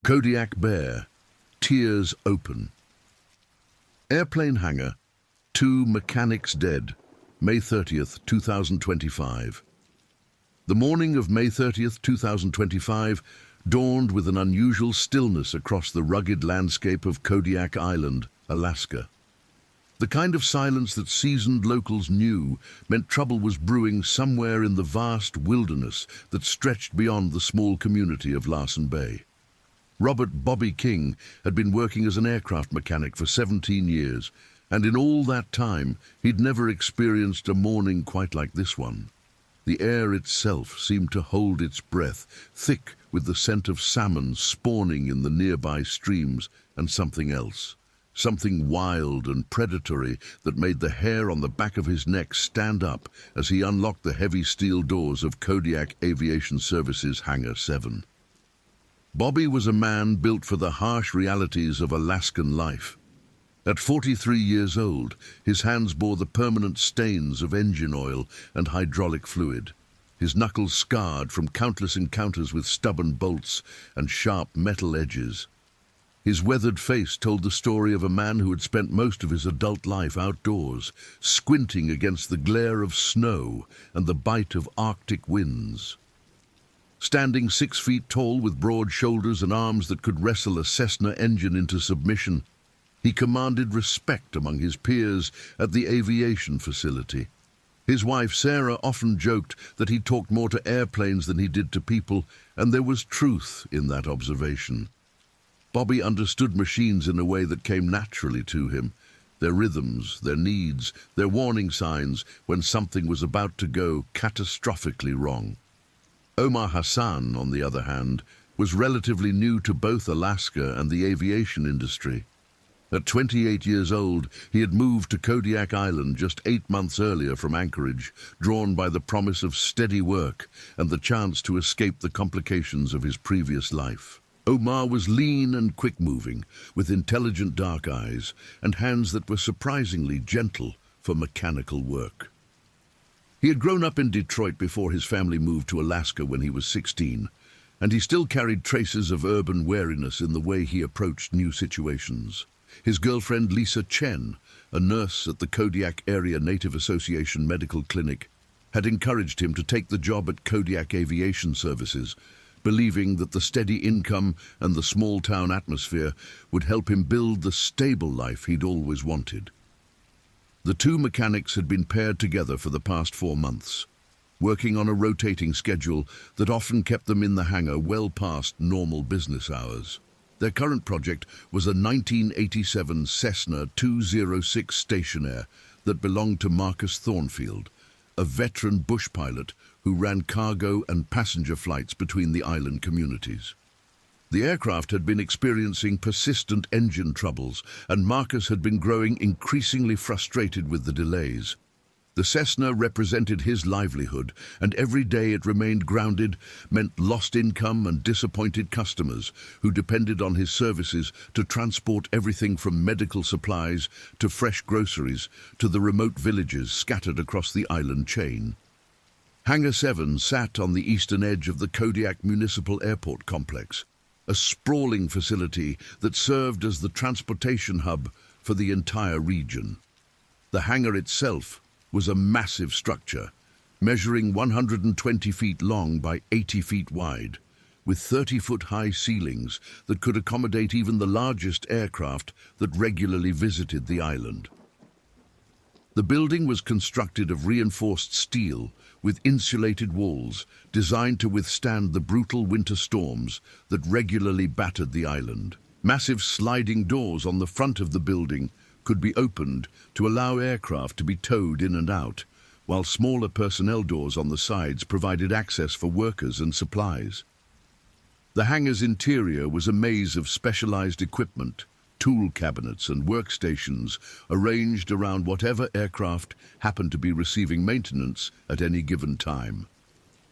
Kodiak Bear, tears open. Airplane hangar, 2 mechanics dead, May 30th, 2025. The morning of May 30th, 2025 dawned with an unusual stillness across the rugged landscape of Kodiak Island, Alaska. The kind of silence that seasoned locals knew meant trouble was brewing somewhere in the vast wilderness that stretched beyond the small community of Larsen Bay. Robert "Bobby" King had been working as an aircraft mechanic for 17 years, and in all that time he'd never experienced a morning quite like this one. The air itself seemed to hold its breath, thick with the scent of salmon spawning in the nearby streams, and something else. Something wild and predatory that made the hair on the back of his neck stand up as he unlocked the heavy steel doors of Kodiak Aviation Services Hangar 7. Bobby was a man built for the harsh realities of Alaskan life. At 43 years old, his hands bore the permanent stains of engine oil and hydraulic fluid, his knuckles scarred from countless encounters with stubborn bolts and sharp metal edges. His weathered face told the story of a man who had spent most of his adult life outdoors, squinting against the glare of snow and the bite of Arctic winds. Standing 6 feet tall with broad shoulders and arms that could wrestle a Cessna engine into submission, he commanded respect among his peers at the aviation facility. His wife Sarah often joked that he talked more to airplanes than he did to people, and there was truth in that observation. Bobby understood machines in a way that came naturally to him, their rhythms, their needs, their warning signs when something was about to go catastrophically wrong. Omar Hassan, on the other hand, was relatively new to both Alaska and the aviation industry. At 28 years old, he had moved to Kodiak Island just 8 months earlier from Anchorage, drawn by the promise of steady work and the chance to escape the complications of his previous life. Omar was lean and quick-moving, with intelligent dark eyes and hands that were surprisingly gentle for mechanical work. He had grown up in Detroit before his family moved to Alaska when he was 16, and he still carried traces of urban wariness in the way he approached new situations. His girlfriend Lisa Chen, a nurse at the Kodiak Area Native Association Medical Clinic, had encouraged him to take the job at Kodiak Aviation Services, believing that the steady income and the small-town atmosphere would help him build the stable life he'd always wanted. The two mechanics had been paired together for the past 4 months, working on a rotating schedule that often kept them in the hangar well past normal business hours. Their current project was a 1987 Cessna 206 Stationair that belonged to Marcus Thornfield, a veteran bush pilot who ran cargo and passenger flights between the island communities. The aircraft had been experiencing persistent engine troubles, and Marcus had been growing increasingly frustrated with the delays. The Cessna represented his livelihood, and every day it remained grounded meant lost income and disappointed customers who depended on his services to transport everything from medical supplies to fresh groceries to the remote villages scattered across the island chain. Hangar 7 sat on the eastern edge of the Kodiak Municipal Airport Complex, a sprawling facility that served as the transportation hub for the entire region. The hangar itself was a massive structure, measuring 120 feet long by 80 feet wide, with 30-foot-high ceilings that could accommodate even the largest aircraft that regularly visited the island. The building was constructed of reinforced steel with insulated walls designed to withstand the brutal winter storms that regularly battered the island. Massive sliding doors on the front of the building could be opened to allow aircraft to be towed in and out, while smaller personnel doors on the sides provided access for workers and supplies. The hangar's interior was a maze of specialized equipment, tool cabinets and workstations arranged around whatever aircraft happened to be receiving maintenance at any given time.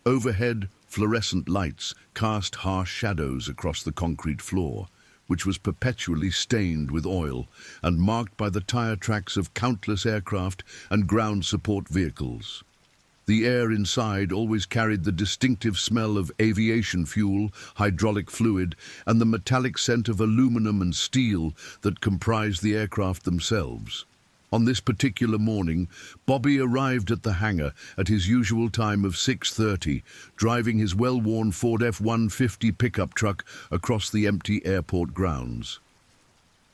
Overhead, fluorescent lights cast harsh shadows across the concrete floor, which was perpetually stained with oil and marked by the tire tracks of countless aircraft and ground support vehicles. The air inside always carried the distinctive smell of aviation fuel, hydraulic fluid, and the metallic scent of aluminum and steel that comprised the aircraft themselves. On this particular morning, Bobby arrived at the hangar at his usual time of 6:30, driving his well-worn Ford F-150 pickup truck across the empty airport grounds.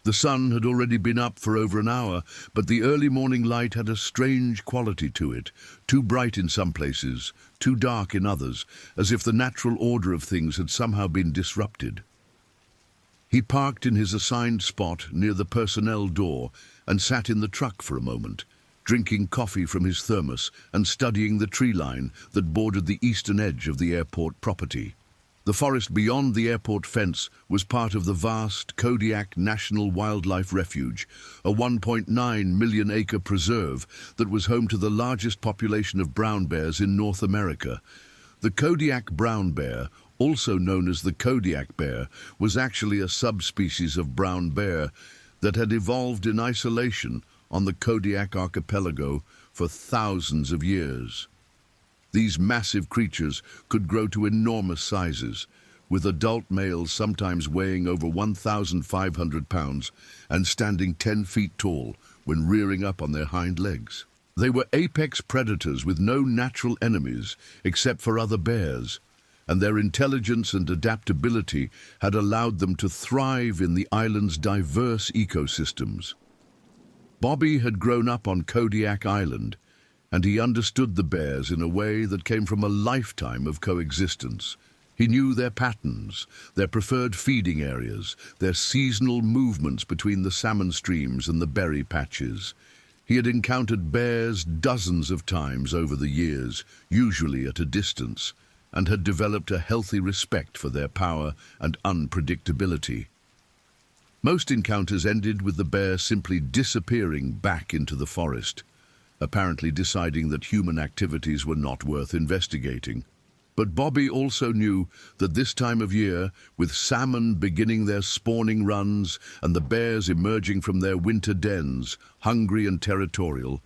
The sun had already been up for over an hour, but the early morning light had a strange quality to it, too bright in some places, too dark in others, as if the natural order of things had somehow been disrupted. He parked in his assigned spot near the personnel door and sat in the truck for a moment, drinking coffee from his thermos and studying the tree line that bordered the eastern edge of the airport property. The forest beyond the airport fence was part of the vast Kodiak National Wildlife Refuge, a 1.9 million-acre preserve that was home to the largest population of brown bears in North America. The Kodiak brown bear, also known as the Kodiak bear, was actually a subspecies of brown bear that had evolved in isolation on the Kodiak archipelago for thousands of years. These massive creatures could grow to enormous sizes, with adult males sometimes weighing over 1,500 pounds and standing 10 feet tall when rearing up on their hind legs. They were apex predators with no natural enemies except for other bears, and their intelligence and adaptability had allowed them to thrive in the island's diverse ecosystems. Bobby had grown up on Kodiak Island, and he understood the bears in a way that came from a lifetime of coexistence. He knew their patterns, their preferred feeding areas, their seasonal movements between the salmon streams and the berry patches. He had encountered bears dozens of times over the years, usually at a distance, and had developed a healthy respect for their power and unpredictability. Most encounters ended with the bear simply disappearing back into the forest, apparently deciding that human activities were not worth investigating. But Bobby also knew that this time of year, with salmon beginning their spawning runs and the bears emerging from their winter dens, hungry and territorial,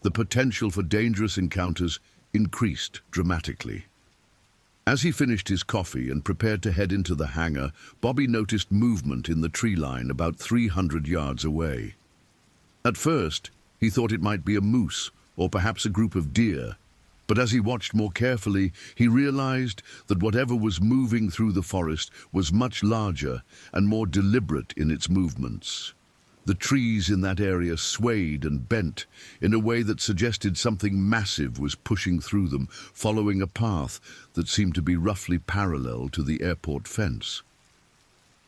the potential for dangerous encounters increased dramatically. As he finished his coffee and prepared to head into the hangar, Bobby noticed movement in the tree line about 300 yards away. At first, he thought it might be a moose or perhaps a group of deer, but as he watched more carefully, he realized that whatever was moving through the forest was much larger and more deliberate in its movements. The trees in that area swayed and bent in a way that suggested something massive was pushing through them, following a path that seemed to be roughly parallel to the airport fence.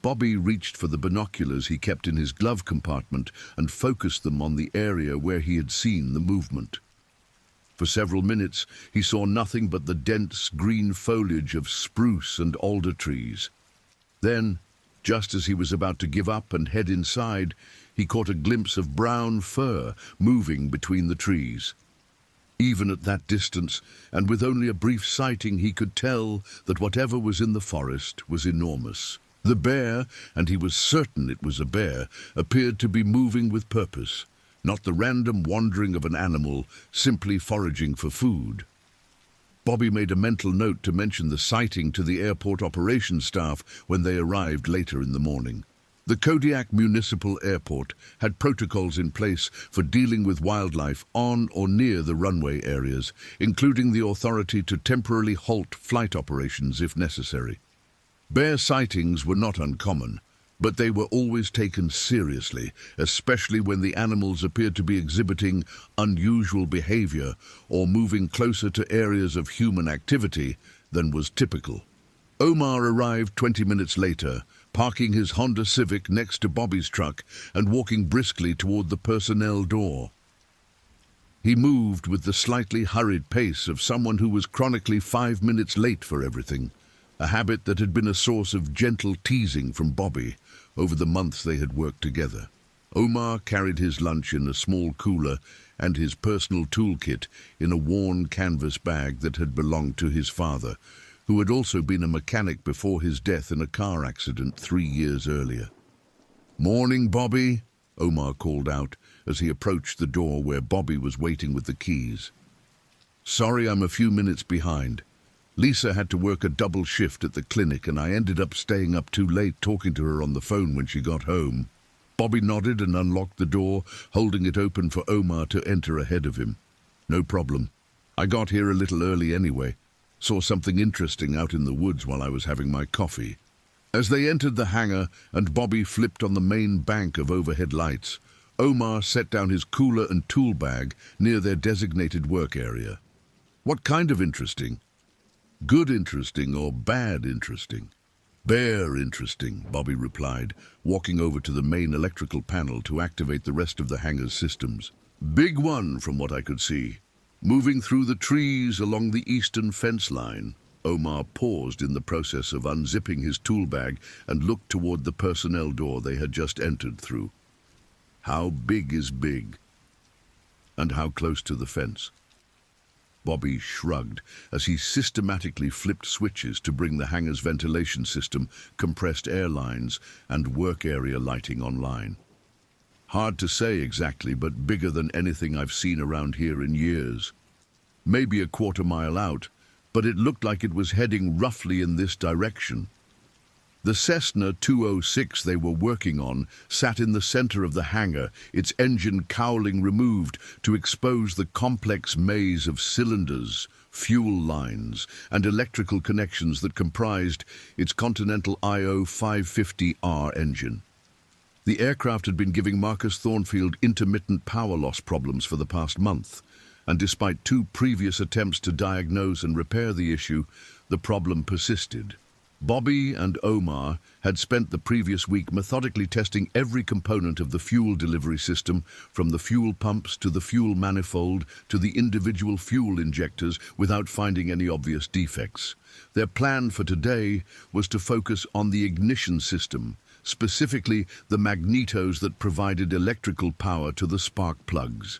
Bobby reached for the binoculars he kept in his glove compartment and focused them on the area where he had seen the movement. For several minutes, he saw nothing but the dense green foliage of spruce and alder trees. Then, just as he was about to give up and head inside, he caught a glimpse of brown fur moving between the trees. Even at that distance, and with only a brief sighting, he could tell that whatever was in the forest was enormous. The bear, and he was certain it was a bear, appeared to be moving with purpose, not the random wandering of an animal simply foraging for food. Bobby made a mental note to mention the sighting to the airport operations staff when they arrived later in the morning. The Kodiak Municipal Airport had protocols in place for dealing with wildlife on or near the runway areas, including the authority to temporarily halt flight operations if necessary. Bear sightings were not uncommon, but they were always taken seriously, especially when the animals appeared to be exhibiting unusual behavior or moving closer to areas of human activity than was typical. Omar arrived 20 minutes later, parking his Honda Civic next to Bobby's truck and walking briskly toward the personnel door. He moved with the slightly hurried pace of someone who was chronically 5 minutes late for everything, a habit that had been a source of gentle teasing from Bobby over the months they had worked together. Omar carried his lunch in a small cooler and his personal toolkit in a worn canvas bag that had belonged to his father, who had also been a mechanic before his death in a car accident 3 years earlier. "Morning, Bobby," Omar called out as he approached the door where Bobby was waiting with the keys. Sorry I'm a few minutes behind. Lisa had to work a double shift at the clinic and I ended up staying up too late talking to her on the phone when she got home. Bobby nodded and unlocked the door, holding it open for Omar to enter ahead of him. No problem. I got here a little early anyway. Saw something interesting out in the woods while I was having my coffee. As they entered the hangar and Bobby flipped on the main bank of overhead lights, Omar set down his cooler and tool bag near their designated work area. What kind of interesting? Good interesting or bad interesting? Bare interesting, Bobby replied, walking over to the main electrical panel to activate the rest of the hangar's systems. Big one, from what I could see. Moving through the trees along the eastern fence line, Omar paused in the process of unzipping his tool bag and looked toward the personnel door they had just entered through. How big is big? And how close to the fence? Bobby shrugged as he systematically flipped switches to bring the hangar's ventilation system, compressed air lines, and work area lighting online. Hard to say exactly, but bigger than anything I've seen around here in years. Maybe a quarter-mile out, but it looked like it was heading roughly in this direction. The Cessna 206 they were working on sat in the center of the hangar, its engine cowling removed to expose the complex maze of cylinders, fuel lines, and electrical connections that comprised its Continental IO 550R engine. The aircraft had been giving Marcus Thornfield intermittent power loss problems for the past month, and despite 2 previous attempts to diagnose and repair the issue, the problem persisted. Bobby and Omar had spent the previous week methodically testing every component of the fuel delivery system, from the fuel pumps to the fuel manifold to the individual fuel injectors, without finding any obvious defects. Their plan for today was to focus on the ignition system, specifically the magnetos that provided electrical power to the spark plugs.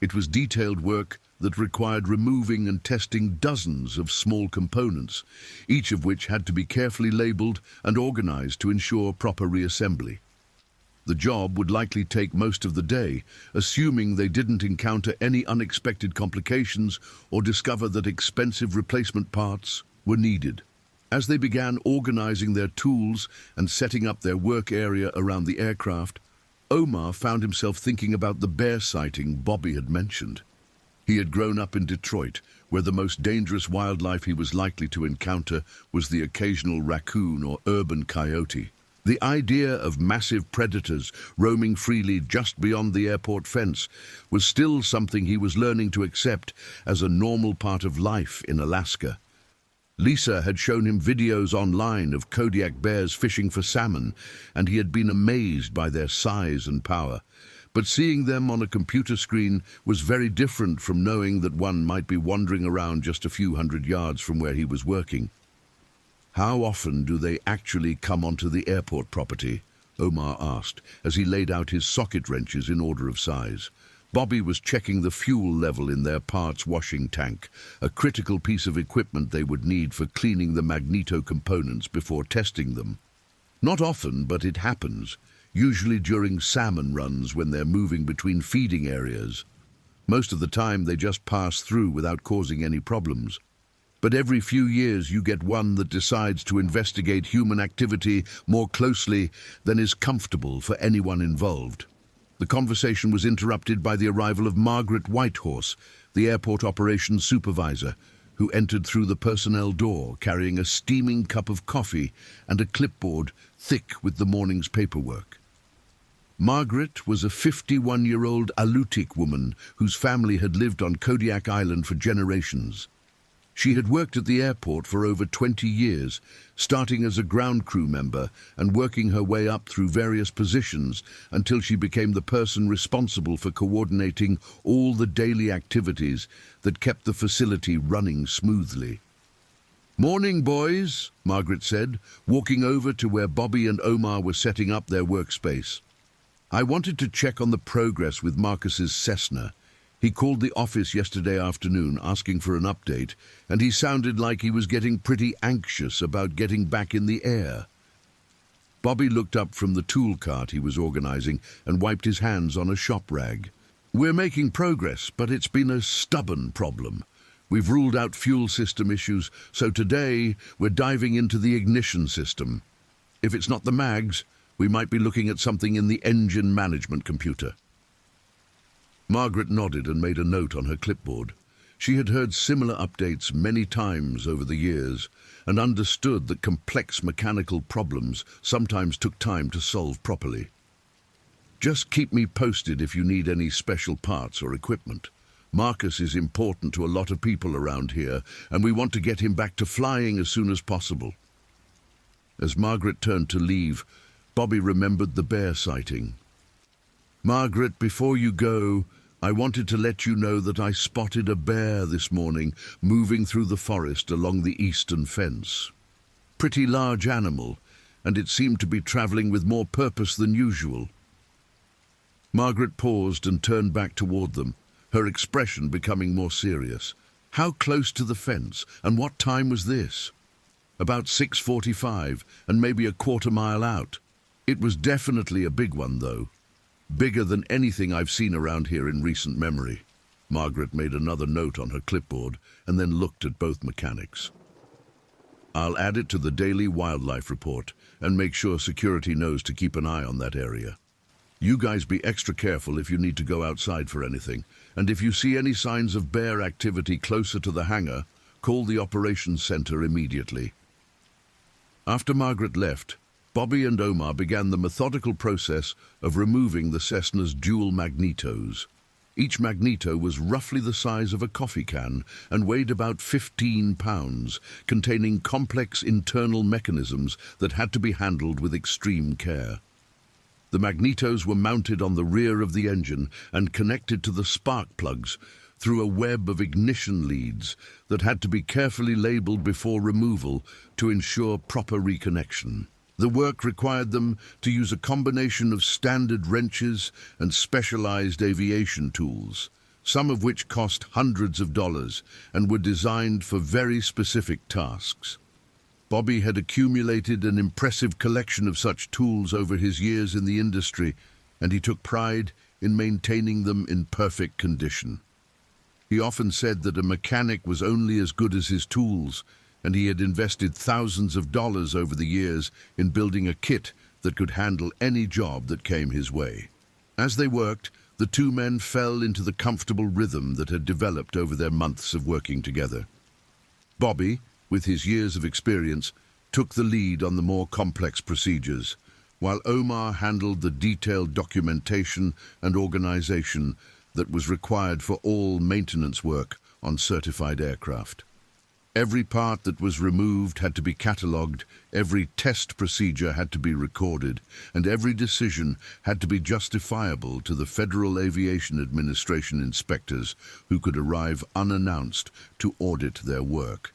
It was detailed work that required removing and testing dozens of small components, each of which had to be carefully labeled and organized to ensure proper reassembly. The job would likely take most of the day, assuming they didn't encounter any unexpected complications or discover that expensive replacement parts were needed. As they began organizing their tools and setting up their work area around the aircraft, Omar found himself thinking about the bear sighting Bobby had mentioned. He had grown up in Detroit, where the most dangerous wildlife he was likely to encounter was the occasional raccoon or urban coyote. The idea of massive predators roaming freely just beyond the airport fence was still something he was learning to accept as a normal part of life in Alaska. Lisa had shown him videos online of Kodiak bears fishing for salmon, and he had been amazed by their size and power. But seeing them on a computer screen was very different from knowing that one might be wandering around just a few hundred yards from where he was working. How often do they actually come onto the airport property? Omar asked, as he laid out his socket wrenches in order of size. Bobby was checking the fuel level in their parts washing tank, a critical piece of equipment they would need for cleaning the magneto components before testing them. Not often, but it happens, usually during salmon runs when they're moving between feeding areas. Most of the time they just pass through without causing any problems. But every few years you get one that decides to investigate human activity more closely than is comfortable for anyone involved. The conversation was interrupted by the arrival of Margaret Whitehorse, the airport operations supervisor, who entered through the personnel door carrying a steaming cup of coffee and a clipboard thick with the morning's paperwork. Margaret was a 51-year-old Alutiiq woman whose family had lived on Kodiak Island for generations. She had worked at the airport for over 20 years, starting as a ground crew member and working her way up through various positions until she became the person responsible for coordinating all the daily activities that kept the facility running smoothly. "Morning, boys," Margaret said, walking over to where Bobby and Omar were setting up their workspace. "I wanted to check on the progress with Marcus's Cessna. He called the office yesterday afternoon asking for an update, and he sounded like he was getting pretty anxious about getting back in the air." Bobby looked up from the tool cart he was organizing and wiped his hands on a shop rag. "We're making progress, but it's been a stubborn problem. We've ruled out fuel system issues, so today we're diving into the ignition system. If it's not the mags, we might be looking at something in the engine management computer." Margaret nodded and made a note on her clipboard. She had heard similar updates many times over the years and understood that complex mechanical problems sometimes took time to solve properly. "Just keep me posted if you need any special parts or equipment. Marcus is important to a lot of people around here, and we want to get him back to flying as soon as possible." As Margaret turned to leave, Bobby remembered the bear sighting. "Margaret, before you go, I wanted to let you know that I spotted a bear this morning moving through the forest along the eastern fence. Pretty large animal, and it seemed to be traveling with more purpose than usual." Margaret paused and turned back toward them, her expression becoming more serious. "How close to the fence, and what time was this?" "About 6:45, and maybe a quarter-mile out. It was definitely a big one, though. Bigger than anything I've seen around here in recent memory." Margaret made another note on her clipboard and then looked at both mechanics. "I'll add it to the daily wildlife report and make sure security knows to keep an eye on that area. You guys be extra careful if you need to go outside for anything, and if you see any signs of bear activity closer to the hangar, call the operations center immediately." After Margaret left, Bobby and Omar began the methodical process of removing the Cessna's dual magnetos. Each magneto was roughly the size of a coffee can and weighed about 15 pounds, containing complex internal mechanisms that had to be handled with extreme care. The magnetos were mounted on the rear of the engine and connected to the spark plugs through a web of ignition leads that had to be carefully labeled before removal to ensure proper reconnection. The work required them to use a combination of standard wrenches and specialized aviation tools, some of which cost hundreds of dollars and were designed for very specific tasks. Bobby had accumulated an impressive collection of such tools over his years in the industry, and he took pride in maintaining them in perfect condition. He often said that a mechanic was only as good as his tools, and he had invested thousands of dollars over the years in building a kit that could handle any job that came his way. As they worked, the two men fell into the comfortable rhythm that had developed over their months of working together. Bobby, with his years of experience, took the lead on the more complex procedures, while Omar handled the detailed documentation and organization that was required for all maintenance work on certified aircraft. Every part that was removed had to be catalogued, every test procedure had to be recorded, and every decision had to be justifiable to the Federal Aviation Administration inspectors who could arrive unannounced to audit their work.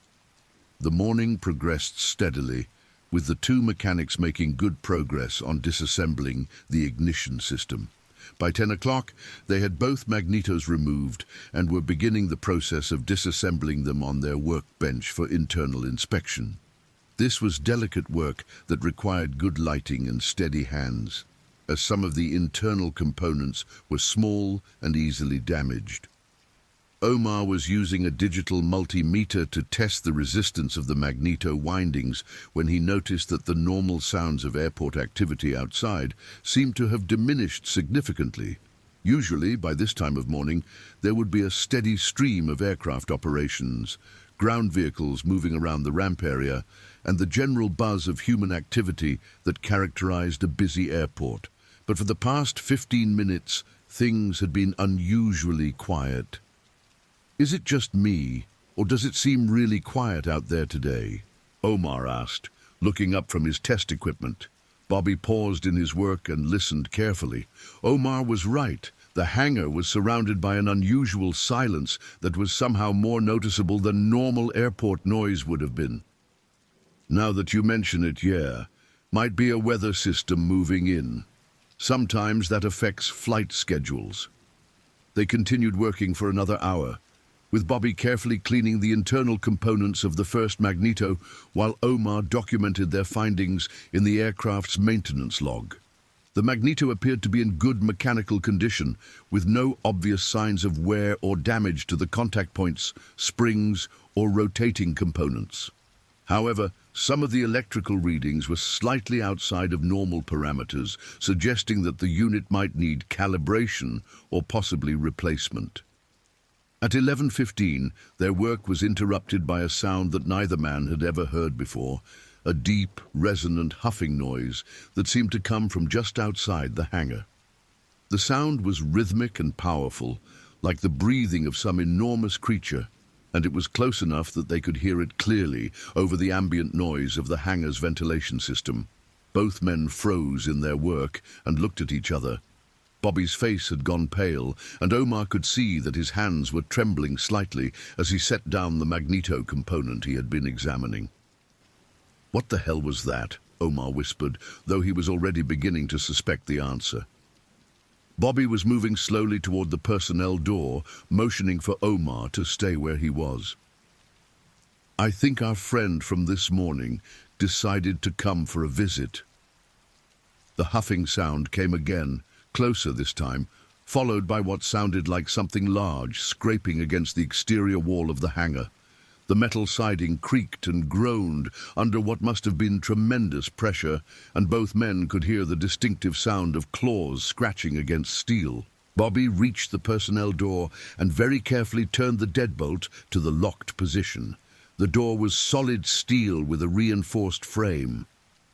The morning progressed steadily, with the two mechanics making good progress on disassembling the ignition system. By 10 o'clock, they had both magnetos removed and were beginning the process of disassembling them on their workbench for internal inspection. This was delicate work that required good lighting and steady hands, as some of the internal components were small and easily damaged. Omar was using a digital multimeter to test the resistance of the magneto windings when he noticed that the normal sounds of airport activity outside seemed to have diminished significantly. Usually, by this time of morning, there would be a steady stream of aircraft operations, ground vehicles moving around the ramp area, and the general buzz of human activity that characterized a busy airport. But for the past 15 minutes, things had been unusually quiet. "Is it just me, or does it seem really quiet out there today?" Omar asked, looking up from his test equipment. Bobby paused in his work and listened carefully. Omar was right. The hangar was surrounded by an unusual silence that was somehow more noticeable than normal airport noise would have been. "Now that you mention it, yeah, might be a weather system moving in. Sometimes that affects flight schedules." They continued working for another hour, with Bobby carefully cleaning the internal components of the first magneto while Omar documented their findings in the aircraft's maintenance log. The Magneto appeared to be in good mechanical condition, with no obvious signs of wear or damage to the contact points, springs, or rotating components. However, some of the electrical readings were slightly outside of normal parameters, suggesting that the unit might need calibration or possibly replacement. At 11:15, their work was interrupted by a sound that neither man had ever heard before, a deep, resonant huffing noise that seemed to come from just outside the hangar. The sound was rhythmic and powerful, like the breathing of some enormous creature, and it was close enough that they could hear it clearly over the ambient noise of the hangar's ventilation system. Both men froze in their work and looked at each other. Bobby's face had gone pale, and Omar could see that his hands were trembling slightly as he set down the magneto component he had been examining. "What the hell was that?" Omar whispered, though he was already beginning to suspect the answer. Bobby was moving slowly toward the personnel door, motioning for Omar to stay where he was. "I think our friend from this morning decided to come for a visit." The huffing sound came again, closer this time, followed by what sounded like something large scraping against the exterior wall of the hangar. The metal siding creaked and groaned under what must have been tremendous pressure, and both men could hear the distinctive sound of claws scratching against steel. Bobby reached the personnel door and very carefully turned the deadbolt to the locked position. The door was solid steel with a reinforced frame,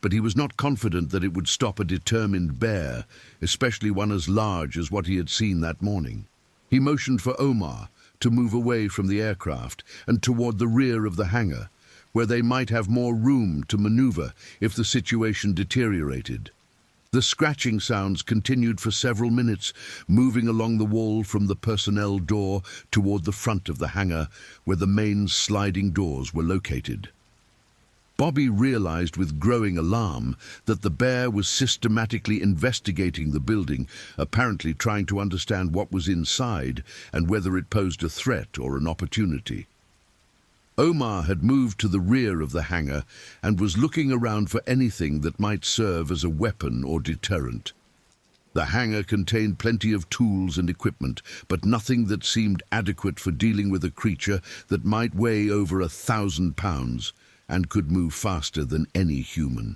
but he was not confident that it would stop a determined bear, especially one as large as what he had seen that morning. He motioned for Omar to move away from the aircraft and toward the rear of the hangar, where they might have more room to maneuver if the situation deteriorated. The scratching sounds continued for several minutes, moving along the wall from the personnel door toward the front of the hangar, where the main sliding doors were located. Bobby realized with growing alarm that the bear was systematically investigating the building, apparently trying to understand what was inside and whether it posed a threat or an opportunity. Omar had moved to the rear of the hangar and was looking around for anything that might serve as a weapon or deterrent. The hangar contained plenty of tools and equipment, but nothing that seemed adequate for dealing with a creature that might weigh over 1,000 pounds and could move faster than any human.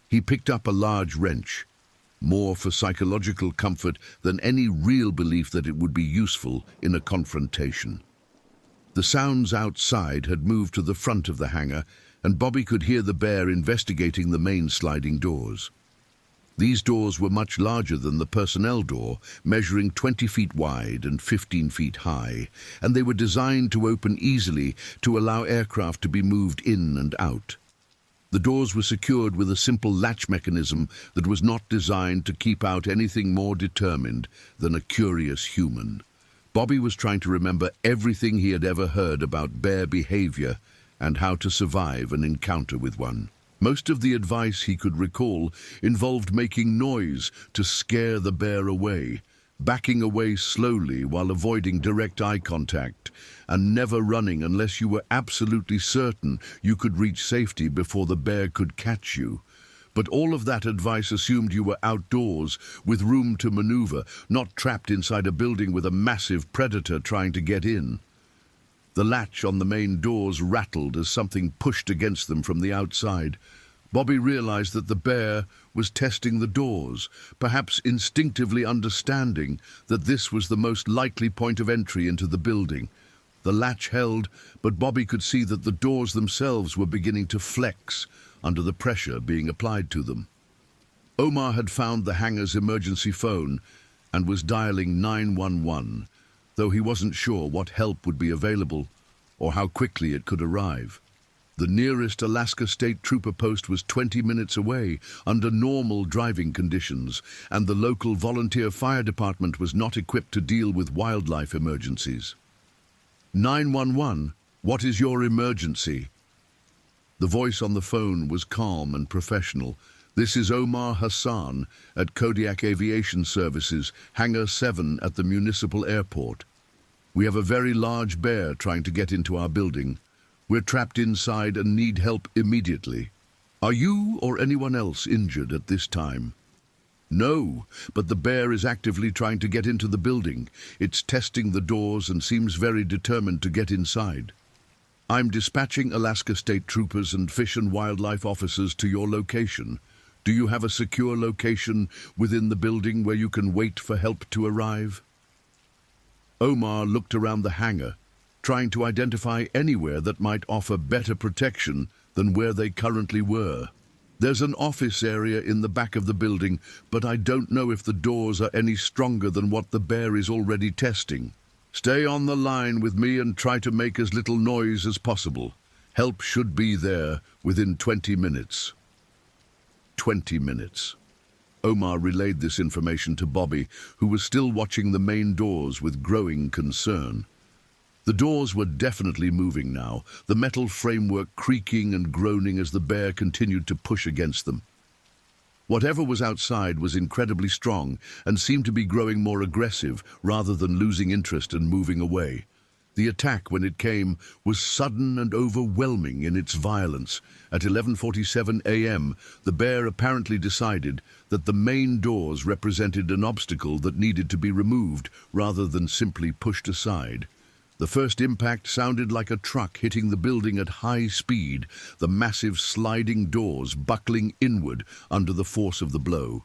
He picked up a large wrench, more for psychological comfort than any real belief that it would be useful in a confrontation. The sounds outside had moved to the front of the hangar, and Bobby could hear the bear investigating the main sliding doors. These doors were much larger than the personnel door, measuring 20 feet wide and 15 feet high, and they were designed to open easily to allow aircraft to be moved in and out. The doors were secured with a simple latch mechanism that was not designed to keep out anything more determined than a curious human. Bobby was trying to remember everything he had ever heard about bear behavior and how to survive an encounter with one. Most of the advice he could recall involved making noise to scare the bear away, backing away slowly while avoiding direct eye contact, and never running unless you were absolutely certain you could reach safety before the bear could catch you. But all of that advice assumed you were outdoors, with room to maneuver, not trapped inside a building with a massive predator trying to get in. The latch on the main doors rattled as something pushed against them from the outside. Bobby realized that the bear was testing the doors, perhaps instinctively understanding that this was the most likely point of entry into the building. The latch held, but Bobby could see that the doors themselves were beginning to flex under the pressure being applied to them. Omar had found the hangar's emergency phone and was dialing 911, though he wasn't sure what help would be available or how quickly it could arrive. The nearest Alaska State Trooper post was 20 minutes away under normal driving conditions, and the local volunteer fire department was not equipped to deal with wildlife emergencies. 911, what is your emergency? The voice on the phone was calm and professional. This is Omar Hassan at Kodiak Aviation Services, Hangar 7 at the municipal airport. We have a very large bear trying to get into our building. We're trapped inside and need help immediately. Are you or anyone else injured at this time? No, but the bear is actively trying to get into the building. It's testing the doors and seems very determined to get inside. I'm dispatching Alaska State Troopers and Fish and Wildlife officers to your location. Do you have a secure location within the building where you can wait for help to arrive? Omar looked around the hangar, trying to identify anywhere that might offer better protection than where they currently were. There's an office area in the back of the building, but I don't know if the doors are any stronger than what the bear is already testing. Stay on the line with me and try to make as little noise as possible. Help should be there within 20 minutes. 20 minutes. Omar relayed this information to Bobby, who was still watching the main doors with growing concern. The doors were definitely moving now, the metal framework creaking and groaning as the bear continued to push against them. Whatever was outside was incredibly strong and seemed to be growing more aggressive rather than losing interest and moving away. The attack, when it came, was sudden and overwhelming in its violence. At 11:47 a.m., the bear apparently decided that the main doors represented an obstacle that needed to be removed rather than simply pushed aside. The first impact sounded like a truck hitting the building at high speed, the massive sliding doors buckling inward under the force of the blow.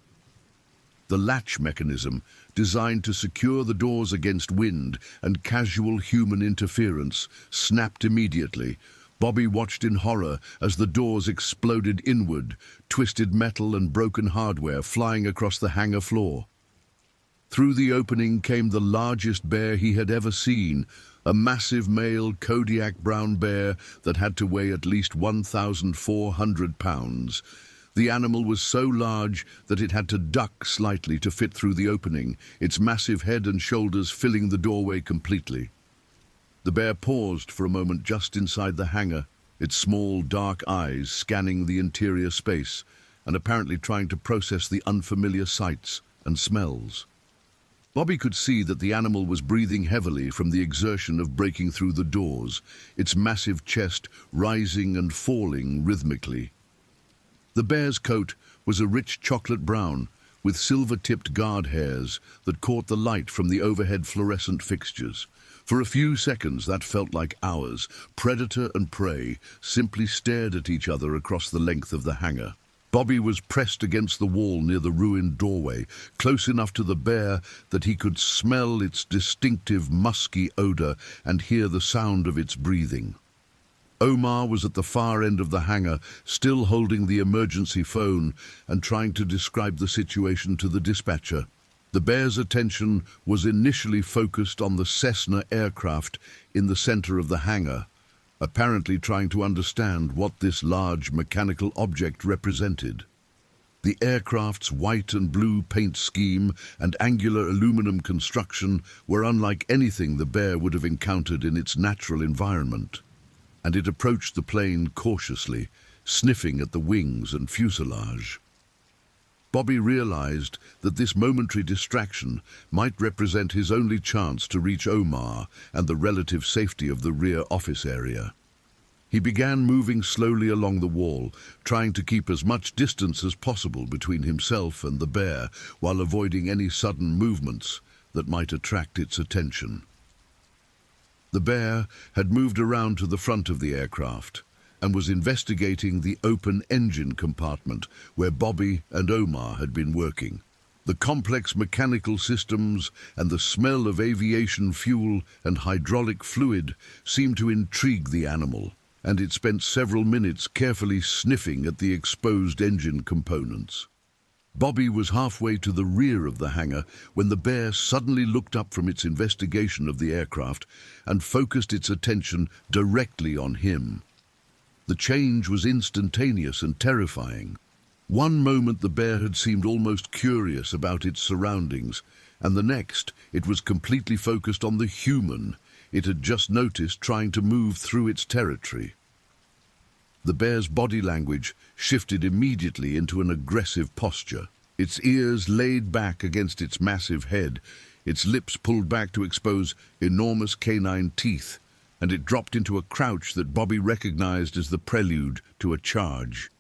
The latch mechanism, designed to secure the doors against wind and casual human interference, snapped immediately. Bobby watched in horror as the doors exploded inward, twisted metal and broken hardware flying across the hangar floor. Through the opening came the largest bear he had ever seen, a massive male Kodiak brown bear that had to weigh at least 1,400 pounds. The animal was so large that it had to duck slightly to fit through the opening, its massive head and shoulders filling the doorway completely. The bear paused for a moment just inside the hangar, its small, dark eyes scanning the interior space and apparently trying to process the unfamiliar sights and smells. Bobby could see that the animal was breathing heavily from the exertion of breaking through the doors, its massive chest rising and falling rhythmically. The bear's coat was a rich chocolate brown, with silver-tipped guard hairs that caught the light from the overhead fluorescent fixtures. For a few seconds, that felt like hours. Predator and prey simply stared at each other across the length of the hangar. Bobby was pressed against the wall near the ruined doorway, close enough to the bear that he could smell its distinctive musky odor and hear the sound of its breathing. Omar was at the far end of the hangar, still holding the emergency phone and trying to describe the situation to the dispatcher. The bear's attention was initially focused on the Cessna aircraft in the center of the hangar, apparently trying to understand what this large mechanical object represented. The aircraft's white and blue paint scheme and angular aluminum construction were unlike anything the bear would have encountered in its natural environment, and it approached the plane cautiously, sniffing at the wings and fuselage. Bobby realized that this momentary distraction might represent his only chance to reach Omar and the relative safety of the rear office area. He began moving slowly along the wall, trying to keep as much distance as possible between himself and the bear, while avoiding any sudden movements that might attract its attention. The bear had moved around to the front of the aircraft and was investigating the open engine compartment where Bobby and Omar had been working. The complex mechanical systems and the smell of aviation fuel and hydraulic fluid seemed to intrigue the animal, and it spent several minutes carefully sniffing at the exposed engine components. Bobby was halfway to the rear of the hangar when the bear suddenly looked up from its investigation of the aircraft and focused its attention directly on him. The change was instantaneous and terrifying. One moment the bear had seemed almost curious about its surroundings, and the next it was completely focused on the human it had just noticed trying to move through its territory. The bear's body language shifted immediately into an aggressive posture. Its ears laid back against its massive head, its lips pulled back to expose enormous canine teeth, and it dropped into a crouch that Bobby recognized as the prelude to a charge.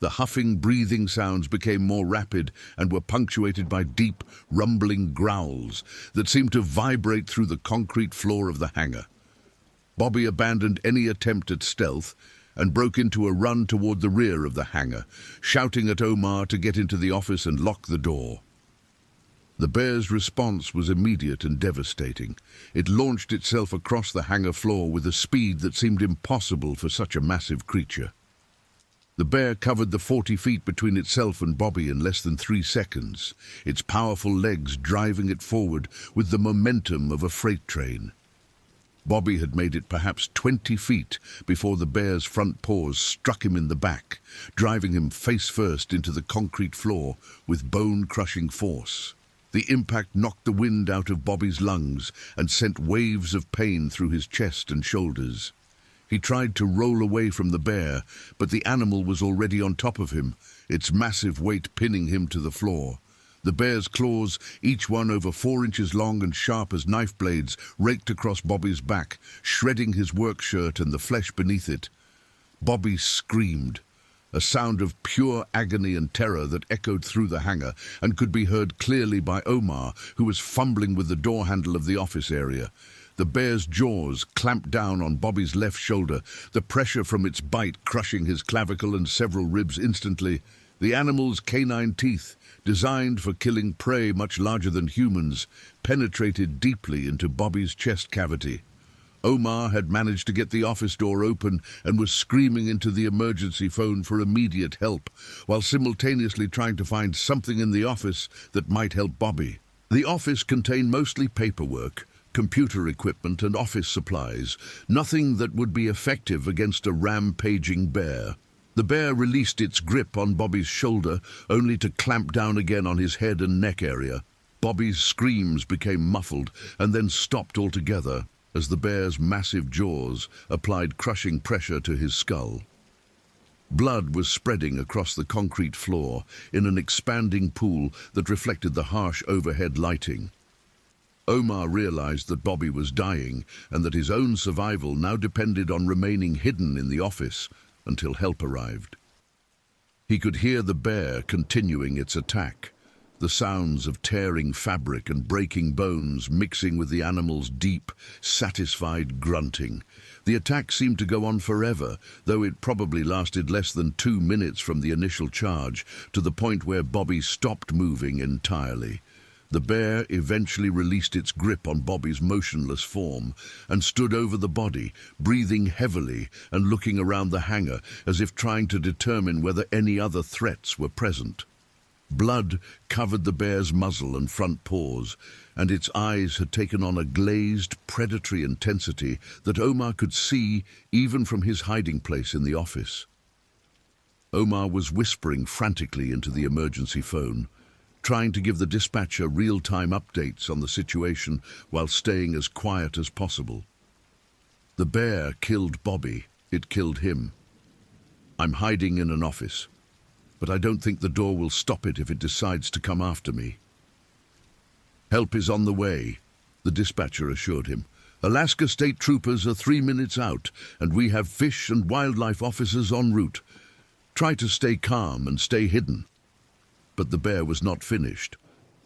The huffing, breathing sounds became more rapid and were punctuated by deep, rumbling growls that seemed to vibrate through the concrete floor of the hangar. Bobby abandoned any attempt at stealth and broke into a run toward the rear of the hangar, shouting at Omar to get into the office and lock the door. The bear's response was immediate and devastating. It launched itself across the hangar floor with a speed that seemed impossible for such a massive creature. The bear covered the 40 feet between itself and Bobby in less than 3 seconds, its powerful legs driving it forward with the momentum of a freight train. Bobby had made it perhaps 20 feet before the bear's front paws struck him in the back, driving him face first into the concrete floor with bone-crushing force. The impact knocked the wind out of Bobby's lungs and sent waves of pain through his chest and shoulders. He tried to roll away from the bear, but the animal was already on top of him, its massive weight pinning him to the floor. The bear's claws, each one over 4 inches long and sharp as knife blades, raked across Bobby's back, shredding his work shirt and the flesh beneath it. Bobby screamed, a sound of pure agony and terror that echoed through the hangar and could be heard clearly by Omar, who was fumbling with the door handle of the office area. The bear's jaws clamped down on Bobby's left shoulder, the pressure from its bite crushing his clavicle and several ribs instantly. The animal's canine teeth, designed for killing prey much larger than humans, penetrated deeply into Bobby's chest cavity. Omar had managed to get the office door open and was screaming into the emergency phone for immediate help, while simultaneously trying to find something in the office that might help Bobby. The office contained mostly paperwork, computer equipment and office supplies, nothing that would be effective against a rampaging bear. The bear released its grip on Bobby's shoulder, only to clamp down again on his head and neck area. Bobby's screams became muffled and then stopped altogether as the bear's massive jaws applied crushing pressure to his skull. Blood was spreading across the concrete floor in an expanding pool that reflected the harsh overhead lighting. Omar realized that Bobby was dying and that his own survival now depended on remaining hidden in the office until help arrived. He could hear the bear continuing its attack, the sounds of tearing fabric and breaking bones mixing with the animal's deep, satisfied grunting. The attack seemed to go on forever, though it probably lasted less than 2 minutes from the initial charge, to the point where Bobby stopped moving entirely. The bear eventually released its grip on Bobby's motionless form and stood over the body, breathing heavily and looking around the hangar as if trying to determine whether any other threats were present. Blood covered the bear's muzzle and front paws, and its eyes had taken on a glazed, predatory intensity that Omar could see even from his hiding place in the office. Omar was whispering frantically into the emergency phone, trying to give the dispatcher real-time updates on the situation while staying as quiet as possible. The bear killed Bobby. It killed him. I'm hiding in an office, but I don't think the door will stop it if it decides to come after me. Help is on the way, the dispatcher assured him. Alaska State Troopers are 3 minutes out, and we have fish and wildlife officers en route. Try to stay calm and stay hidden. But the bear was not finished.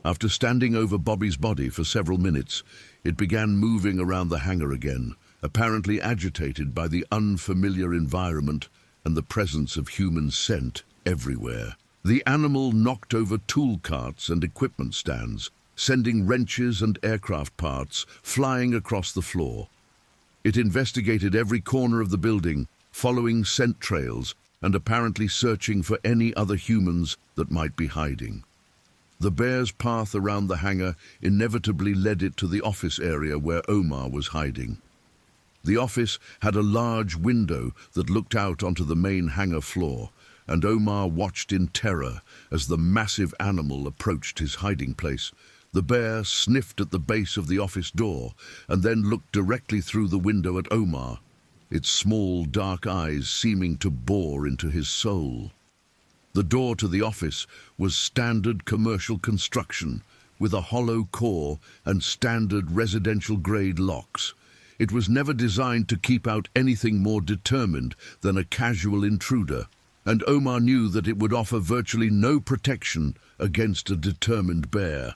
After standing over Bobby's body for several minutes, it began moving around the hangar again, apparently agitated by the unfamiliar environment and the presence of human scent everywhere. The animal knocked over tool carts and equipment stands, sending wrenches and aircraft parts flying across the floor. It investigated every corner of the building, following scent trails and apparently searching for any other humans that might be hiding. The bear's path around the hangar inevitably led it to the office area where Omar was hiding. The office had a large window that looked out onto the main hangar floor, and Omar watched in terror as the massive animal approached his hiding place. The bear sniffed at the base of the office door and then looked directly through the window at Omar, its small, dark eyes seeming to bore into his soul. The door to the office was standard commercial construction, with a hollow core and standard residential-grade locks. It was never designed to keep out anything more determined than a casual intruder. and Omar knew that it would offer virtually no protection against a determined bear.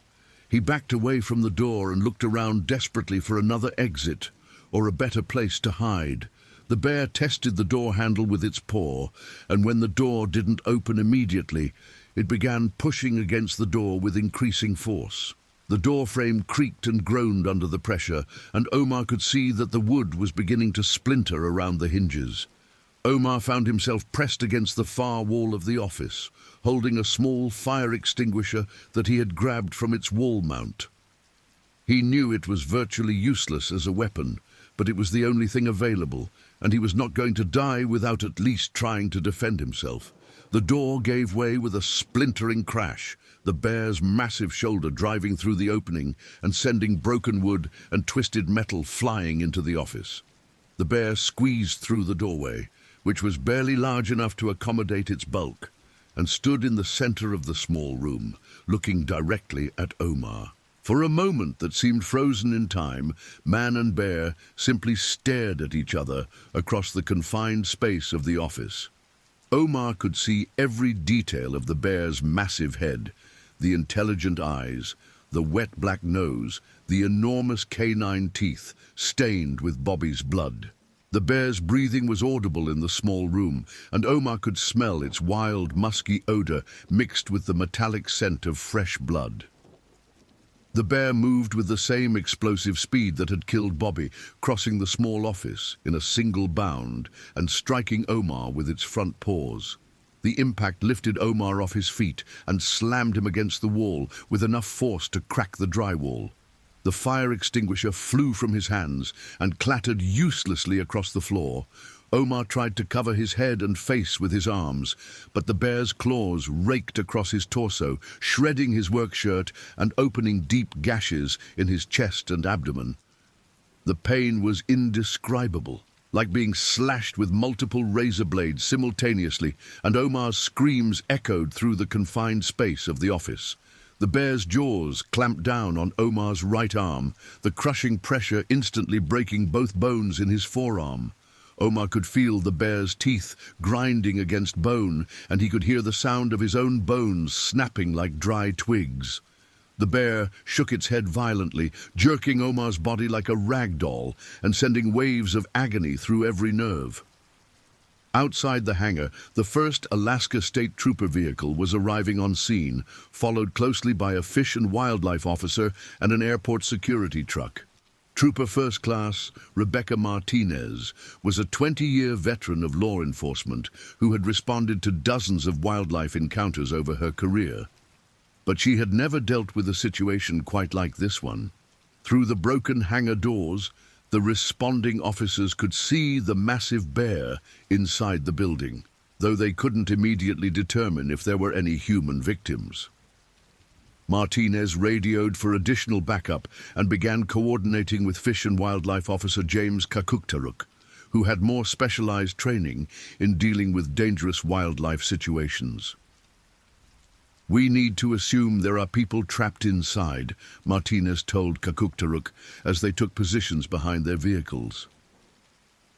He backed away from the door and looked around desperately for another exit or a better place to hide. The bear tested the door handle with its paw, and when the door didn't open immediately, it began pushing against the door with increasing force. The door frame creaked and groaned under the pressure, and Omar could see that the wood was beginning to splinter around the hinges. Omar found himself pressed against the far wall of the office, holding a small fire extinguisher that he had grabbed from its wall mount. He knew it was virtually useless as a weapon, but it was the only thing available, and he was not going to die without at least trying to defend himself. The door gave way with a splintering crash, the bear's massive shoulder driving through the opening and sending broken wood and twisted metal flying into the office. The bear squeezed through the doorway, which was barely large enough to accommodate its bulk, and stood in the center of the small room, looking directly at Omar. For a moment that seemed frozen in time, man and bear simply stared at each other across the confined space of the office. Omar could see every detail of the bear's massive head, the intelligent eyes, the wet black nose, the enormous canine teeth stained with Bobby's blood. The bear's breathing was audible in the small room, and Omar could smell its wild, musky odor mixed with the metallic scent of fresh blood. The bear moved with the same explosive speed that had killed Bobby, crossing the small office in a single bound and striking Omar with its front paws. The impact lifted Omar off his feet and slammed him against the wall with enough force to crack the drywall. The fire extinguisher flew from his hands and clattered uselessly across the floor. Omar tried to cover his head and face with his arms, but the bear's claws raked across his torso, shredding his work shirt and opening deep gashes in his chest and abdomen. The pain was indescribable, like being slashed with multiple razor blades simultaneously, and Omar's screams echoed through the confined space of the office. The bear's jaws clamped down on Omar's right arm, the crushing pressure instantly breaking both bones in his forearm. Omar could feel the bear's teeth grinding against bone, and he could hear the sound of his own bones snapping like dry twigs. The bear shook its head violently, jerking Omar's body like a rag doll and sending waves of agony through every nerve. Outside the hangar, the first Alaska State Trooper vehicle was arriving on scene, followed closely by a Fish and Wildlife officer and an airport security truck. Trooper First Class Rebecca Martinez was a 20-year veteran of law enforcement who had responded to dozens of wildlife encounters over her career. But she had never dealt with a situation quite like this one. Through the broken hangar doors, the responding officers could see the massive bear inside the building, though they couldn't immediately determine if there were any human victims. Martinez radioed for additional backup and began coordinating with Fish and Wildlife Officer James Kakuktaruk, who had more specialized training in dealing with dangerous wildlife situations. "We need to assume there are people trapped inside," Martinez told Kakuktaruk as they took positions behind their vehicles.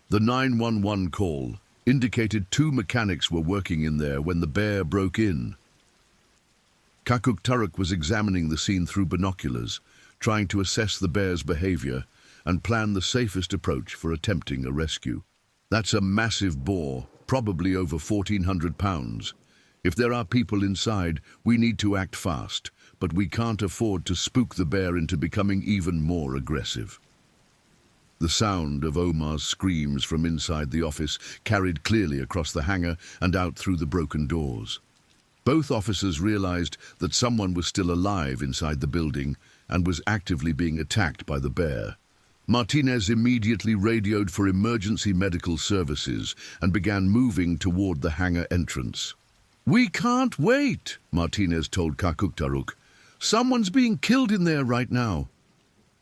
The 911 call indicated 2 mechanics were working in there when the bear broke in. Kakuktaruk was examining the scene through binoculars, trying to assess the bear's behavior and plan the safest approach for attempting a rescue. "That's a massive boar, probably over 1,400 pounds. If there are people inside, we need to act fast, but we can't afford to spook the bear into becoming even more aggressive." The sound of Omar's screams from inside the office carried clearly across the hangar and out through the broken doors. Both officers realized that someone was still alive inside the building and was actively being attacked by the bear. Martinez immediately radioed for emergency medical services and began moving toward the hangar entrance. "We can't wait," Martinez told Kakuktaruk. "Someone's being killed in there right now."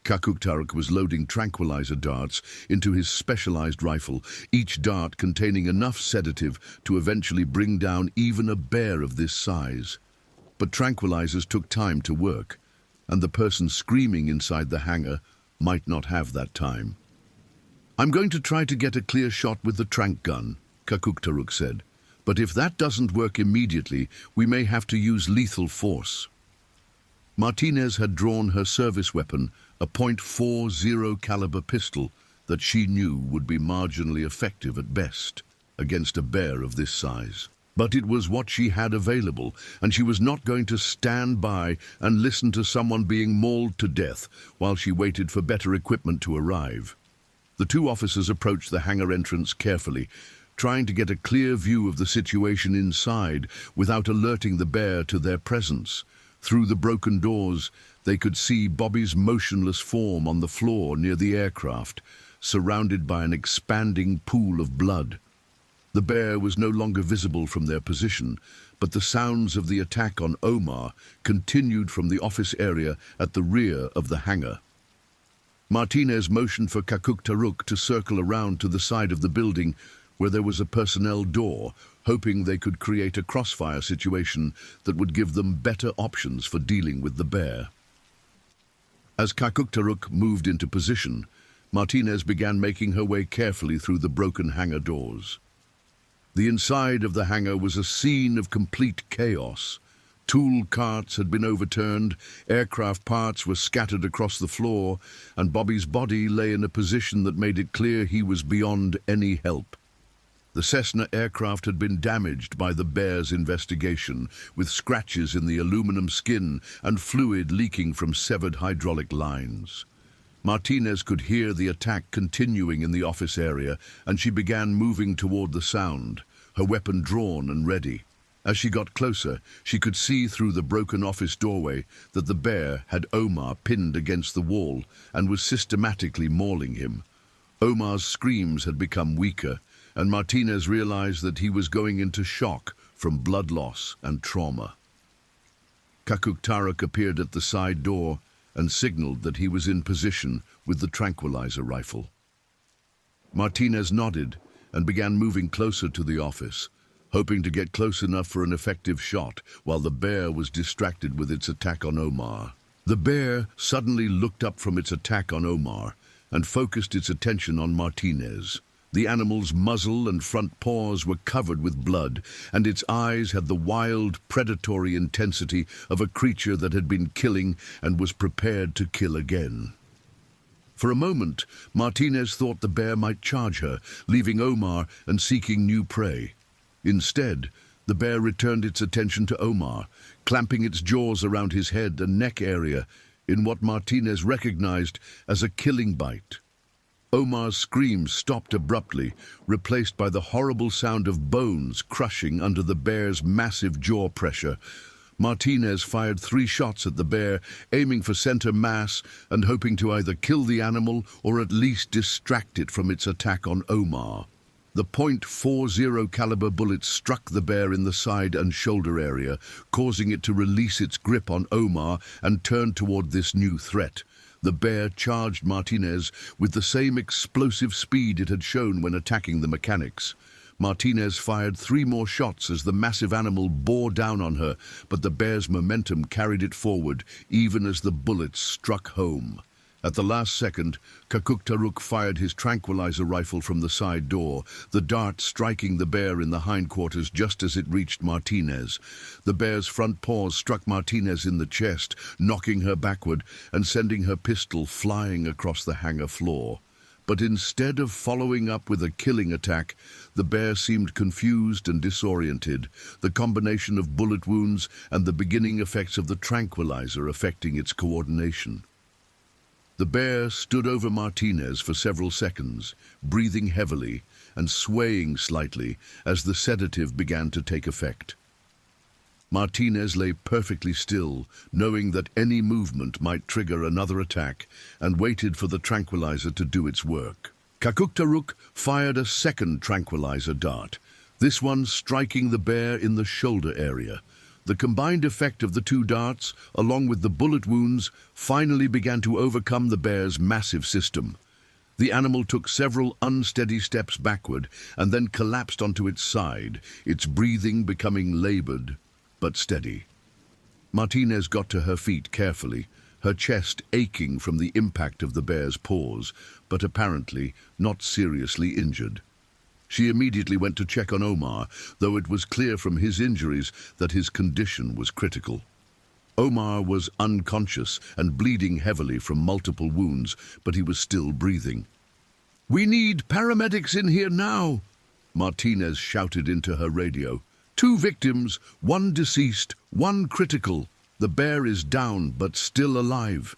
Kakuktaruk was loading tranquilizer darts into his specialized rifle, each dart containing enough sedative to eventually bring down even a bear of this size. But tranquilizers took time to work, and the person screaming inside the hangar might not have that time. "I'm going to try to get a clear shot with the tranq gun," Kakuktaruk said, But if that doesn't work immediately, we may have to use lethal force. Martinez had drawn her service weapon, a .40 caliber pistol that she knew would be marginally effective at best against a bear of this size. But it was what she had available, and she was not going to stand by and listen to someone being mauled to death while she waited for better equipment to arrive. The two officers approached the hangar entrance carefully, trying to get a clear view of the situation inside without alerting the bear to their presence. Through the broken doors, they could see Bobby's motionless form on the floor near the aircraft, surrounded by an expanding pool of blood. The bear was no longer visible from their position, but the sounds of the attack on Omar continued from the office area at the rear of the hangar. Martinez motioned for Kakuk-Taruk to circle around to the side of the building where there was a personnel door, hoping they could create a crossfire situation that would give them better options for dealing with the bear. As Kakuk-Taruk moved into position, Martinez began making her way carefully through the broken hangar doors. The inside of the hangar was a scene of complete chaos. Tool carts had been overturned, aircraft parts were scattered across the floor, and Bobby's body lay in a position that made it clear he was beyond any help. The Cessna aircraft had been damaged by the bear's investigation, with scratches in the aluminum skin and fluid leaking from severed hydraulic lines. Martinez could hear the attack continuing in the office area, and she began moving toward the sound, her weapon drawn and ready. As she got closer, she could see through the broken office doorway that the bear had Omar pinned against the wall and was systematically mauling him. Omar's screams had become weaker, and Martinez realized that he was going into shock from blood loss and trauma. Kakuk-Taruk appeared at the side door and signaled that he was in position with the tranquilizer rifle. Martinez nodded and began moving closer to the office, hoping to get close enough for an effective shot while the bear was distracted with its attack on Omar. The bear suddenly looked up from its attack on Omar and focused its attention on Martinez. The animal's muzzle and front paws were covered with blood, and its eyes had the wild, predatory intensity of a creature that had been killing and was prepared to kill again. For a moment, Martinez thought the bear might charge her, leaving Omar and seeking new prey. Instead, the bear returned its attention to Omar, clamping its jaws around his head and neck area in what Martinez recognized as a killing bite. Omar's screams stopped abruptly, replaced by the horrible sound of bones crushing under the bear's massive jaw pressure. Martinez fired 3 shots at the bear, aiming for center mass and hoping to either kill the animal or at least distract it from its attack on Omar. The .40 caliber bullets struck the bear in the side and shoulder area, causing it to release its grip on Omar and turn toward this new threat. The bear charged Martinez with the same explosive speed it had shown when attacking the mechanics. Martinez fired 3 more shots as the massive animal bore down on her, but the bear's momentum carried it forward, even as the bullets struck home. At the last second, Kakuk-Taruk fired his tranquilizer rifle from the side door, the dart striking the bear in the hindquarters just as it reached Martinez. The bear's front paws struck Martinez in the chest, knocking her backward and sending her pistol flying across the hangar floor. But instead of following up with a killing attack, the bear seemed confused and disoriented, the combination of bullet wounds and the beginning effects of the tranquilizer affecting its coordination. The bear stood over Martinez for several seconds, breathing heavily and swaying slightly as the sedative began to take effect. Martinez lay perfectly still, knowing that any movement might trigger another attack, and waited for the tranquilizer to do its work. Kakuk-Taruk fired a second tranquilizer dart, this one striking the bear in the shoulder area. The combined effect of the 2 darts, along with the bullet wounds, finally began to overcome the bear's massive system. The animal took several unsteady steps backward and then collapsed onto its side, its breathing becoming labored but steady. Martinez got to her feet carefully, her chest aching from the impact of the bear's paws, but apparently not seriously injured. She immediately went to check on Omar, though it was clear from his injuries that his condition was critical. Omar was unconscious and bleeding heavily from multiple wounds, but he was still breathing. "We need paramedics in here now," Martinez shouted into her radio. "2 victims, 1 deceased, 1 critical. The bear is down, but still alive."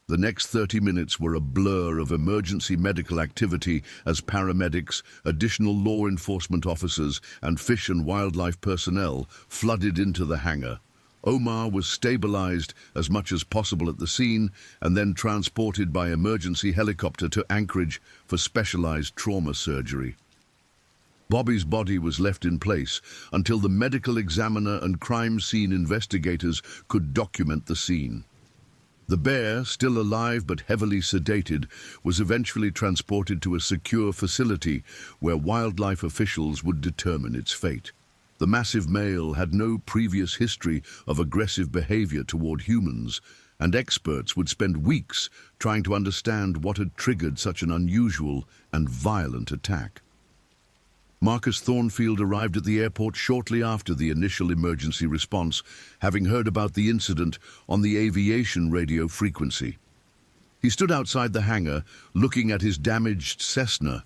The next 30 minutes were a blur of emergency medical activity as paramedics, additional law enforcement officers, and fish and wildlife personnel flooded into the hangar. Omar was stabilized as much as possible at the scene and then transported by emergency helicopter to Anchorage for specialized trauma surgery. Bobby's body was left in place until the medical examiner and crime scene investigators could document the scene. The bear, still alive but heavily sedated, was eventually transported to a secure facility where wildlife officials would determine its fate. The massive male had no previous history of aggressive behavior toward humans, and experts would spend weeks trying to understand what had triggered such an unusual and violent attack. Marcus Thornfield arrived at the airport shortly after the initial emergency response, having heard about the incident on the aviation radio frequency. He stood outside the hangar, looking at his damaged Cessna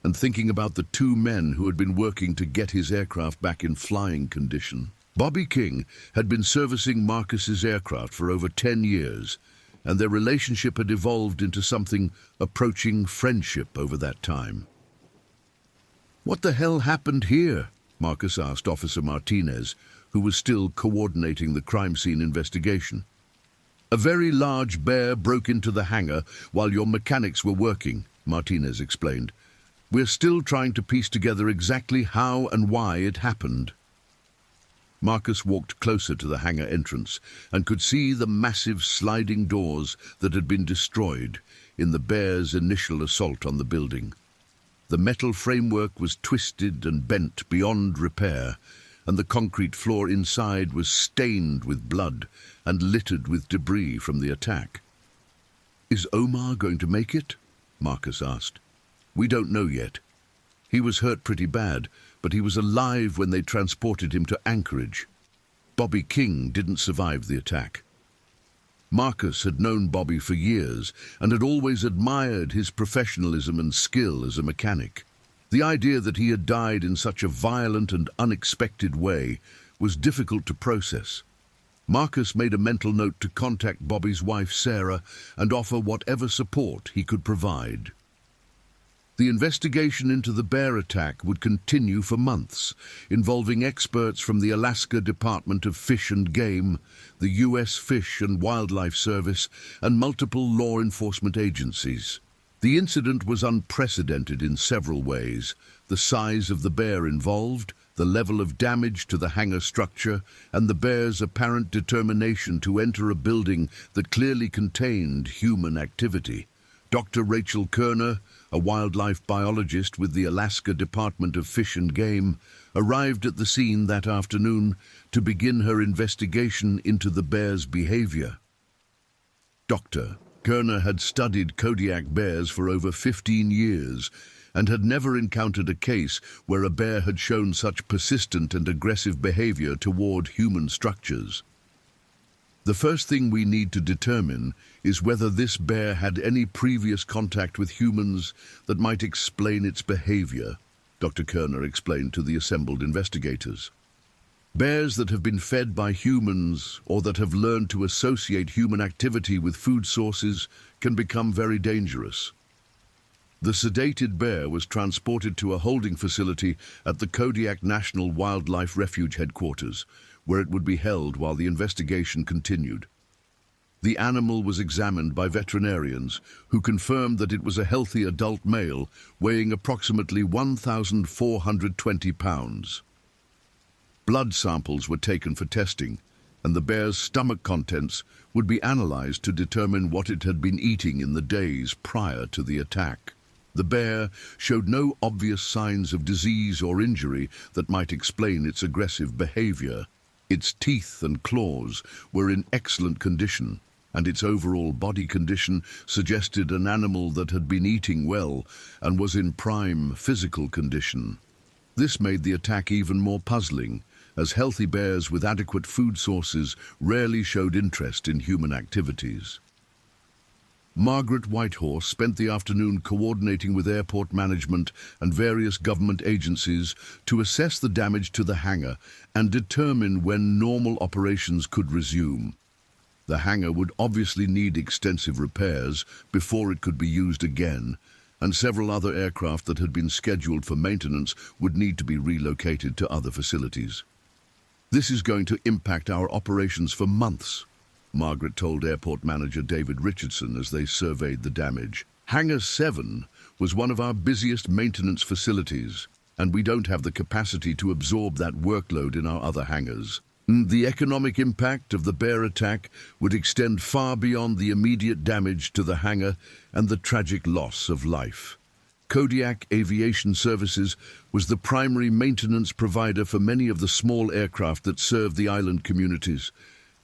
and thinking about the 2 men who had been working to get his aircraft back in flying condition. Bobby King had been servicing Marcus's aircraft for over 10 years, and their relationship had evolved into something approaching friendship over that time. "What the hell happened here?" Marcus asked Officer Martinez, who was still coordinating the crime scene investigation. "A very large bear broke into the hangar while your mechanics were working," Martinez explained. "We're still trying to piece together exactly how and why it happened." Marcus walked closer to the hangar entrance and could see the massive sliding doors that had been destroyed in the bear's initial assault on the building. The metal framework was twisted and bent beyond repair, and the concrete floor inside was stained with blood and littered with debris from the attack. "Is Omar going to make it?" Marcus asked. "We don't know yet. He was hurt pretty bad, but he was alive when they transported him to Anchorage. Bobby King didn't survive the attack." Marcus had known Bobby for years and had always admired his professionalism and skill as a mechanic. The idea that he had died in such a violent and unexpected way was difficult to process. Marcus made a mental note to contact Bobby's wife, Sarah, and offer whatever support he could provide. The investigation into the bear attack would continue for months, involving experts from the Alaska Department of Fish and Game, the U.S. Fish and Wildlife Service, and multiple law enforcement agencies. The incident was unprecedented in several ways: the size of the bear involved, the level of damage to the hangar structure, and the bear's apparent determination to enter a building that clearly contained human activity. Dr. Rachel Kerner, a wildlife biologist with the Alaska Department of Fish and Game, arrived at the scene that afternoon to begin her investigation into the bear's behavior. Dr. Kerner had studied Kodiak bears for over 15 years and had never encountered a case where a bear had shown such persistent and aggressive behavior toward human structures. "The first thing we need to determine is whether this bear had any previous contact with humans that might explain its behavior," Dr. Kerner explained to the assembled investigators. "Bears that have been fed by humans or that have learned to associate human activity with food sources can become very dangerous." The sedated bear was transported to a holding facility at the Kodiak National Wildlife Refuge headquarters, where it would be held while the investigation continued. The animal was examined by veterinarians, who confirmed that it was a healthy adult male weighing approximately 1,420 pounds. Blood samples were taken for testing, and the bear's stomach contents would be analyzed to determine what it had been eating in the days prior to the attack. The bear showed no obvious signs of disease or injury that might explain its aggressive behavior. Its teeth and claws were in excellent condition, and its overall body condition suggested an animal that had been eating well and was in prime physical condition. This made the attack even more puzzling, as healthy bears with adequate food sources rarely showed interest in human activities. Margaret Whitehorse spent the afternoon coordinating with airport management and various government agencies to assess the damage to the hangar and determine when normal operations could resume. The hangar would obviously need extensive repairs before it could be used again, and several other aircraft that had been scheduled for maintenance would need to be relocated to other facilities. "This is going to impact our operations for months," Margaret told airport manager David Richardson as they surveyed the damage. "Hangar 7 was one of our busiest maintenance facilities, and we don't have the capacity to absorb that workload in our other hangars. The economic impact of the bear attack would extend far beyond the immediate damage to the hangar and the tragic loss of life." Kodiak Aviation Services was the primary maintenance provider for many of the small aircraft that served the island communities,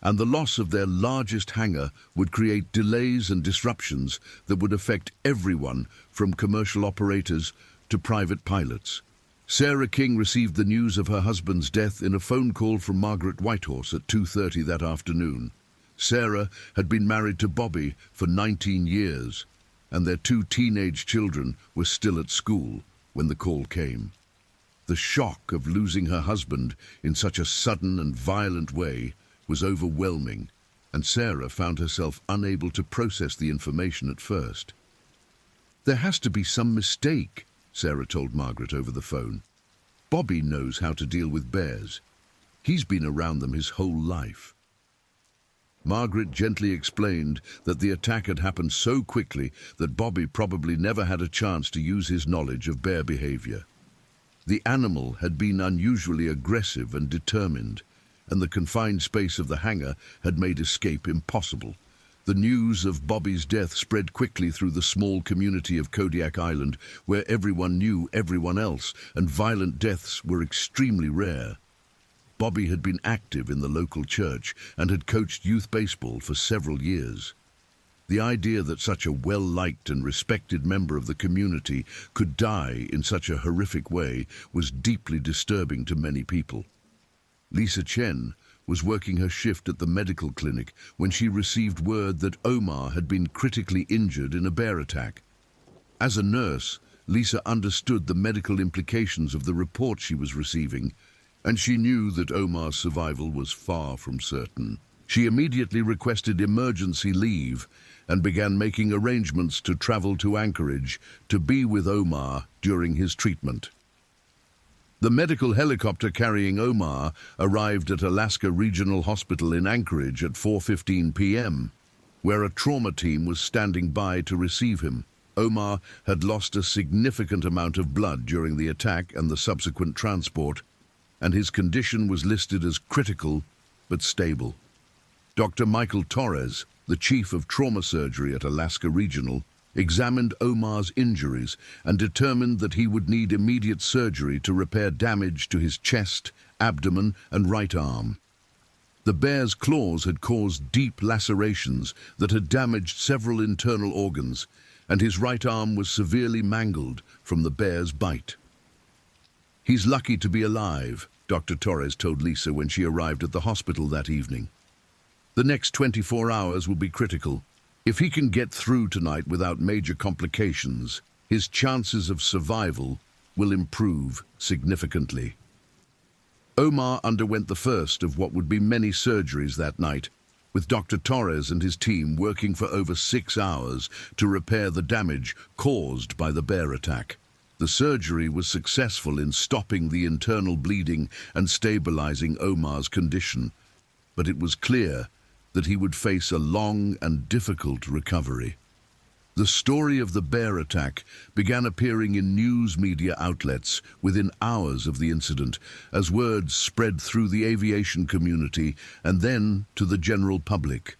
and the loss of their largest hangar would create delays and disruptions that would affect everyone from commercial operators to private pilots. Sarah King received the news of her husband's death in a phone call from Margaret Whitehorse at 2:30 that afternoon. Sarah had been married to Bobby for 19 years, and their 2 teenage children were still at school when the call came. The shock of losing her husband in such a sudden and violent way was overwhelming, and Sarah found herself unable to process the information at first. "There has to be some mistake," Sarah told Margaret over the phone. "Bobby knows how to deal with bears. He's been around them his whole life." Margaret gently explained that the attack had happened so quickly that Bobby probably never had a chance to use his knowledge of bear behavior. The animal had been unusually aggressive and determined, and the confined space of the hangar had made escape impossible. The news of Bobby's death spread quickly through the small community of Kodiak Island, where everyone knew everyone else, and violent deaths were extremely rare. Bobby had been active in the local church and had coached youth baseball for several years. The idea that such a well-liked and respected member of the community could die in such a horrific way was deeply disturbing to many people. Lisa Chen was working her shift at the medical clinic when she received word that Omar had been critically injured in a bear attack. As a nurse, Lisa understood the medical implications of the report she was receiving, and she knew that Omar's survival was far from certain. She immediately requested emergency leave and began making arrangements to travel to Anchorage to be with Omar during his treatment. The medical helicopter carrying Omar arrived at Alaska Regional Hospital in Anchorage at 4:15 p.m., where a trauma team was standing by to receive him. Omar had lost a significant amount of blood during the attack and the subsequent transport, and his condition was listed as critical but stable. Dr. Michael Torres, the chief of trauma surgery at Alaska Regional, examined Omar's injuries and determined that he would need immediate surgery to repair damage to his chest, abdomen, and right arm. The bear's claws had caused deep lacerations that had damaged several internal organs, and his right arm was severely mangled from the bear's bite. "He's lucky to be alive," Dr. Torres told Lisa when she arrived at the hospital that evening. "The next 24 hours will be critical. If he can get through tonight without major complications, his chances of survival will improve significantly." Omar underwent the first of what would be many surgeries that night, with Dr. Torres and his team working for over 6 hours to repair the damage caused by the bear attack. The surgery was successful in stopping the internal bleeding and stabilizing Omar's condition, but it was clear that he would face a long and difficult recovery. The story of the bear attack began appearing in news media outlets within hours of the incident, as words spread through the aviation community and then to the general public.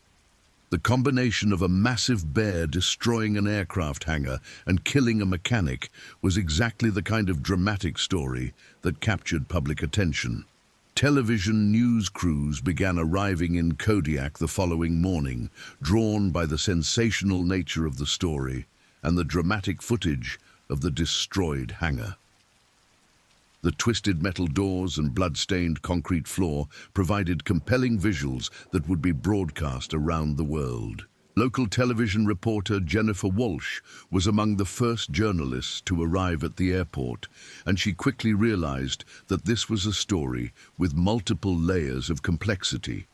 The combination of a massive bear destroying an aircraft hangar and killing a mechanic was exactly the kind of dramatic story that captured public attention. Television news crews began arriving in Kodiak the following morning, drawn by the sensational nature of the story and the dramatic footage of the destroyed hangar. The twisted metal doors and blood-stained concrete floor provided compelling visuals that would be broadcast around the world. Local television reporter Jennifer Walsh was among the first journalists to arrive at the airport, and she quickly realized that this was a story with multiple layers of complexity.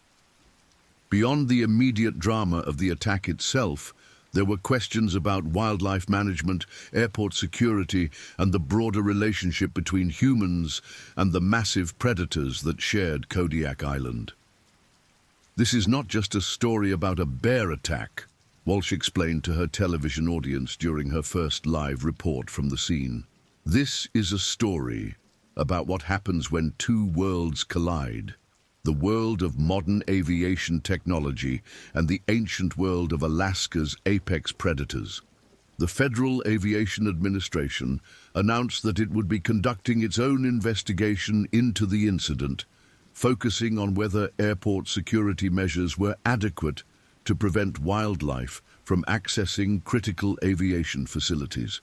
Beyond the immediate drama of the attack itself, there were questions about wildlife management, airport security, and the broader relationship between humans and the massive predators that shared Kodiak Island. "This is not just a story about a bear attack," Walsh explained to her television audience during her first live report from the scene. "This is a story about what happens when two worlds collide. The world of modern aviation technology and the ancient world of Alaska's apex predators." The Federal Aviation Administration announced that it would be conducting its own investigation into the incident, focusing on whether airport security measures were adequate to prevent wildlife from accessing critical aviation facilities.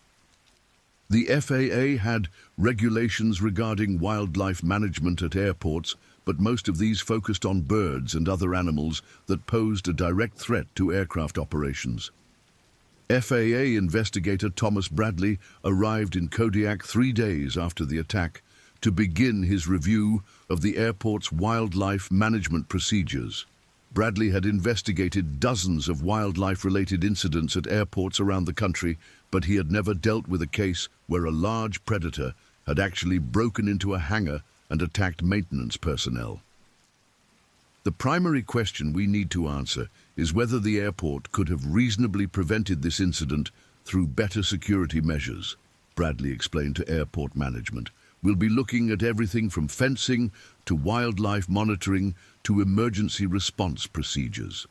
The FAA had regulations regarding wildlife management at airports, but most of these focused on birds and other animals that posed a direct threat to aircraft operations. FAA investigator Thomas Bradley arrived in Kodiak 3 days after the attack to begin his review of the airport's wildlife management procedures. Bradley had investigated dozens of wildlife-related incidents at airports around the country, but he had never dealt with a case where a large predator had actually broken into a hangar and attacked maintenance personnel. "The primary question we need to answer is whether the airport could have reasonably prevented this incident through better security measures," Bradley explained to airport management. "We'll be looking at everything from fencing to wildlife monitoring to emergency response procedures."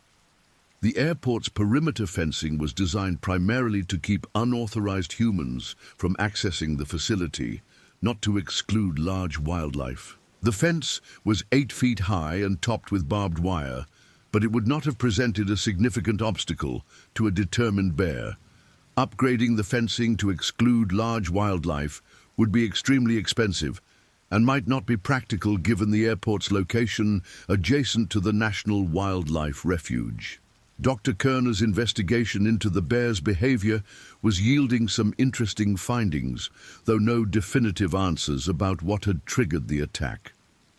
The airport's perimeter fencing was designed primarily to keep unauthorized humans from accessing the facility, not to exclude large wildlife. The fence was 8 feet high and topped with barbed wire, but it would not have presented a significant obstacle to a determined bear. Upgrading the fencing to exclude large wildlife would be extremely expensive and might not be practical given the airport's location adjacent to the National Wildlife Refuge. Dr. Kerner's investigation into the bear's behavior was yielding some interesting findings, though no definitive answers about what had triggered the attack.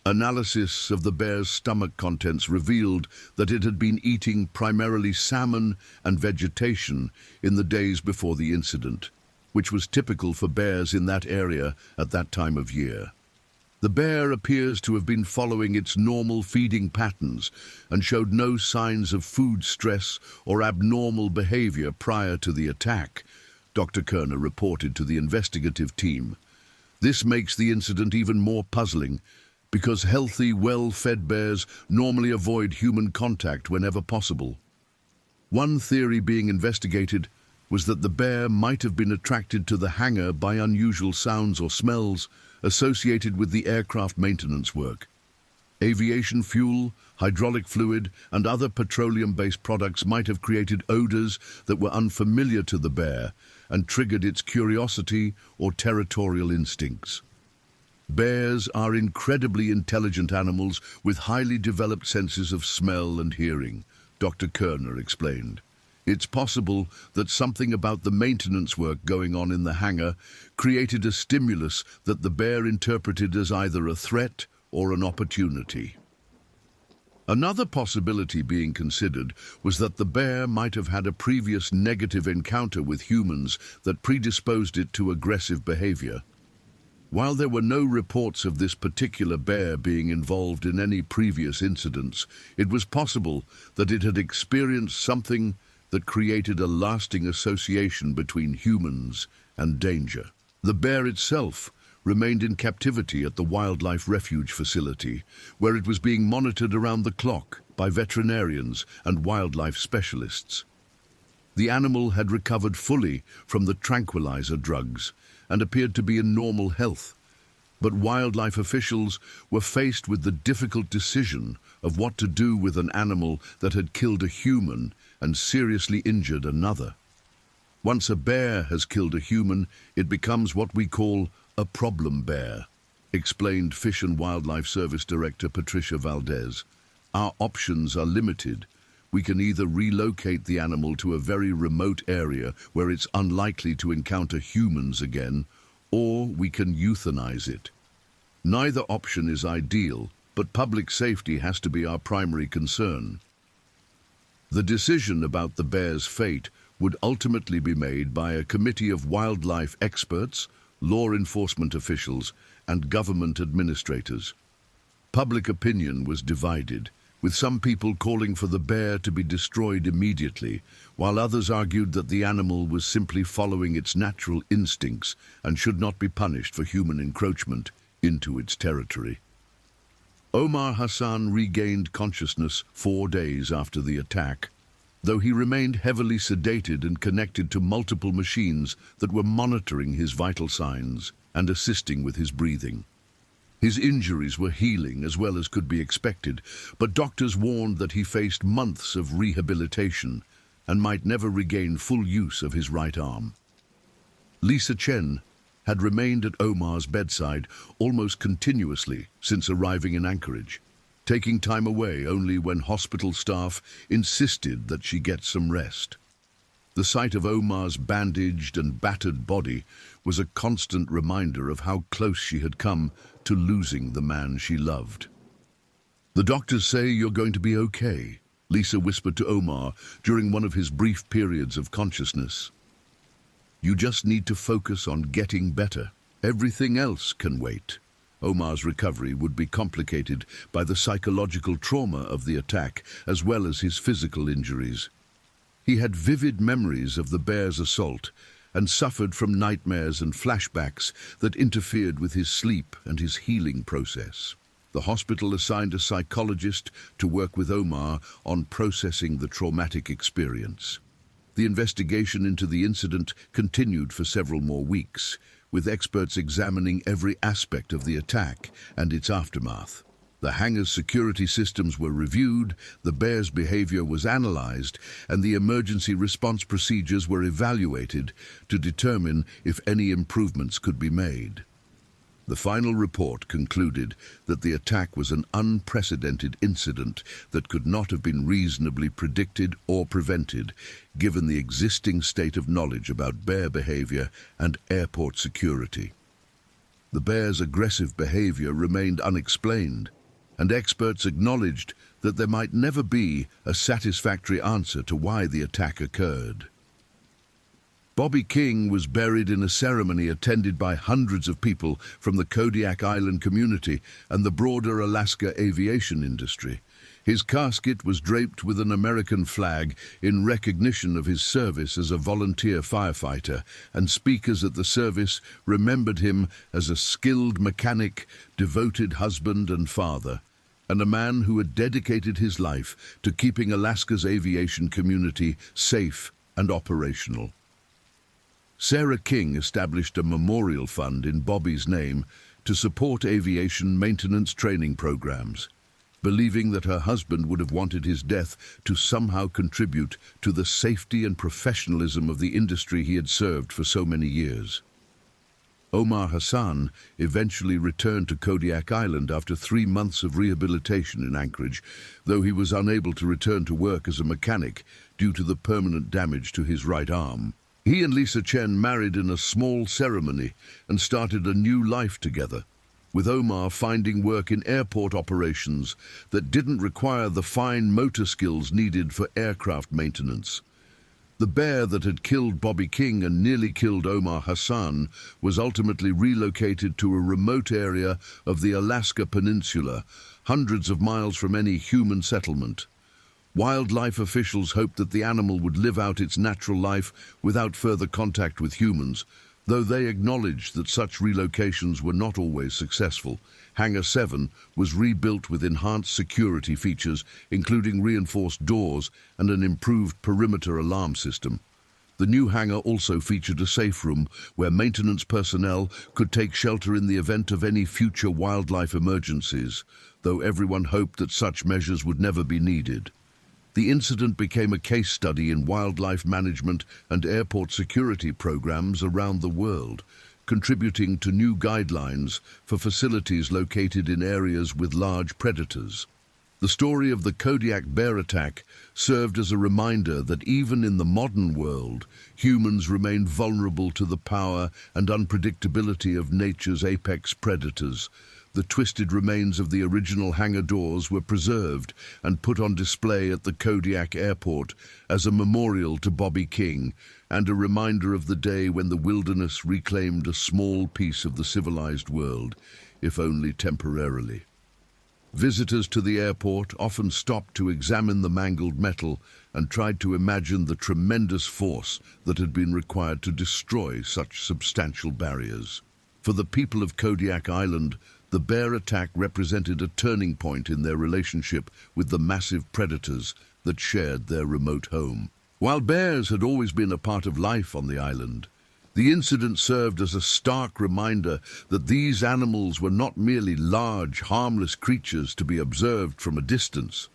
Analysis of the bear's stomach contents revealed that it had been eating primarily salmon and vegetation in the days before the incident, which was typical for bears in that area at that time of year. The bear appears to have been following its normal feeding patterns and showed no signs of food stress or abnormal behavior prior to the attack, Dr. Kerner reported to the investigative team. This makes the incident even more puzzling because healthy, well-fed bears normally avoid human contact whenever possible. One theory being investigated was that the bear might have been attracted to the hangar by unusual sounds or smells associated with the aircraft maintenance work. Aviation fuel, hydraulic fluid, and other petroleum-based products might have created odors that were unfamiliar to the bear and triggered its curiosity or territorial instincts. Bears are incredibly intelligent animals with highly developed senses of smell and hearing, Dr. Kerner explained. It's possible that something about the maintenance work going on in the hangar created a stimulus that the bear interpreted as either a threat or an opportunity. Another possibility being considered was that the bear might have had a previous negative encounter with humans that predisposed it to aggressive behavior. While there were no reports of this particular bear being involved in any previous incidents, it was possible that it had experienced something that created a lasting association between humans and danger. The bear itself remained in captivity at the Wildlife Refuge facility, where it was being monitored around the clock by veterinarians and wildlife specialists. The animal had recovered fully from the tranquilizer drugs and appeared to be in normal health, But wildlife officials were faced with the difficult decision of what to do with an animal that had killed a human and seriously injured another. Once a bear has killed a human, it becomes what we call a problem bear, explained Fish and Wildlife Service Director Patricia Valdez. Our options are limited. We can either relocate the animal to a very remote area where it's unlikely to encounter humans again, or we can euthanize it. Neither option is ideal, but public safety has to be our primary concern. The decision about the bear's fate would ultimately be made by a committee of wildlife experts, law enforcement officials, and government administrators. Public opinion was divided, with some people calling for the bear to be destroyed immediately, while others argued that the animal was simply following its natural instincts and should not be punished for human encroachment into its territory. Omar Hassan regained consciousness 4 days after the attack, though he remained heavily sedated and connected to multiple machines that were monitoring his vital signs and assisting with his breathing. His injuries were healing as well as could be expected, but doctors warned that he faced months of rehabilitation and might never regain full use of his right arm. Lisa Chen had remained at Omar's bedside almost continuously since arriving in Anchorage, taking time away only when hospital staff insisted that she get some rest. The sight of Omar's bandaged and battered body was a constant reminder of how close she had come to losing the man she loved. "The doctors say you're going to be okay," Lisa whispered to Omar during one of his brief periods of consciousness. "You just need to focus on getting better. Everything else can wait." Omar's recovery would be complicated by the psychological trauma of the attack as well as his physical injuries. He had vivid memories of the bear's assault and suffered from nightmares and flashbacks that interfered with his sleep and his healing process. The hospital assigned a psychologist to work with Omar on processing the traumatic experience. The investigation into the incident continued for several more weeks, with experts examining every aspect of the attack and its aftermath. The hangar's security systems were reviewed, the bear's behavior was analyzed, and the emergency response procedures were evaluated to determine if any improvements could be made. The final report concluded that the attack was an unprecedented incident that could not have been reasonably predicted or prevented, given the existing state of knowledge about bear behavior and airport security. The bear's aggressive behavior remained unexplained, and experts acknowledged that there might never be a satisfactory answer to why the attack occurred. Bobby King was buried in a ceremony attended by hundreds of people from the Kodiak Island community and the broader Alaska aviation industry. His casket was draped with an American flag in recognition of his service as a volunteer firefighter, and speakers at the service remembered him as a skilled mechanic, devoted husband and father, and a man who had dedicated his life to keeping Alaska's aviation community safe and operational. Sarah King established a memorial fund in Bobby's name to support aviation maintenance training programs, believing that her husband would have wanted his death to somehow contribute to the safety and professionalism of the industry he had served for so many years. Omar Hassan eventually returned to Kodiak Island after 3 months of rehabilitation in Anchorage, though he was unable to return to work as a mechanic due to the permanent damage to his right arm. He and Lisa Chen married in a small ceremony and started a new life together, with Omar finding work in airport operations that didn't require the fine motor skills needed for aircraft maintenance. The bear that had killed Bobby King and nearly killed Omar Hassan was ultimately relocated to a remote area of the Alaska Peninsula, hundreds of miles from any human settlement. Wildlife officials hoped that the animal would live out its natural life without further contact with humans, though they acknowledged that such relocations were not always successful. Hangar 7 was rebuilt with enhanced security features, including reinforced doors and an improved perimeter alarm system. The new hangar also featured a safe room where maintenance personnel could take shelter in the event of any future wildlife emergencies, though everyone hoped that such measures would never be needed. The incident became a case study in wildlife management and airport security programs around the world, contributing to new guidelines for facilities located in areas with large predators. The story of the Kodiak bear attack served as a reminder that even in the modern world, humans remain vulnerable to the power and unpredictability of nature's apex predators. The twisted remains of the original hangar doors were preserved and put on display at the Kodiak airport as a memorial to Bobby King and a reminder of the day when the wilderness reclaimed a small piece of the civilized world, if only temporarily. Visitors to the airport often stopped to examine the mangled metal and tried to imagine the tremendous force that had been required to destroy such substantial barriers. For the people of Kodiak Island, the bear attack represented a turning point in their relationship with the massive predators that shared their remote home. While bears had always been a part of life on the island, the incident served as a stark reminder that these animals were not merely large, harmless creatures to be observed from a distance,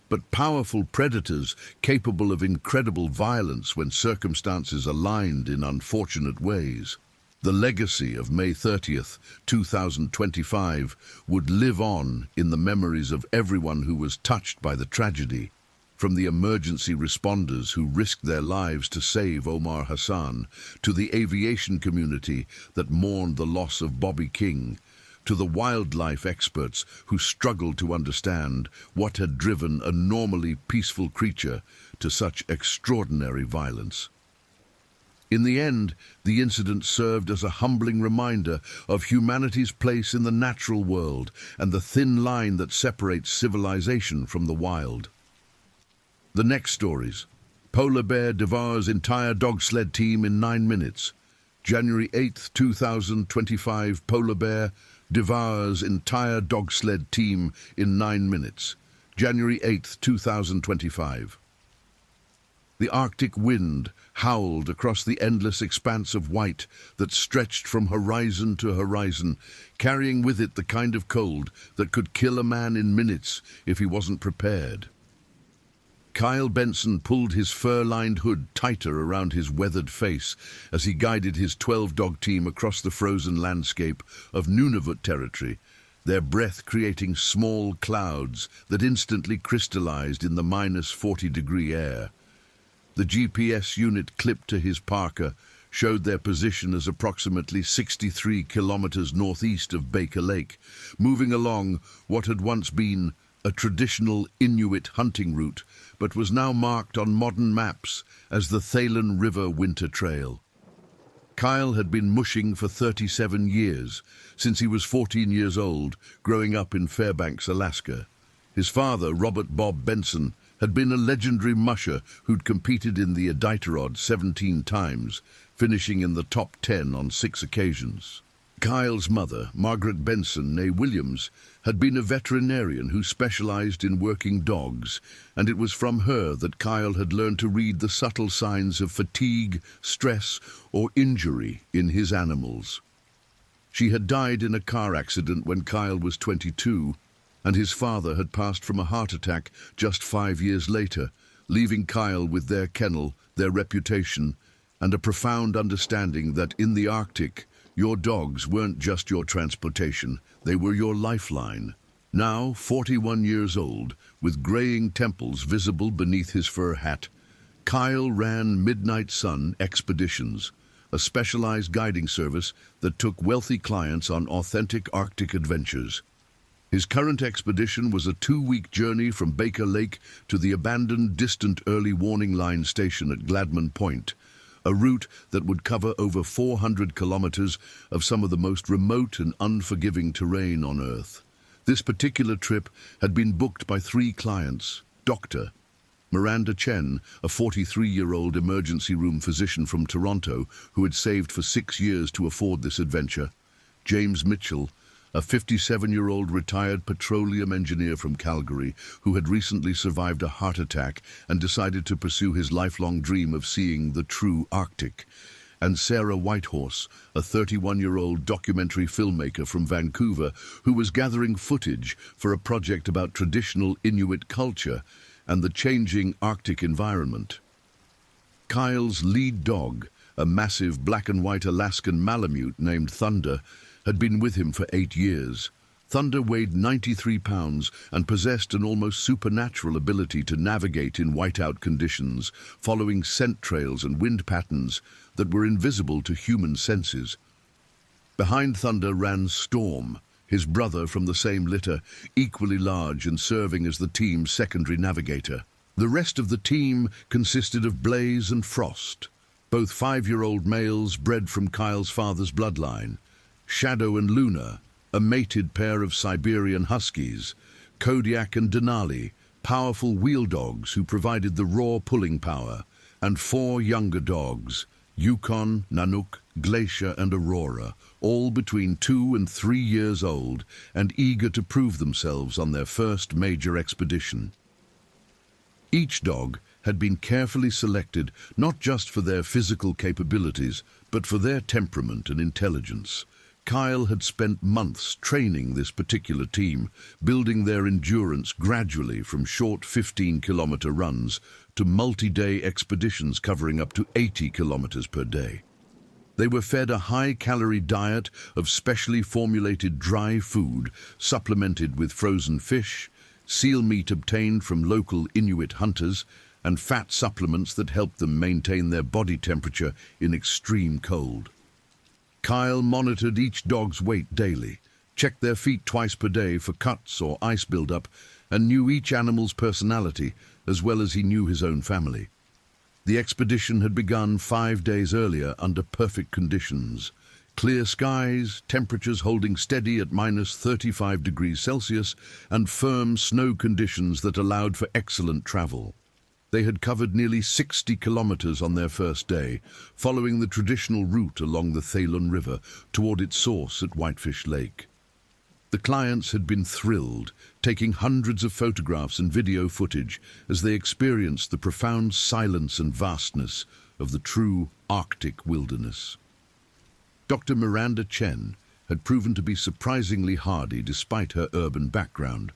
but powerful predators capable of incredible violence when circumstances aligned in unfortunate ways. The legacy of May 30th, 2025 would live on in the memories of everyone who was touched by the tragedy, from the emergency responders who risked their lives to save Omar Hassan, to the aviation community that mourned the loss of Bobby King, to the wildlife experts who struggled to understand what had driven a normally peaceful creature to such extraordinary violence. In the end, the incident served as a humbling reminder of humanity's place in the natural world and the thin line that separates civilization from the wild. The next stories. Polar bear devours entire dog sled team in 9 minutes. January 8, 2025, polar bear devours entire dog sled team in 9 minutes. January 8, 2025. The Arctic wind howled across the endless expanse of white that stretched from horizon to horizon, carrying with it the kind of cold that could kill a man in minutes if he wasn't prepared. Kyle Benson pulled his fur-lined hood tighter around his weathered face as he guided his 12-dog team across the frozen landscape of Nunavut territory, their breath creating small clouds that instantly crystallized in the -40-degree air. The GPS unit clipped to his parka showed their position as approximately 63 kilometers northeast of Baker Lake, moving along what had once been a traditional Inuit hunting route, but was now marked on modern maps as the Thalen River Winter Trail. Kyle had been mushing for 37 years, since he was 14 years old, growing up in Fairbanks, Alaska. His father, Robert Bob Benson, had been a legendary musher who'd competed in the Iditarod 17 times, finishing in the top 10 on 6 occasions. Kyle's mother, Margaret Benson, née Williams, had been a veterinarian who specialized in working dogs, and it was from her that Kyle had learned to read the subtle signs of fatigue, stress, or injury in his animals. She had died in a car accident when Kyle was 22, and his father had passed from a heart attack just 5 years later, leaving Kyle with their kennel, their reputation, and a profound understanding that in the Arctic, your dogs weren't just your transportation, they were your lifeline. Now, 41 years old, with graying temples visible beneath his fur hat, Kyle ran Midnight Sun Expeditions, a specialized guiding service that took wealthy clients on authentic Arctic adventures. His current expedition was a 2-week journey from Baker Lake to the abandoned distant early warning line station at Gladman Point, a route that would cover over 400 kilometers of some of the most remote and unforgiving terrain on Earth. This particular trip had been booked by 3 clients: Dr. Miranda Chen, a 43-year-old emergency room physician from Toronto who had saved for 6 years to afford this adventure; James Mitchell, a 57-year-old retired petroleum engineer from Calgary who had recently survived a heart attack and decided to pursue his lifelong dream of seeing the true Arctic, and Sarah Whitehorse, a 31-year-old documentary filmmaker from Vancouver who was gathering footage for a project about traditional Inuit culture and the changing Arctic environment. Kyle's lead dog, a massive black and white Alaskan Malamute named Thunder, had been with him for 8 years. Thunder weighed 93 pounds and possessed an almost supernatural ability to navigate in whiteout conditions, following scent trails and wind patterns that were invisible to human senses. Behind Thunder ran Storm, his brother from the same litter, equally large and serving as the team's secondary navigator. The rest of the team consisted of Blaze and Frost, both 5-year-old males bred from Kyle's father's bloodline, Shadow and Luna, a mated pair of Siberian Huskies, Kodiak and Denali, powerful wheel dogs who provided the raw pulling power, and 4 younger dogs, Yukon, Nanook, Glacier and Aurora, all between 2 and 3 years old and eager to prove themselves on their first major expedition. Each dog had been carefully selected not just for their physical capabilities, but for their temperament and intelligence. Kyle had spent months training this particular team, building their endurance gradually from short 15-kilometer runs to multi-day expeditions covering up to 80 kilometers per day. They were fed a high-calorie diet of specially formulated dry food, supplemented with frozen fish, seal meat obtained from local Inuit hunters, and fat supplements that helped them maintain their body temperature in extreme cold. Kyle monitored each dog's weight daily, checked their feet twice per day for cuts or ice buildup, and knew each animal's personality as well as he knew his own family. The expedition had begun 5 days earlier under perfect conditions. Clear skies, temperatures holding steady at -35 degrees Celsius, and firm snow conditions that allowed for excellent travel. They had covered nearly 60 kilometers on their first day, following the traditional route along the Thalun River toward its source at Whitefish Lake. The clients had been thrilled, taking hundreds of photographs and video footage as they experienced the profound silence and vastness of the true Arctic wilderness. Dr. Miranda Chen had proven to be surprisingly hardy despite her urban background.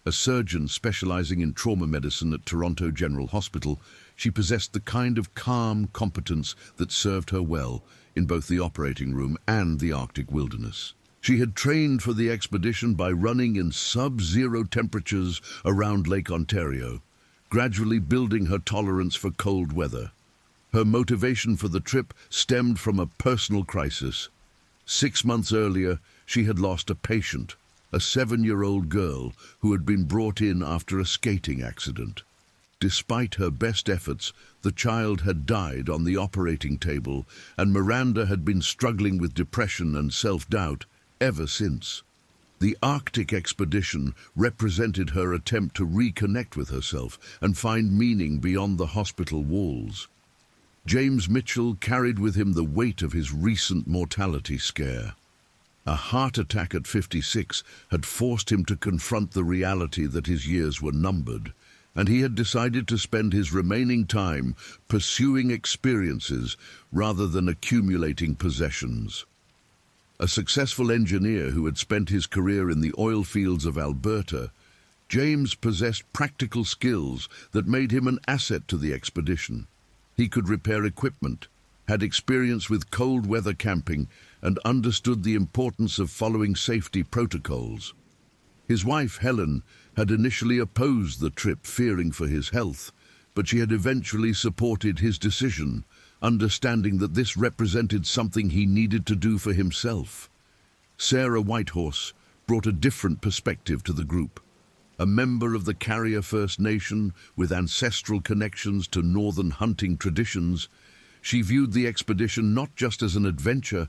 A surgeon specializing in trauma medicine at Toronto General Hospital, she possessed the kind of calm competence that served her well in both the operating room and the Arctic wilderness. She had trained for the expedition by running in sub-zero temperatures around Lake Ontario, gradually building her tolerance for cold weather. Her motivation for the trip stemmed from a personal crisis. 6 months earlier, she had lost a patient, a 7-year-old girl who had been brought in after a skating accident. Despite her best efforts, the child had died on the operating table, and Miranda had been struggling with depression and self-doubt ever since. The Arctic expedition represented her attempt to reconnect with herself and find meaning beyond the hospital walls. James Mitchell carried with him the weight of his recent mortality scare. A heart attack at 56 had forced him to confront the reality that his years were numbered, and he had decided to spend his remaining time pursuing experiences rather than accumulating possessions. A successful engineer who had spent his career in the oil fields of Alberta, James possessed practical skills that made him an asset to the expedition. He could repair equipment, had experience with cold weather camping, and understood the importance of following safety protocols. His wife, Helen, had initially opposed the trip, fearing for his health, but she had eventually supported his decision, understanding that this represented something he needed to do for himself. Sarah Whitehorse brought a different perspective to the group. A member of the Carrier First Nation with ancestral connections to northern hunting traditions, she viewed the expedition not just as an adventure,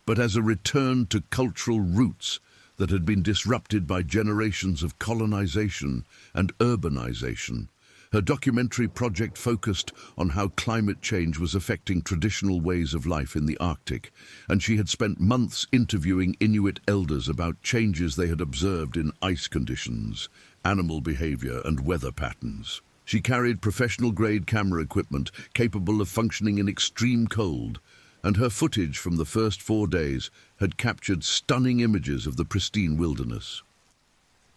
but as a return to cultural roots that had been disrupted by generations of colonization and urbanization, Her documentary project focused on how climate change was affecting traditional ways of life in the Arctic, and she had spent months interviewing Inuit elders about changes they had observed in ice conditions, animal behavior, and weather patterns. She carried professional-grade camera equipment capable of functioning in extreme cold, and her footage from the first 4 days had captured stunning images of the pristine wilderness.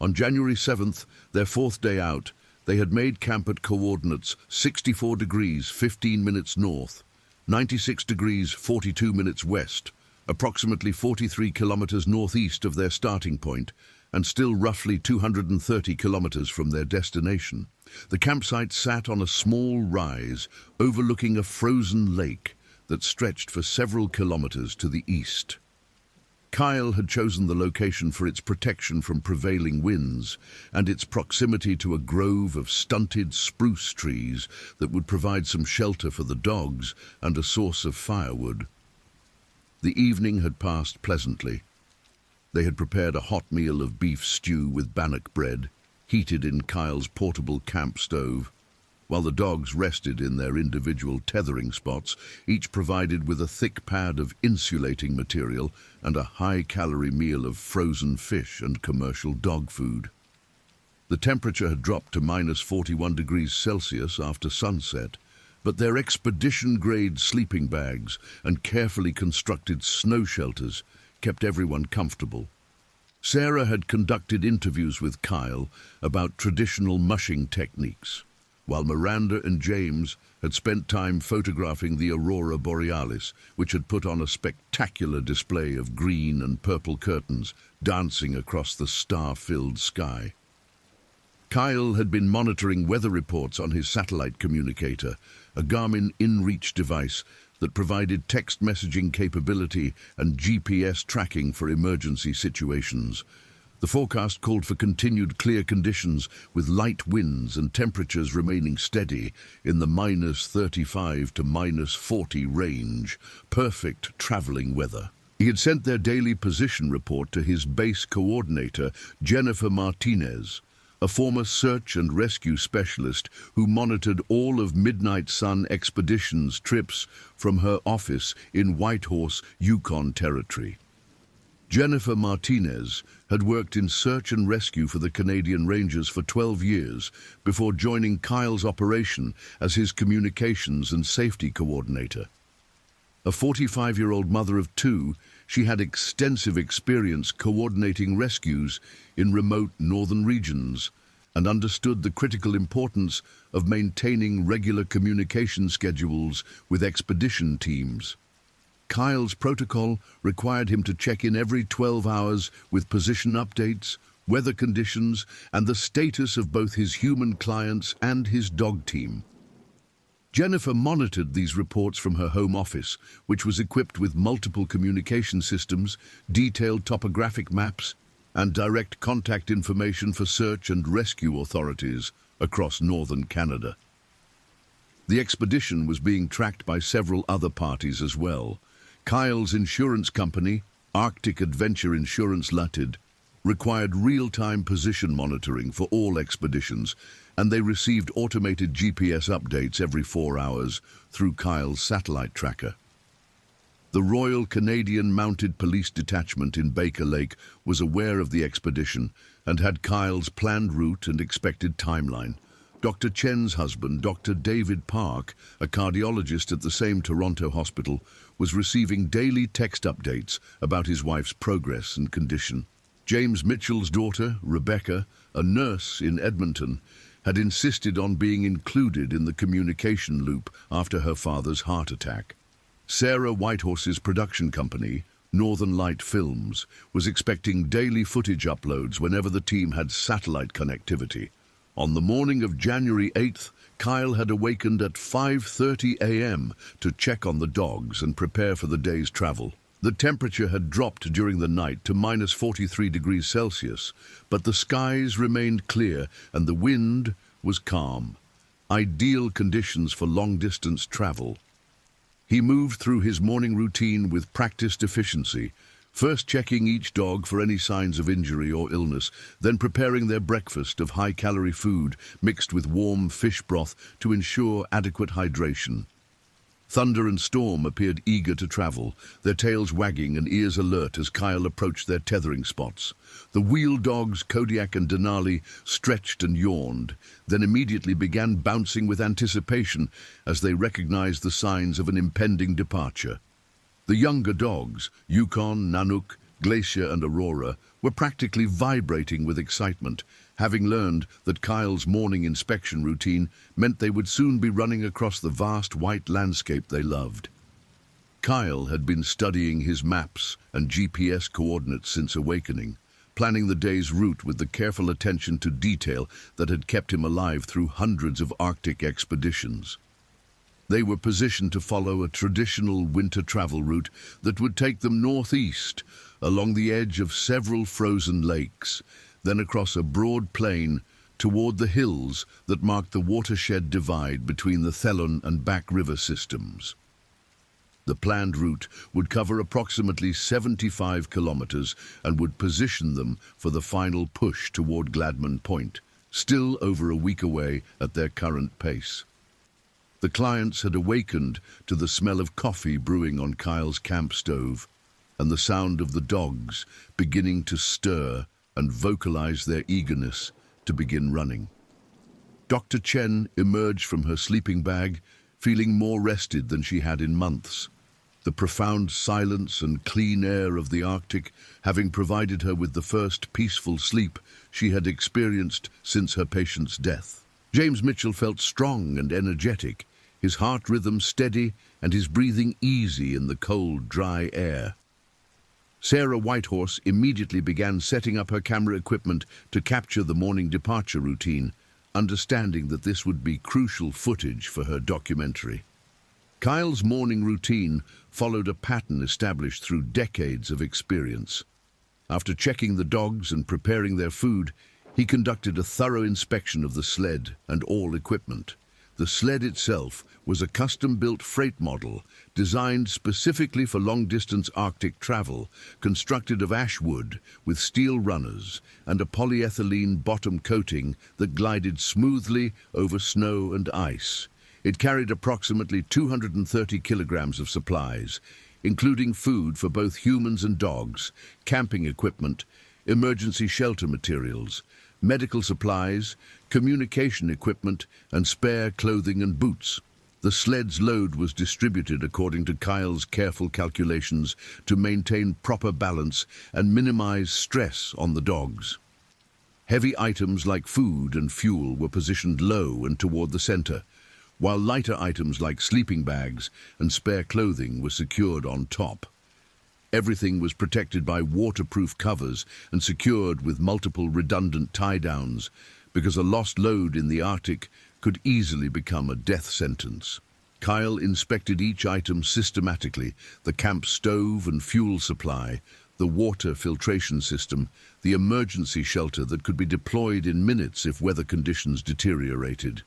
On January 7th, their 4th day out, they had made camp at coordinates 64 degrees 15 minutes north, 96 degrees 42 minutes west, approximately 43 kilometers northeast of their starting point, and still roughly 230 kilometers from their destination. The campsite sat on a small rise overlooking a frozen lake that stretched for several kilometers to the east. Kyle had chosen the location for its protection from prevailing winds and its proximity to a grove of stunted spruce trees that would provide some shelter for the dogs and a source of firewood. The evening had passed pleasantly. They had prepared a hot meal of beef stew with bannock bread, heated in Kyle's portable camp stove, while the dogs rested in their individual tethering spots, each provided with a thick pad of insulating material and a high-calorie meal of frozen fish and commercial dog food. The temperature had dropped to minus 41 degrees Celsius after sunset, but their expedition-grade sleeping bags and carefully constructed snow shelters kept everyone comfortable. Sarah had conducted interviews with Kyle about traditional mushing techniques, while Miranda and James had spent time photographing the aurora borealis, which had put on a spectacular display of green and purple curtains dancing across the star-filled sky. Kyle had been monitoring weather reports on his satellite communicator, a Garmin InReach device that provided text messaging capability and GPS tracking for emergency situations. The forecast called for continued clear conditions with light winds and temperatures remaining steady in the minus 35 to minus 40 range, perfect traveling weather. He had sent their daily position report to his base coordinator, Jennifer Martinez, a former search and rescue specialist who monitored all of Midnight Sun Expedition's trips from her office in Whitehorse, Yukon Territory. Jennifer Martinez had worked in search and rescue for the Canadian Rangers for 12 years before joining Kyle's operation as his communications and safety coordinator. A 45-year-old mother of 2, she had extensive experience coordinating rescues in remote northern regions and understood the critical importance of maintaining regular communication schedules with expedition teams. Kyle's protocol required him to check in every 12 hours with position updates, weather conditions, and the status of both his human clients and his dog team. Jennifer monitored these reports from her home office, which was equipped with multiple communication systems, detailed topographic maps, and direct contact information for search and rescue authorities across northern Canada. The expedition was being tracked by several other parties as well. Kyle's insurance company, Arctic Adventure Insurance Limited, required real-time position monitoring for all expeditions, and they received automated GPS updates every 4 hours through Kyle's satellite tracker. The Royal Canadian Mounted Police Detachment in Baker Lake was aware of the expedition and had Kyle's planned route and expected timeline. Dr. Chen's husband, Dr. David Park, a cardiologist at the same Toronto hospital, was receiving daily text updates about his wife's progress and condition. James Mitchell's daughter, Rebecca, a nurse in Edmonton, had insisted on being included in the communication loop after her father's heart attack. Sarah Whitehorse's production company, Northern Light Films, was expecting daily footage uploads whenever the team had satellite connectivity. On the morning of January 8th, Kyle had awakened at 5:30 a.m. to check on the dogs and prepare for the day's travel. The temperature had dropped during the night to minus 43 degrees Celsius, but the skies remained clear and the wind was calm. Ideal conditions for long-distance travel. He moved through his morning routine with practiced efficiency, first checking each dog for any signs of injury or illness, then preparing their breakfast of high-calorie food mixed with warm fish broth to ensure adequate hydration. Thunder and Storm appeared eager to travel, their tails wagging and ears alert as Kyle approached their tethering spots. The wheel dogs, Kodiak and Denali, stretched and yawned, then immediately began bouncing with anticipation as they recognized the signs of an impending departure. The younger dogs, Yukon, Nanook, Glacier and Aurora, were practically vibrating with excitement, having learned that Kyle's morning inspection routine meant they would soon be running across the vast white landscape they loved. Kyle had been studying his maps and GPS coordinates since awakening, planning the day's route with the careful attention to detail that had kept him alive through hundreds of Arctic expeditions. They were positioned to follow a traditional winter travel route that would take them northeast, along the edge of several frozen lakes, then across a broad plain toward the hills that marked the watershed divide between the Thelon and Back River systems. The planned route would cover approximately 75 kilometers and would position them for the final push toward Gladman Point, still over a week away at their current pace. The clients had awakened to the smell of coffee brewing on Kyle's camp stove and the sound of the dogs beginning to stir and vocalize their eagerness to begin running. Dr. Chen emerged from her sleeping bag, feeling more rested than she had in months, the profound silence and clean air of the Arctic having provided her with the first peaceful sleep she had experienced since her patient's death. James Mitchell felt strong and energetic, his heart rhythm steady and his breathing easy in the cold, dry air. Sarah Whitehorse immediately began setting up her camera equipment to capture the morning departure routine, understanding that this would be crucial footage for her documentary. Kyle's morning routine followed a pattern established through decades of experience. After checking the dogs and preparing their food, he conducted a thorough inspection of the sled and all equipment. The sled itself was a custom-built freight model designed specifically for long-distance Arctic travel, constructed of ash wood with steel runners and a polyethylene bottom coating that glided smoothly over snow and ice. It carried approximately 230 kilograms of supplies, including food for both humans and dogs, camping equipment, emergency shelter materials, medical supplies, communication equipment, and spare clothing and boots. The sled's load was distributed according to Kyle's careful calculations to maintain proper balance and minimize stress on the dogs. Heavy items like food and fuel were positioned low and toward the center, while lighter items like sleeping bags and spare clothing were secured on top. Everything was protected by waterproof covers and secured with multiple redundant tie-downs, because a lost load in the Arctic could easily become a death sentence. Kyle inspected each item systematically: the camp stove and fuel supply, the water filtration system, the emergency shelter that could be deployed in minutes if weather conditions deteriorated,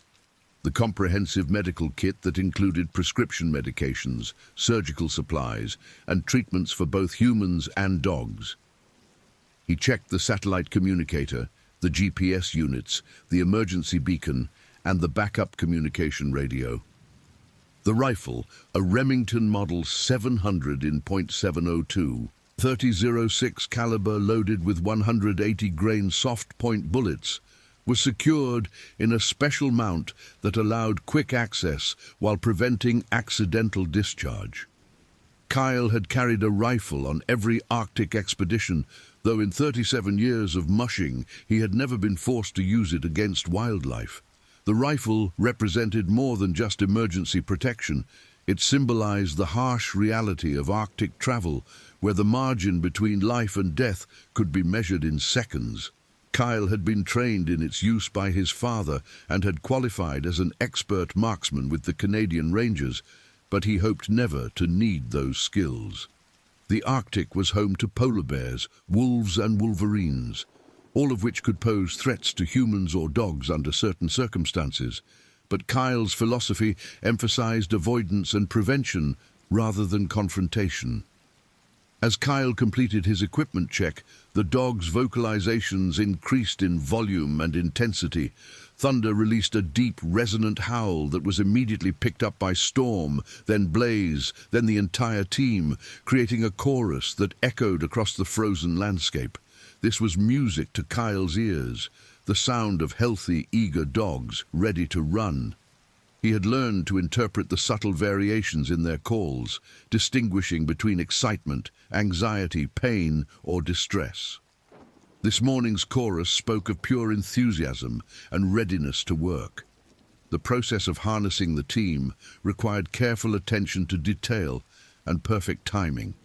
the comprehensive medical kit that included prescription medications, surgical supplies, and treatments for both humans and dogs. He checked the satellite communicator, the GPS units, the emergency beacon, and the backup communication radio. The rifle, a Remington Model 700 in .702, 30-06 caliber loaded with 180-grain soft-point bullets, was secured in a special mount that allowed quick access while preventing accidental discharge. Kyle had carried a rifle on every Arctic expedition, though in 37 years of mushing he had never been forced to use it against wildlife. The rifle represented more than just emergency protection. It symbolized the harsh reality of Arctic travel, where the margin between life and death could be measured in seconds. Kyle had been trained in its use by his father and had qualified as an expert marksman with the Canadian Rangers, but he hoped never to need those skills. The Arctic was home to polar bears, wolves and wolverines, all of which could pose threats to humans or dogs under certain circumstances, but Kyle's philosophy emphasized avoidance and prevention rather than confrontation. As Kyle completed his equipment check, the dog's vocalizations increased in volume and intensity. Thunder released a deep, resonant howl that was immediately picked up by Storm, then Blaze, then the entire team, creating a chorus that echoed across the frozen landscape. This was music to Kyle's ears, the sound of healthy, eager dogs ready to run. He had learned to interpret the subtle variations in their calls, distinguishing between excitement, anxiety, pain, or distress. This morning's chorus spoke of pure enthusiasm and readiness to work. The process of harnessing the team required careful attention to detail and perfect timing.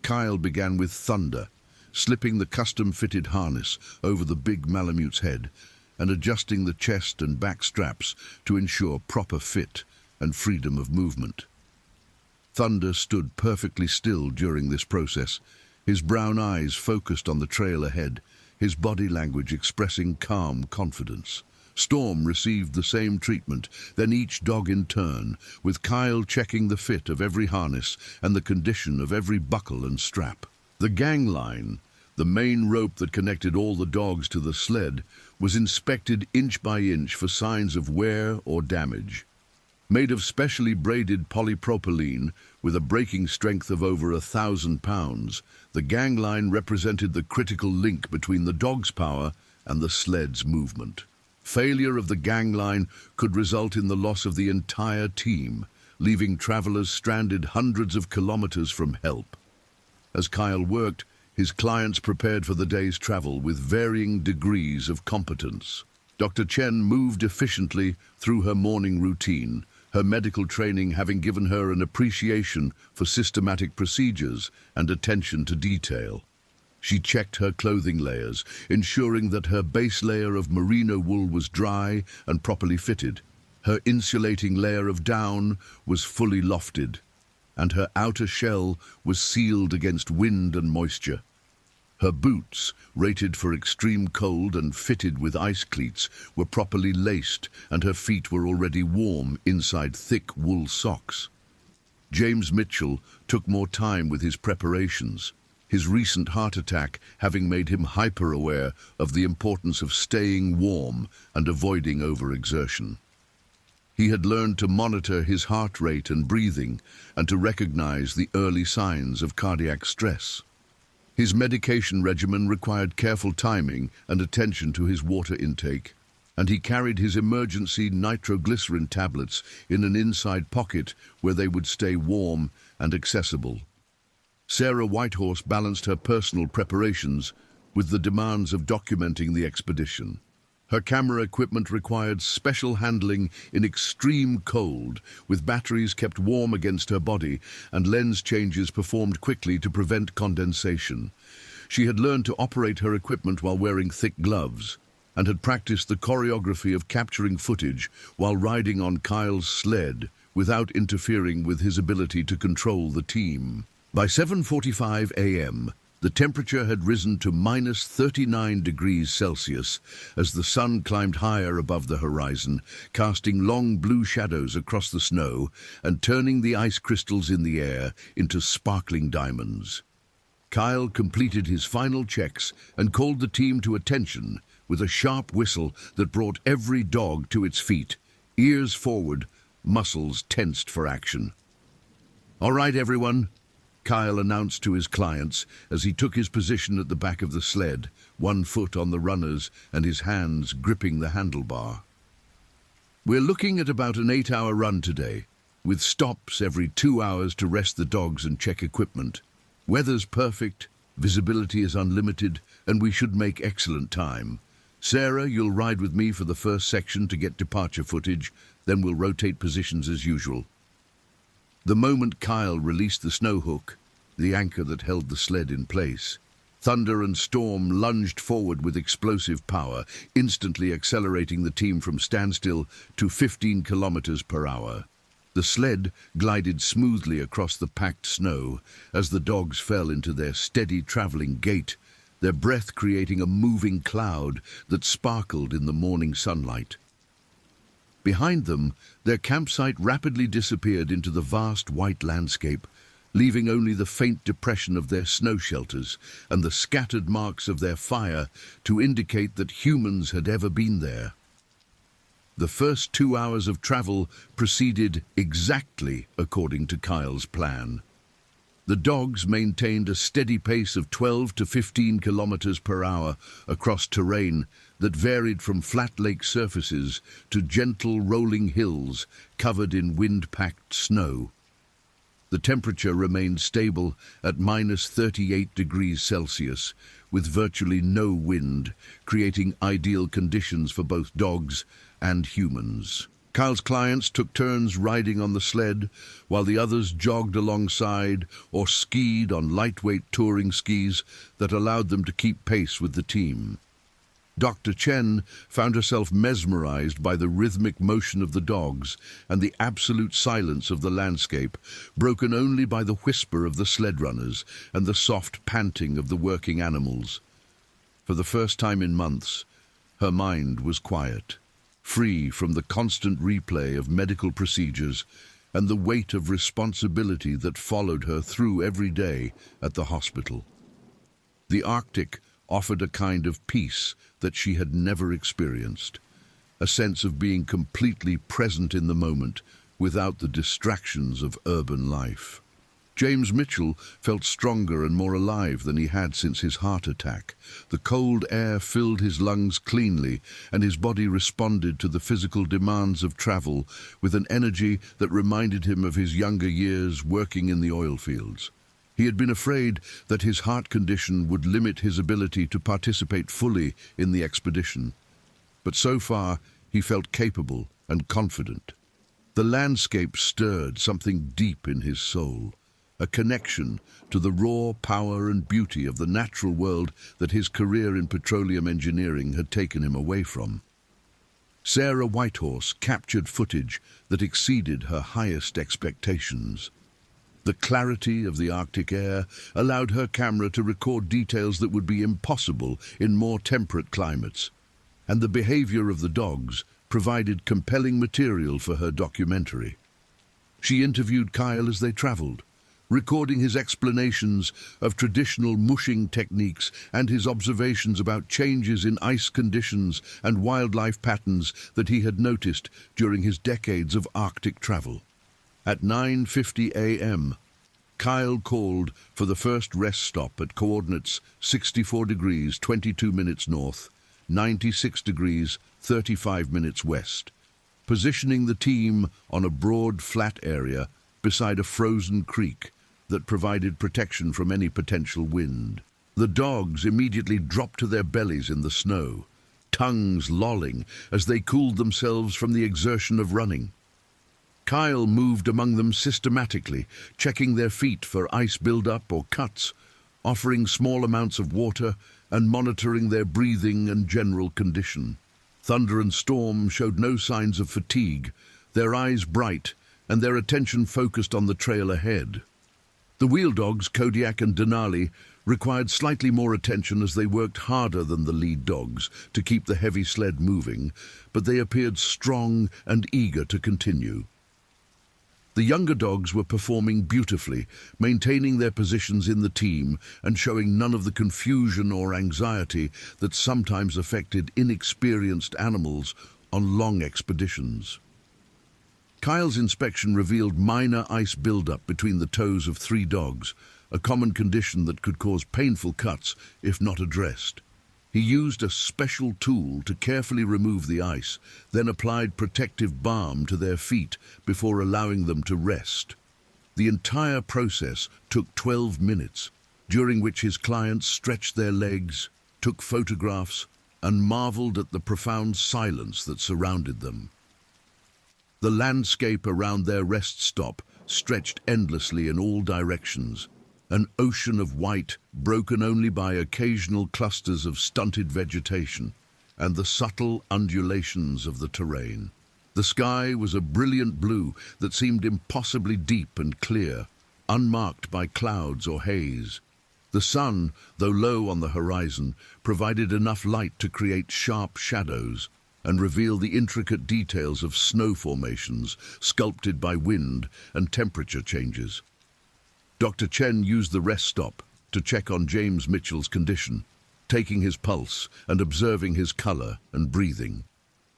Kyle began with Thunder, slipping the custom-fitted harness over the big Malamute's head and adjusting the chest and back straps to ensure proper fit and freedom of movement. Thunder stood perfectly still during this process, his brown eyes focused on the trail ahead, his body language expressing calm confidence. Storm received the same treatment, then each dog in turn, with Kyle checking the fit of every harness and the condition of every buckle and strap. The gang line, the main rope that connected all the dogs to the sled, was inspected inch by inch for signs of wear or damage. Made of specially braided polypropylene with a breaking strength of over 1,000 pounds, the gang line represented the critical link between the dog's power and the sled's movement. Failure of the gang line could result in the loss of the entire team, leaving travelers stranded hundreds of kilometers from help. As Kyle worked, his clients prepared for the day's travel with varying degrees of competence. Dr. Chen moved efficiently through her morning routine, her medical training having given her an appreciation for systematic procedures and attention to detail. She checked her clothing layers, ensuring that her base layer of merino wool was dry and properly fitted. Her insulating layer of down was fully lofted, and her outer shell was sealed against wind and moisture. Her boots, rated for extreme cold and fitted with ice cleats, were properly laced, and her feet were already warm inside thick wool socks. James Mitchell took more time with his preparations, his recent heart attack having made him hyper-aware of the importance of staying warm and avoiding overexertion. He had learned to monitor his heart rate and breathing and to recognize the early signs of cardiac stress. His medication regimen required careful timing and attention to his water intake, and he carried his emergency nitroglycerin tablets in an inside pocket where they would stay warm and accessible. Sarah Whitehorse balanced her personal preparations with the demands of documenting the expedition. Her camera equipment required special handling in extreme cold, with batteries kept warm against her body and lens changes performed quickly to prevent condensation. She had learned to operate her equipment while wearing thick gloves and had practiced the choreography of capturing footage while riding on Kyle's sled without interfering with his ability to control the team. By 7:45 a.m., the temperature had risen to minus 39 degrees Celsius as the sun climbed higher above the horizon, casting long blue shadows across the snow and turning the ice crystals in the air into sparkling diamonds. Kyle completed his final checks and called the team to attention with a sharp whistle that brought every dog to its feet, ears forward, muscles tensed for action. "All right, everyone," Kyle announced to his clients as he took his position at the back of the sled, one foot on the runners and his hands gripping the handlebar. "We're looking at about an 8-hour run today, with stops every 2 hours to rest the dogs and check equipment. Weather's perfect, visibility is unlimited, and we should make excellent time. Sarah, you'll ride with me for the first section to get departure footage, then we'll rotate positions as usual." The moment Kyle released the snow hook, the anchor that held the sled in place, Thunder and Storm lunged forward with explosive power, instantly accelerating the team from standstill to 15 kilometers per hour. The sled glided smoothly across the packed snow as the dogs fell into their steady traveling gait, their breath creating a moving cloud that sparkled in the morning sunlight. Behind them, their campsite rapidly disappeared into the vast white landscape, leaving only the faint depression of their snow shelters and the scattered marks of their fire to indicate that humans had ever been there. The first 2 hours of travel proceeded exactly according to Kyle's plan. The dogs maintained a steady pace of 12 to 15 kilometers per hour across terrain that varied from flat lake surfaces to gentle rolling hills covered in wind-packed snow. The temperature remained stable at -38 degrees Celsius, with virtually no wind, creating ideal conditions for both dogs and humans. Kyle's clients took turns riding on the sled, while the others jogged alongside or skied on lightweight touring skis that allowed them to keep pace with the team. Dr. Chen found herself mesmerized by the rhythmic motion of the dogs and the absolute silence of the landscape, broken only by the whisper of the sled runners and the soft panting of the working animals. For the first time in months, her mind was quiet, free from the constant replay of medical procedures and the weight of responsibility that followed her through every day at the hospital. The Arctic offered a kind of peace that she had never experienced, a sense of being completely present in the moment without the distractions of urban life. James Mitchell felt stronger and more alive than he had since his heart attack. The cold air filled his lungs cleanly, and his body responded to the physical demands of travel with an energy that reminded him of his younger years working in the oil fields. He had been afraid that his heart condition would limit his ability to participate fully in the expedition. But so far, he felt capable and confident. The landscape stirred something deep in his soul, a connection to the raw power and beauty of the natural world that his career in petroleum engineering had taken him away from. Sarah Whitehorse captured footage that exceeded her highest expectations. The clarity of the Arctic air allowed her camera to record details that would be impossible in more temperate climates, and the behavior of the dogs provided compelling material for her documentary. She interviewed Kyle as they traveled, recording his explanations of traditional mushing techniques and his observations about changes in ice conditions and wildlife patterns that he had noticed during his decades of Arctic travel. At 9:50 a.m., Kyle called for the first rest stop at coordinates 64 degrees 22 minutes north, 96 degrees 35 minutes west, positioning the team on a broad, flat area beside a frozen creek that provided protection from any potential wind. The dogs immediately dropped to their bellies in the snow, tongues lolling as they cooled themselves from the exertion of running. Kyle moved among them systematically, checking their feet for ice buildup or cuts, offering small amounts of water and monitoring their breathing and general condition. Thunder and Storm showed no signs of fatigue, their eyes bright and their attention focused on the trail ahead. The wheel dogs, Kodiak and Denali, required slightly more attention as they worked harder than the lead dogs to keep the heavy sled moving, but they appeared strong and eager to continue. The younger dogs were performing beautifully, maintaining their positions in the team and showing none of the confusion or anxiety that sometimes affected inexperienced animals on long expeditions. Kyle's inspection revealed minor ice buildup between the toes of 3 dogs, a common condition that could cause painful cuts if not addressed. He used a special tool to carefully remove the ice, then applied protective balm to their feet before allowing them to rest. The entire process took 12 minutes, during which his clients stretched their legs, took photographs, and marveled at the profound silence that surrounded them. The landscape around their rest stop stretched endlessly in all directions, an ocean of white broken only by occasional clusters of stunted vegetation and the subtle undulations of the terrain. The sky was a brilliant blue that seemed impossibly deep and clear, unmarked by clouds or haze. The sun, though low on the horizon, provided enough light to create sharp shadows and reveal the intricate details of snow formations sculpted by wind and temperature changes. Dr. Chen used the rest stop to check on James Mitchell's condition, taking his pulse and observing his color and breathing.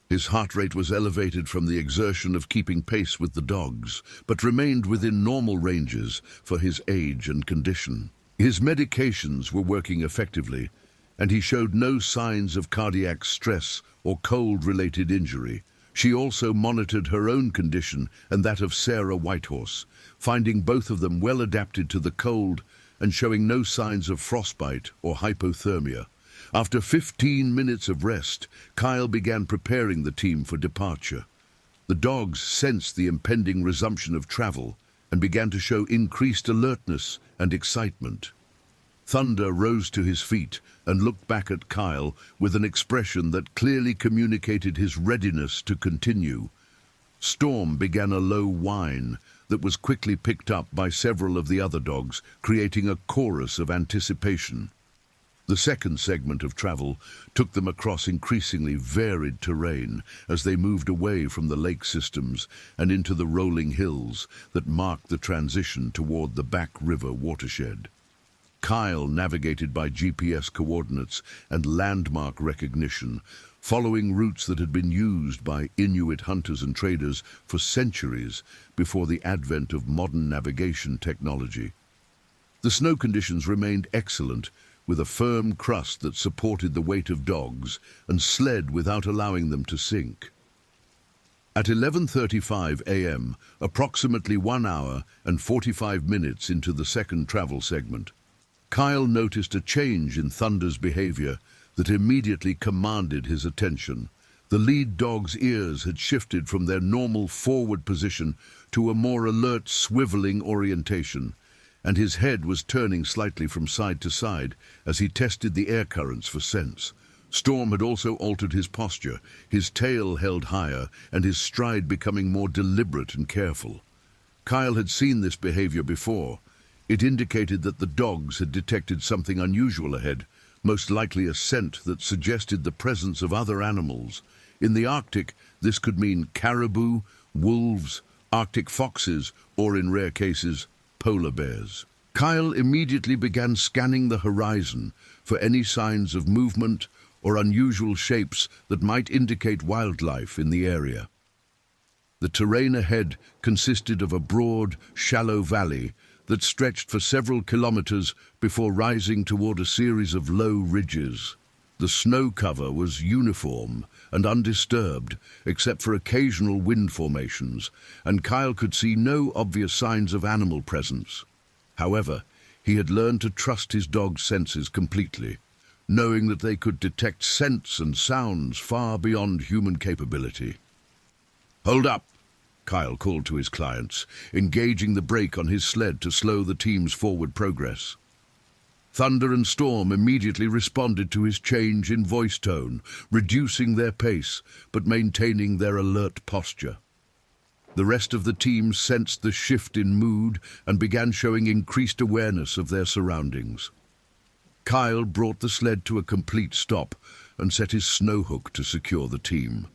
His heart rate was elevated from the exertion of keeping pace with the dogs, but remained within normal ranges for his age and condition. His medications were working effectively, and he showed no signs of cardiac stress or cold-related injury. She also monitored her own condition and that of Sarah Whitehorse, finding both of them well adapted to the cold and showing no signs of frostbite or hypothermia. After 15 minutes of rest, Kyle began preparing the team for departure. The dogs sensed the impending resumption of travel and began to show increased alertness and excitement. Thunder rose to his feet and looked back at Kyle with an expression that clearly communicated his readiness to continue. Storm began a low whine that was quickly picked up by several of the other dogs, creating a chorus of anticipation. The second segment of travel took them across increasingly varied terrain as they moved away from the lake systems and into the rolling hills that marked the transition toward the Back River watershed. Kyle navigated by GPS coordinates and landmark recognition, following routes that had been used by Inuit hunters and traders for centuries before the advent of modern navigation technology. The snow conditions remained excellent, with a firm crust that supported the weight of dogs and sled without allowing them to sink. At 11:35 a.m., approximately 1 hour and 45 minutes into the second travel segment, Kyle noticed a change in Thunder's behavior that immediately commanded his attention. The lead dog's ears had shifted from their normal forward position to a more alert, swiveling orientation, and his head was turning slightly from side to side as he tested the air currents for scents. Storm had also altered his posture, his tail held higher and his stride becoming more deliberate and careful. Kyle had seen this behavior before. It indicated that the dogs had detected something unusual ahead, most likely a scent that suggested the presence of other animals. In the Arctic, this could mean caribou, wolves, Arctic foxes, or in rare cases, polar bears. Kyle immediately began scanning the horizon for any signs of movement or unusual shapes that might indicate wildlife in the area. The terrain ahead consisted of a broad, shallow valley that stretched for several kilometers before rising toward a series of low ridges. The snow cover was uniform and undisturbed, except for occasional wind formations, and Kyle could see no obvious signs of animal presence. However, he had learned to trust his dog's senses completely, knowing that they could detect scents and sounds far beyond human capability. "Hold up!" Kyle called to his clients, engaging the brake on his sled to slow the team's forward progress. Thunder and Storm immediately responded to his change in voice tone, reducing their pace but maintaining their alert posture. The rest of the team sensed the shift in mood and began showing increased awareness of their surroundings. Kyle brought the sled to a complete stop and set his snow hook to secure the team.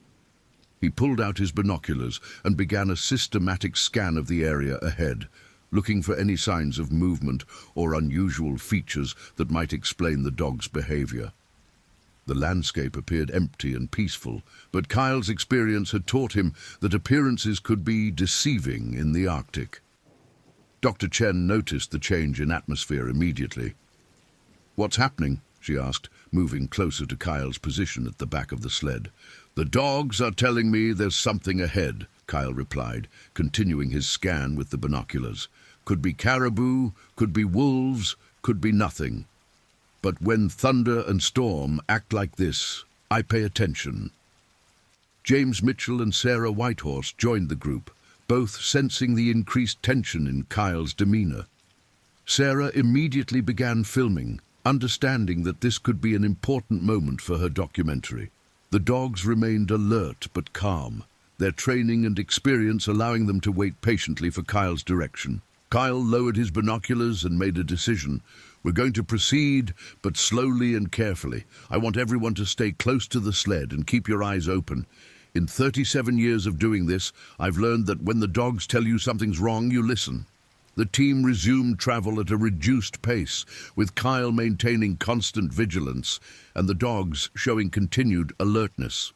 He pulled out his binoculars and began a systematic scan of the area ahead, looking for any signs of movement or unusual features that might explain the dog's behavior. The landscape appeared empty and peaceful, but Kyle's experience had taught him that appearances could be deceiving in the Arctic. Dr. Chen noticed the change in atmosphere immediately. "What's happening?" she asked, moving closer to Kyle's position at the back of the sled. "The dogs are telling me there's something ahead," Kyle replied, continuing his scan with the binoculars. "Could be caribou, could be wolves, could be nothing. But when Thunder and Storm act like this, I pay attention." James Mitchell and Sarah Whitehorse joined the group, both sensing the increased tension in Kyle's demeanor. Sarah immediately began filming, understanding that this could be an important moment for her documentary. The dogs remained alert but calm, their training and experience allowing them to wait patiently for Kyle's direction. Kyle lowered his binoculars and made a decision. "We're going to proceed, but slowly and carefully. I want everyone to stay close to the sled and keep your eyes open. In 37 years of doing this, I've learned that when the dogs tell you something's wrong, you listen." The team resumed travel at a reduced pace, with Kyle maintaining constant vigilance and the dogs showing continued alertness.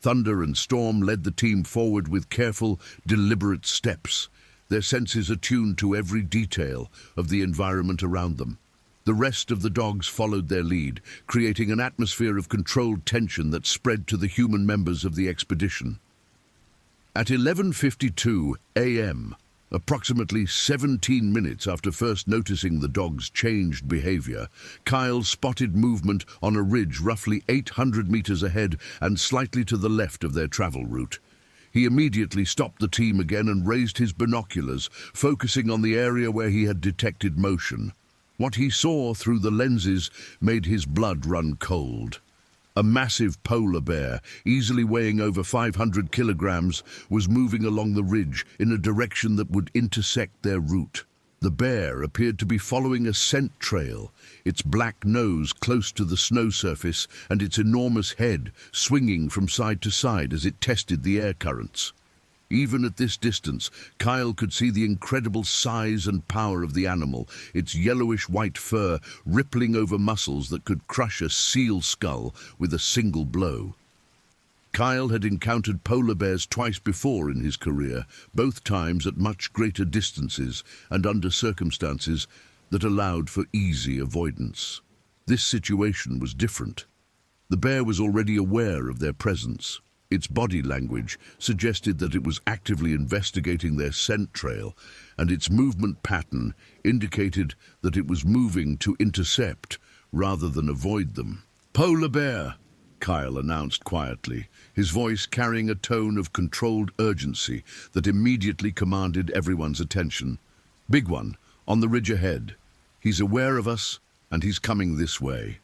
Thunder and Storm led the team forward with careful, deliberate steps, their senses attuned to every detail of the environment around them. The rest of the dogs followed their lead, creating an atmosphere of controlled tension that spread to the human members of the expedition. At 11:52 a.m., approximately 17 minutes after first noticing the dogs' changed behavior, Kyle spotted movement on a ridge roughly 800 meters ahead and slightly to the left of their travel route. He immediately stopped the team again and raised his binoculars, focusing on the area where he had detected motion. What he saw through the lenses made his blood run cold. A massive polar bear, easily weighing over 500 kilograms, was moving along the ridge in a direction that would intersect their route. The bear appeared to be following a scent trail, its black nose close to the snow surface and its enormous head swinging from side to side as it tested the air currents. Even at this distance, Kyle could see the incredible size and power of the animal, its yellowish-white fur rippling over muscles that could crush a seal skull with a single blow. Kyle had encountered polar bears twice before in his career, both times at much greater distances and under circumstances that allowed for easy avoidance. This situation was different. The bear was already aware of their presence. Its body language suggested that it was actively investigating their scent trail, and its movement pattern indicated that it was moving to intercept rather than avoid them. "Polar bear," Kyle announced quietly, his voice carrying a tone of controlled urgency that immediately commanded everyone's attention. "Big one, on the ridge ahead. He's aware of us, and he's coming this way."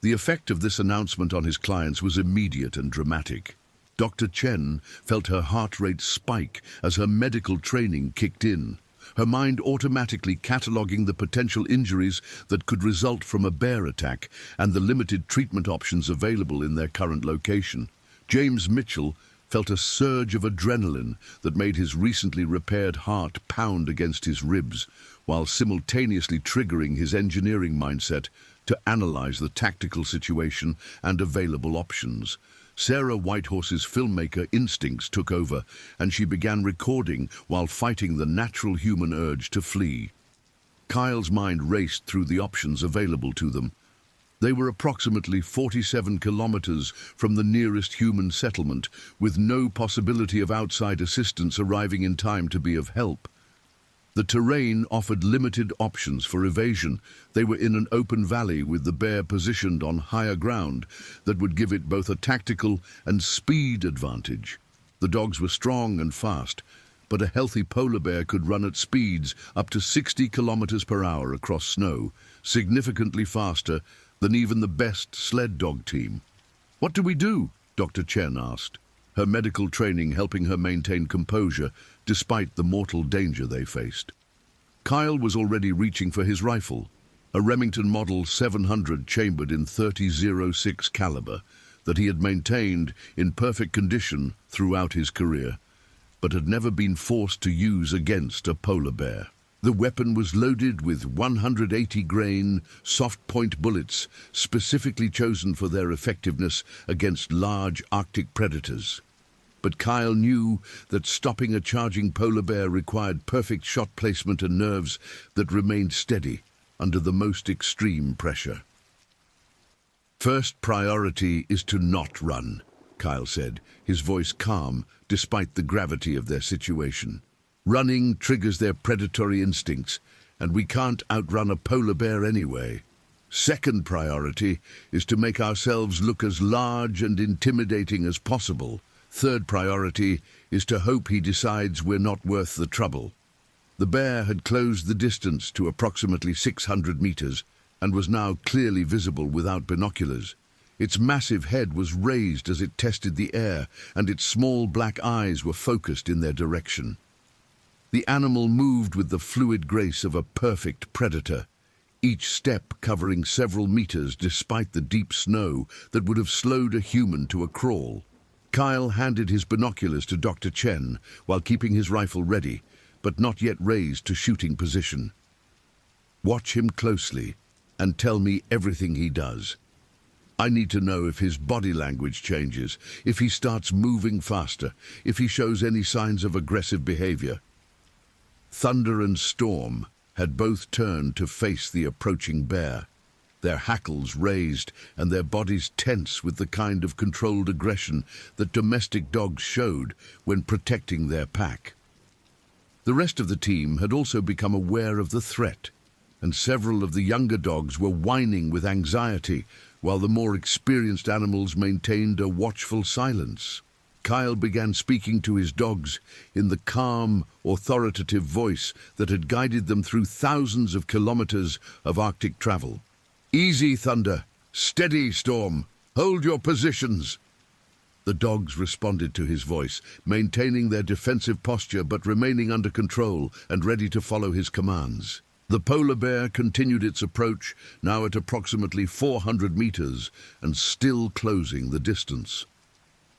The effect of this announcement on his clients was immediate and dramatic. Dr. Chen felt her heart rate spike as her medical training kicked in, her mind automatically cataloguing the potential injuries that could result from a bear attack and the limited treatment options available in their current location. James Mitchell felt a surge of adrenaline that made his recently repaired heart pound against his ribs, while simultaneously triggering his engineering mindset to analyze the tactical situation and available options. Sarah Whitehorse's filmmaker instincts took over, and she began recording while fighting the natural human urge to flee. Kyle's mind raced through the options available to them. They were approximately 47 kilometers from the nearest human settlement, with no possibility of outside assistance arriving in time to be of help. The terrain offered limited options for evasion. They were in an open valley with the bear positioned on higher ground that would give it both a tactical and speed advantage. The dogs were strong and fast, but a healthy polar bear could run at speeds up to 60 kilometers per hour across snow, significantly faster than even the best sled dog team. "What do we do?" Dr. Chen asked, her medical training helping her maintain composure despite the mortal danger they faced. Kyle was already reaching for his rifle, a Remington Model 700 chambered in .30-06 caliber that he had maintained in perfect condition throughout his career, but had never been forced to use against a polar bear. The weapon was loaded with 180-grain soft-point bullets, specifically chosen for their effectiveness against large Arctic predators. But Kyle knew that stopping a charging polar bear required perfect shot placement and nerves that remained steady under the most extreme pressure. "First priority is to not run," Kyle said, his voice calm despite the gravity of their situation. "Running triggers their predatory instincts, and we can't outrun a polar bear anyway. Second priority is to make ourselves look as large and intimidating as possible. Third priority is to hope he decides we're not worth the trouble." The bear had closed the distance to approximately 600 meters and was now clearly visible without binoculars. Its massive head was raised as it tested the air, and its small black eyes were focused in their direction. The animal moved with the fluid grace of a perfect predator, each step covering several meters despite the deep snow that would have slowed a human to a crawl. Kyle handed his binoculars to Dr. Chen while keeping his rifle ready, but not yet raised to shooting position. Watch him closely and tell me everything he does. I need to know if his body language changes, if he starts moving faster, if he shows any signs of aggressive behavior. Thunder and Storm had both turned to face the approaching bear, their hackles raised and their bodies tense with the kind of controlled aggression that domestic dogs showed when protecting their pack. The rest of the team had also become aware of the threat, and several of the younger dogs were whining with anxiety, while the more experienced animals maintained a watchful silence. Kyle began speaking to his dogs in the calm, authoritative voice that had guided them through thousands of kilometers of Arctic travel. "Easy, Thunder. Steady, Storm. Hold your positions." The dogs responded to his voice, maintaining their defensive posture but remaining under control and ready to follow his commands. The polar bear continued its approach, now at approximately 400 meters and still closing the distance.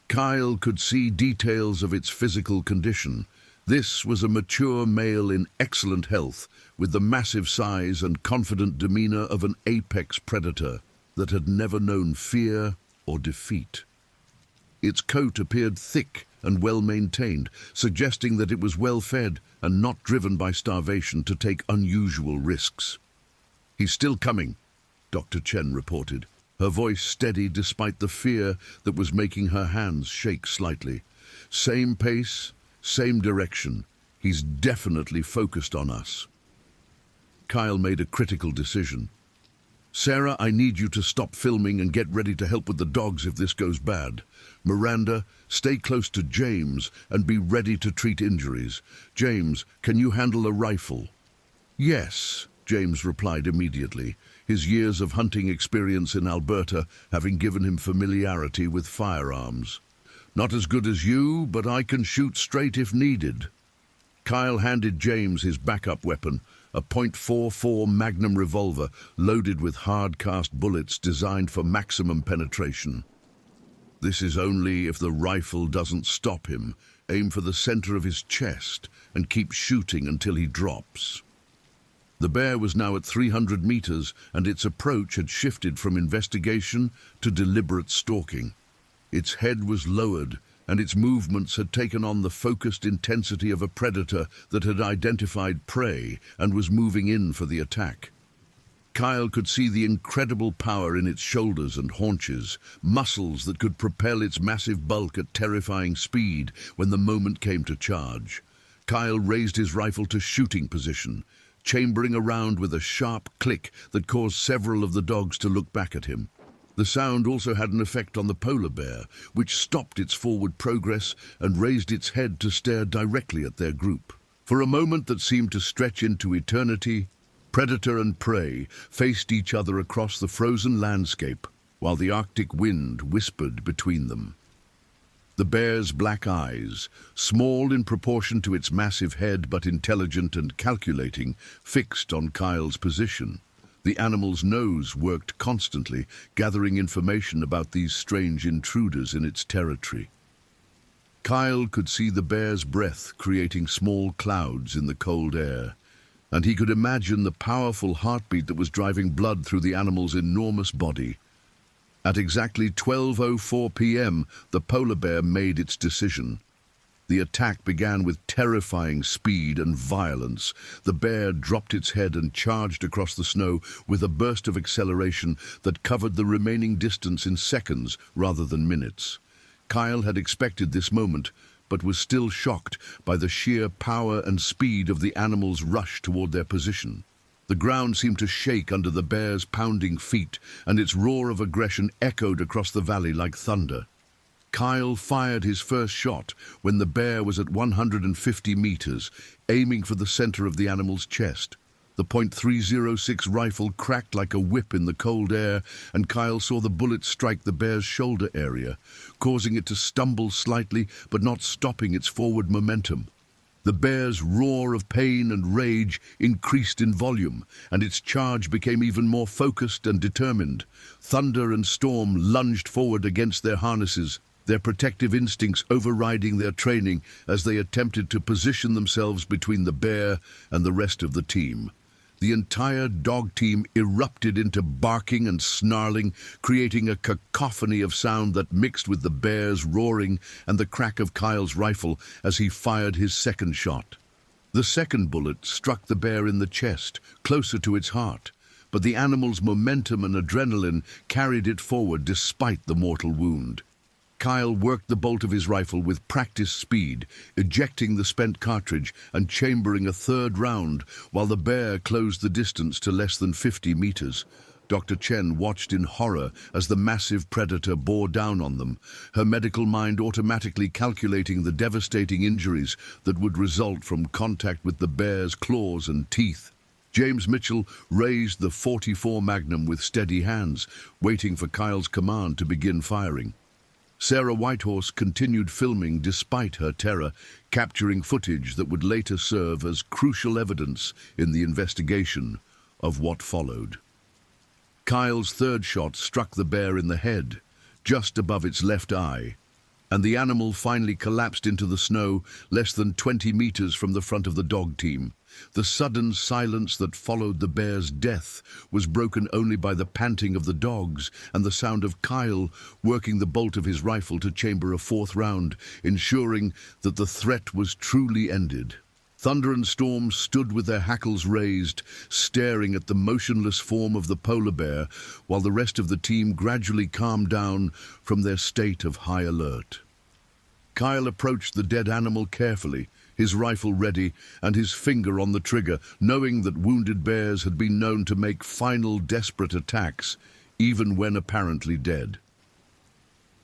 Kyle could see details of its physical condition. This was a mature male in excellent health, with the massive size and confident demeanor of an apex predator that had never known fear or defeat. Its coat appeared thick and well-maintained, suggesting that it was well-fed and not driven by starvation to take unusual risks. "He's still coming," Dr. Chen reported, her voice steady despite the fear that was making her hands shake slightly. "Same pace, same direction. He's definitely focused on us." Kyle made a critical decision. "Sarah, I need you to stop filming and get ready to help with the dogs if this goes bad. Miranda, stay close to James and be ready to treat injuries. James, can you handle a rifle?" "Yes," James replied immediately, his years of hunting experience in Alberta having given him familiarity with firearms. "Not as good as you, but I can shoot straight if needed." Kyle handed James his backup weapon, a .44 Magnum revolver loaded with hard-cast bullets designed for maximum penetration. "This is only if the rifle doesn't stop him. Aim for the center of his chest and keep shooting until he drops." The bear was now at 300 meters, and its approach had shifted from investigation to deliberate stalking. Its head was lowered, and its movements had taken on the focused intensity of a predator that had identified prey and was moving in for the attack. Kyle could see the incredible power in its shoulders and haunches, muscles that could propel its massive bulk at terrifying speed when the moment came to charge. Kyle raised his rifle to shooting position, chambering around with a sharp click that caused several of the dogs to look back at him. The sound also had an effect on the polar bear, which stopped its forward progress and raised its head to stare directly at their group. For a moment that seemed to stretch into eternity, predator and prey faced each other across the frozen landscape, while the Arctic wind whispered between them. The bear's black eyes, small in proportion to its massive head but intelligent and calculating, fixed on Kyle's position. The animal's nose worked constantly, gathering information about these strange intruders in its territory. Kyle could see the bear's breath creating small clouds in the cold air, and he could imagine the powerful heartbeat that was driving blood through the animal's enormous body. At exactly 12:04 p.m., the polar bear made its decision. The attack began with terrifying speed and violence. The bear dropped its head and charged across the snow with a burst of acceleration that covered the remaining distance in seconds rather than minutes. Kyle had expected this moment, but was still shocked by the sheer power and speed of the animal's rush toward their position. The ground seemed to shake under the bear's pounding feet, and its roar of aggression echoed across the valley like thunder. Kyle fired his first shot when the bear was at 150 meters, aiming for the center of the animal's chest. The .306 rifle cracked like a whip in the cold air, and Kyle saw the bullet strike the bear's shoulder area, causing it to stumble slightly but not stopping its forward momentum. The bear's roar of pain and rage increased in volume, and its charge became even more focused and determined. Thunder and Storm lunged forward against their harnesses, their protective instincts overriding their training as they attempted to position themselves between the bear and the rest of the team. The entire dog team erupted into barking and snarling, creating a cacophony of sound that mixed with the bear's roaring and the crack of Kyle's rifle as he fired his second shot. The second bullet struck the bear in the chest, closer to its heart, but the animal's momentum and adrenaline carried it forward despite the mortal wound. Kyle worked the bolt of his rifle with practiced speed, ejecting the spent cartridge and chambering a third round while the bear closed the distance to less than 50 meters. Dr. Chen watched in horror as the massive predator bore down on them, her medical mind automatically calculating the devastating injuries that would result from contact with the bear's claws and teeth. James Mitchell raised the .44 Magnum with steady hands, waiting for Kyle's command to begin firing. Sarah Whitehorse continued filming despite her terror, capturing footage that would later serve as crucial evidence in the investigation of what followed. Kyle's third shot struck the bear in the head, just above its left eye, and the animal finally collapsed into the snow less than 20 meters from the front of the dog team. The sudden silence that followed the bear's death was broken only by the panting of the dogs and the sound of Kyle working the bolt of his rifle to chamber a fourth round, ensuring that the threat was truly ended. Thunder and Storm stood with their hackles raised, staring at the motionless form of the polar bear, while the rest of the team gradually calmed down from their state of high alert. Kyle approached the dead animal carefully, his rifle ready and his finger on the trigger, knowing that wounded bears had been known to make final desperate attacks, even when apparently dead.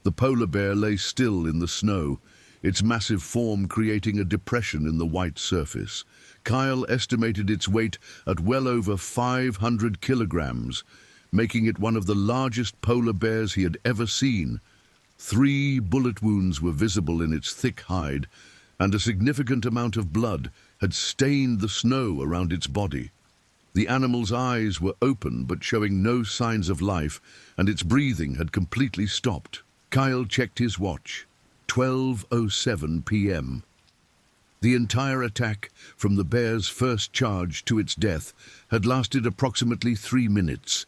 The polar bear lay still in the snow, its massive form creating a depression in the white surface. Kyle estimated its weight at well over 500 kilograms, making it one of the largest polar bears he had ever seen. 3 bullet wounds were visible in its thick hide, and a significant amount of blood had stained the snow around its body. The animal's eyes were open but showing no signs of life, and its breathing had completely stopped. Kyle checked his watch. 12:07 p.m. The entire attack, from the bear's first charge to its death, had lasted approximately 3 minutes,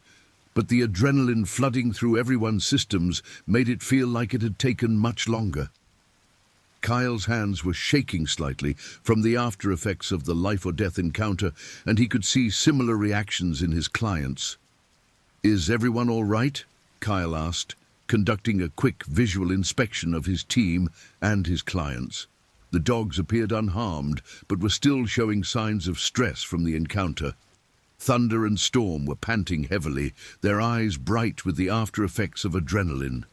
but the adrenaline flooding through everyone's systems made it feel like it had taken much longer. Kyle's hands were shaking slightly from the after effects of the life-or-death encounter, and he could see similar reactions in his clients. "Is everyone all right?" Kyle asked, conducting a quick visual inspection of his team and his clients. The dogs appeared unharmed, but were still showing signs of stress from the encounter. Thunder and Storm were panting heavily, their eyes bright with the after effects of adrenaline.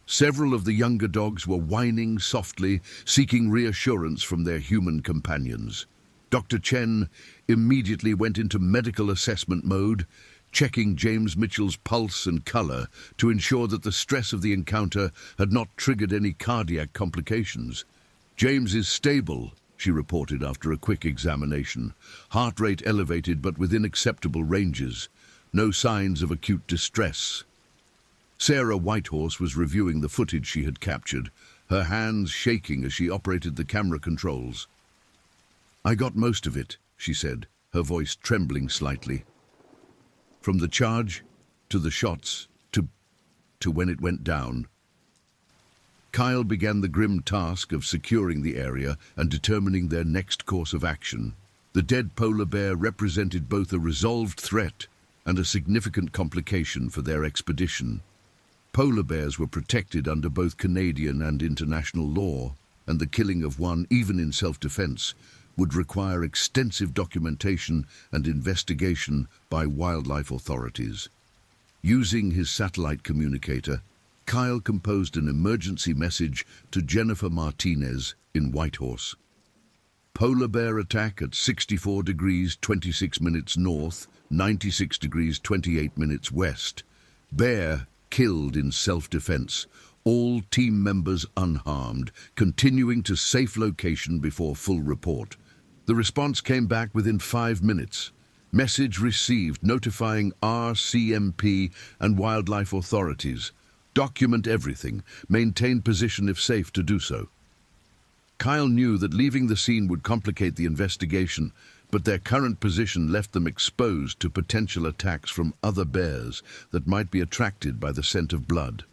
Several of the younger dogs were whining softly, seeking reassurance from their human companions. Dr. Chen immediately went into medical assessment mode, checking James Mitchell's pulse and color to ensure that the stress of the encounter had not triggered any cardiac complications. "James is stable," she reported after a quick examination. "Heart rate elevated but within acceptable ranges. No signs of acute distress." Sarah Whitehorse was reviewing the footage she had captured, her hands shaking as she operated the camera controls. "I got most of it," she said, her voice trembling slightly. "From the charge, to the shots, to when it went down." Kyle began the grim task of securing the area and determining their next course of action. The dead polar bear represented both a resolved threat and a significant complication for their expedition. Polar bears were protected under both Canadian and international law, and the killing of one, even in self-defense, would require extensive documentation and investigation by wildlife authorities. Using his satellite communicator, Kyle composed an emergency message to Jennifer Martinez in Whitehorse. "Polar bear attack at 64 degrees 26 minutes north, 96 degrees 28 minutes west. Bear killed in self-defense. All team members unharmed, continuing to safe location before full report." The response came back within 5 minutes. Message received notifying RCMP and wildlife authorities. Document everything. Maintain position if safe to do so. Kyle knew that leaving the scene would complicate the investigation, but their current position left them exposed to potential attacks from other bears that might be attracted by the scent of blood.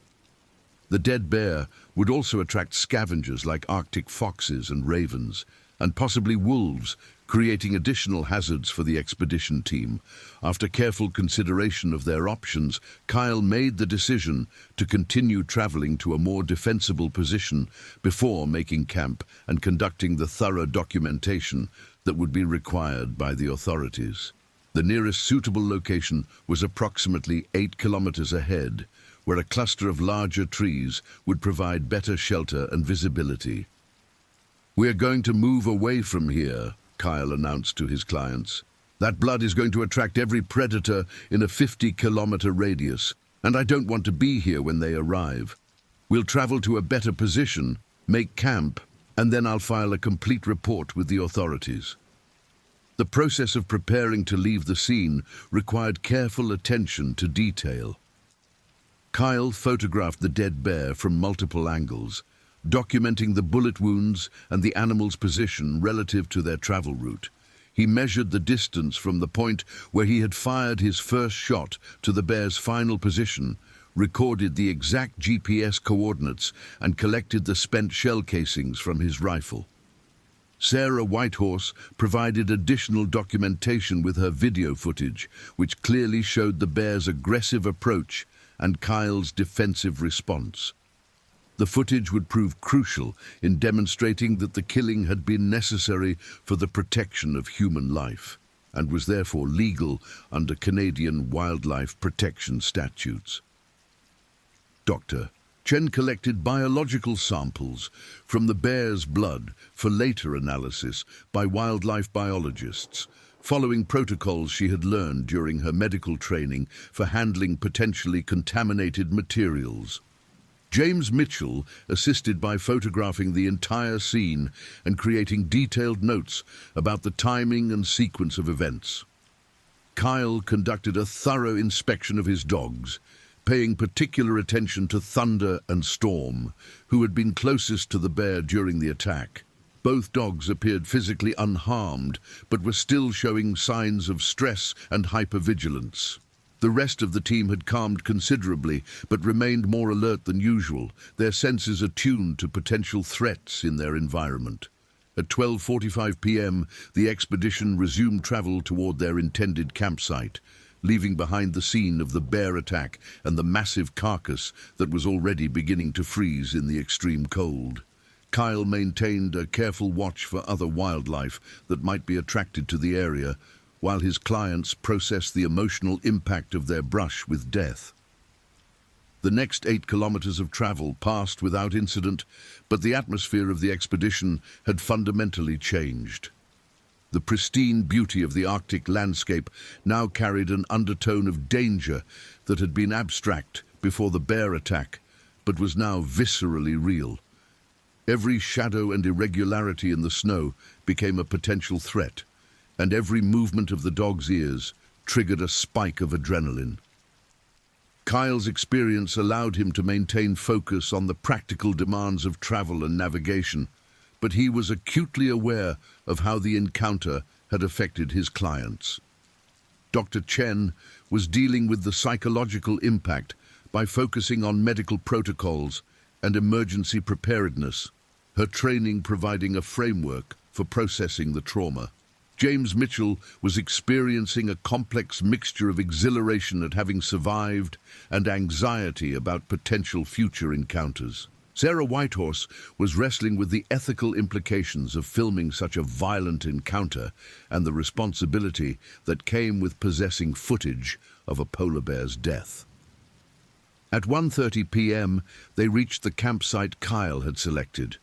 The dead bear would also attract scavengers like Arctic foxes and ravens, and possibly wolves, creating additional hazards for the expedition team. After careful consideration of their options, Kyle made the decision to continue traveling to a more defensible position before making camp and conducting the thorough documentation that would be required by the authorities. The nearest suitable location was approximately 8 kilometers ahead, where a cluster of larger trees would provide better shelter and visibility. "We're going to move away from here," Kyle announced to his clients. "That blood is going to attract every predator in a 50-kilometer radius, and I don't want to be here when they arrive. We'll travel to a better position, make camp, and then I'll file a complete report with the authorities." The process of preparing to leave the scene required careful attention to detail. Kyle photographed the dead bear from multiple angles, documenting the bullet wounds and the animal's position relative to their travel route. He measured the distance from the point where he had fired his first shot to the bear's final position, recorded the exact GPS coordinates, and collected the spent shell casings from his rifle. Sarah Whitehorse provided additional documentation with her video footage, which clearly showed the bear's aggressive approach and Kyle's defensive response. The footage would prove crucial in demonstrating that the killing had been necessary for the protection of human life, and was therefore legal under Canadian wildlife protection statutes. Dr. Chen collected biological samples from the bear's blood for later analysis by wildlife biologists, following protocols she had learned during her medical training for handling potentially contaminated materials. James Mitchell assisted by photographing the entire scene and creating detailed notes about the timing and sequence of events. Kyle conducted a thorough inspection of his dogs, paying particular attention to Thunder and Storm, who had been closest to the bear during the attack. Both dogs appeared physically unharmed, but were still showing signs of stress and hypervigilance. The rest of the team had calmed considerably, but remained more alert than usual, their senses attuned to potential threats in their environment. At 12:45 p.m., the expedition resumed travel toward their intended campsite, leaving behind the scene of the bear attack and the massive carcass that was already beginning to freeze in the extreme cold. Kyle maintained a careful watch for other wildlife that might be attracted to the area, while his clients processed the emotional impact of their brush with death. The next 8 kilometers of travel passed without incident, but the atmosphere of the expedition had fundamentally changed. The pristine beauty of the Arctic landscape now carried an undertone of danger that had been abstract before the bear attack, but was now viscerally real. Every shadow and irregularity in the snow became a potential threat, and every movement of the dog's ears triggered a spike of adrenaline. Kyle's experience allowed him to maintain focus on the practical demands of travel and navigation, but he was acutely aware of how the encounter had affected his clients. Dr. Chen was dealing with the psychological impact by focusing on medical protocols and emergency preparedness, her training providing a framework for processing the trauma. James Mitchell was experiencing a complex mixture of exhilaration at having survived and anxiety about potential future encounters. Sarah Whitehorse was wrestling with the ethical implications of filming such a violent encounter and the responsibility that came with possessing footage of a polar bear's death. At 1:30 p.m., they reached the campsite Kyle had selected,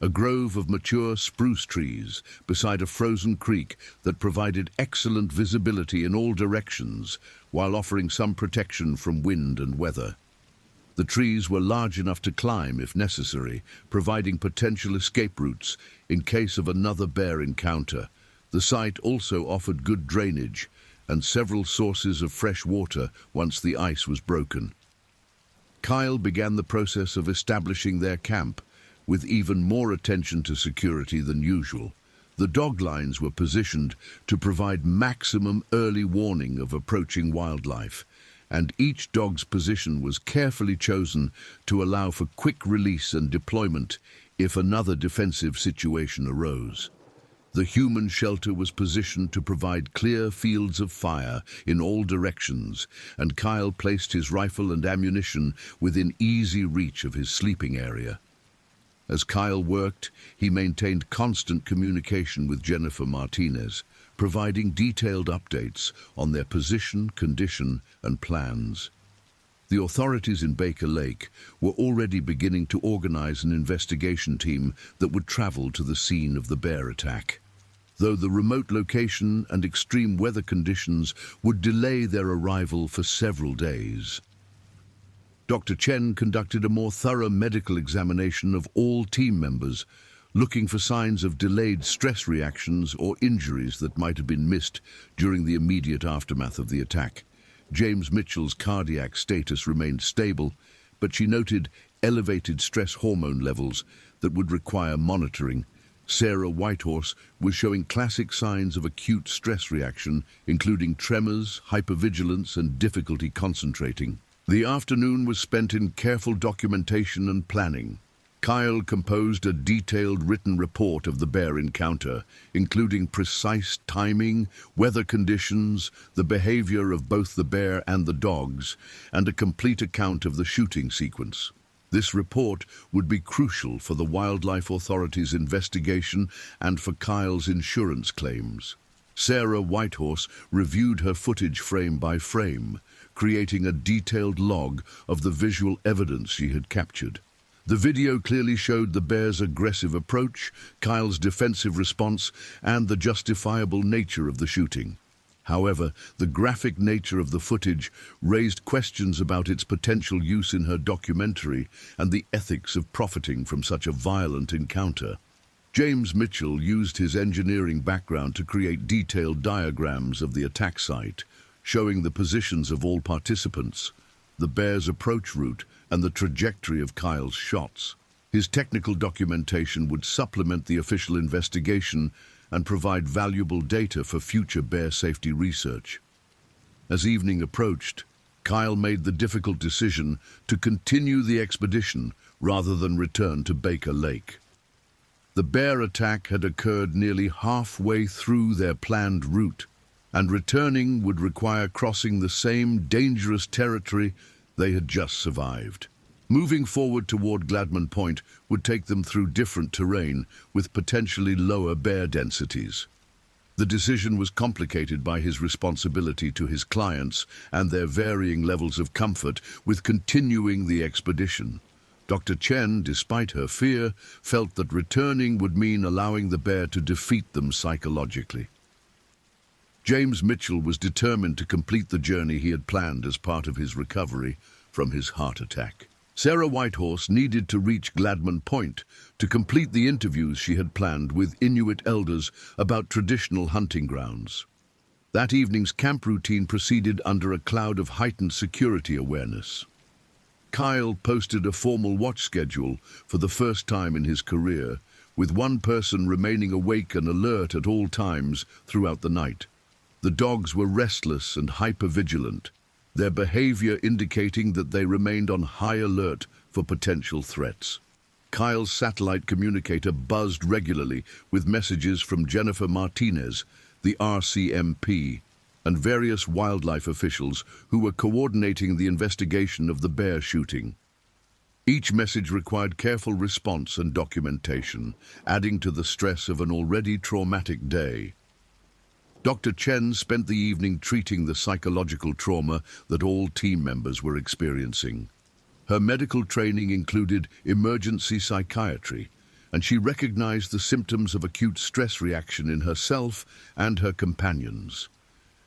a grove of mature spruce trees beside a frozen creek that provided excellent visibility in all directions while offering some protection from wind and weather. The trees were large enough to climb if necessary, providing potential escape routes in case of another bear encounter. The site also offered good drainage and several sources of fresh water once the ice was broken. Kyle began the process of establishing their camp, with even more attention to security than usual. The dog lines were positioned to provide maximum early warning of approaching wildlife, and each dog's position was carefully chosen to allow for quick release and deployment if another defensive situation arose. The human shelter was positioned to provide clear fields of fire in all directions, and Kyle placed his rifle and ammunition within easy reach of his sleeping area. As Kyle worked, he maintained constant communication with Jennifer Martinez, providing detailed updates on their position, condition, and plans. The authorities in Baker Lake were already beginning to organize an investigation team that would travel to the scene of the bear attack. Though the remote location and extreme weather conditions would delay their arrival for several days. Dr. Chen conducted a more thorough medical examination of all team members, looking for signs of delayed stress reactions or injuries that might have been missed during the immediate aftermath of the attack. James Mitchell's cardiac status remained stable, but she noted elevated stress hormone levels that would require monitoring. Sarah Whitehorse was showing classic signs of acute stress reaction, including tremors, hypervigilance, and difficulty concentrating. The afternoon was spent in careful documentation and planning. Kyle composed a detailed written report of the bear encounter, including precise timing, weather conditions, the behavior of both the bear and the dogs, and a complete account of the shooting sequence. This report would be crucial for the Wildlife Authority's investigation and for Kyle's insurance claims. Sarah Whitehorse reviewed her footage frame by frame, creating a detailed log of the visual evidence she had captured. The video clearly showed the bear's aggressive approach, Kyle's defensive response, and the justifiable nature of the shooting. However, the graphic nature of the footage raised questions about its potential use in her documentary and the ethics of profiting from such a violent encounter. James Mitchell used his engineering background to create detailed diagrams of the attack site, showing the positions of all participants, the bear's approach route, and the trajectory of Kyle's shots. His technical documentation would supplement the official investigation and provide valuable data for future bear safety research. As evening approached, Kyle made the difficult decision to continue the expedition rather than return to Baker Lake. The bear attack had occurred nearly halfway through their planned route, and returning would require crossing the same dangerous territory they had just survived. Moving forward toward Gladman Point would take them through different terrain with potentially lower bear densities. The decision was complicated by his responsibility to his clients and their varying levels of comfort with continuing the expedition. Dr. Chen, despite her fear, felt that returning would mean allowing the bear to defeat them psychologically. James Mitchell was determined to complete the journey he had planned as part of his recovery from his heart attack. Sarah Whitehorse needed to reach Gladman Point to complete the interviews she had planned with Inuit elders about traditional hunting grounds. That evening's camp routine proceeded under a cloud of heightened security awareness. Kyle posted a formal watch schedule for the first time in his career, with one person remaining awake and alert at all times throughout the night. The dogs were restless and hypervigilant, their behavior indicating that they remained on high alert for potential threats. Kyle's satellite communicator buzzed regularly with messages from Jennifer Martinez, the RCMP, and various wildlife officials who were coordinating the investigation of the bear shooting. Each message required careful response and documentation, adding to the stress of an already traumatic day. Dr. Chen spent the evening treating the psychological trauma that all team members were experiencing. Her medical training included emergency psychiatry, and she recognized the symptoms of acute stress reaction in herself and her companions.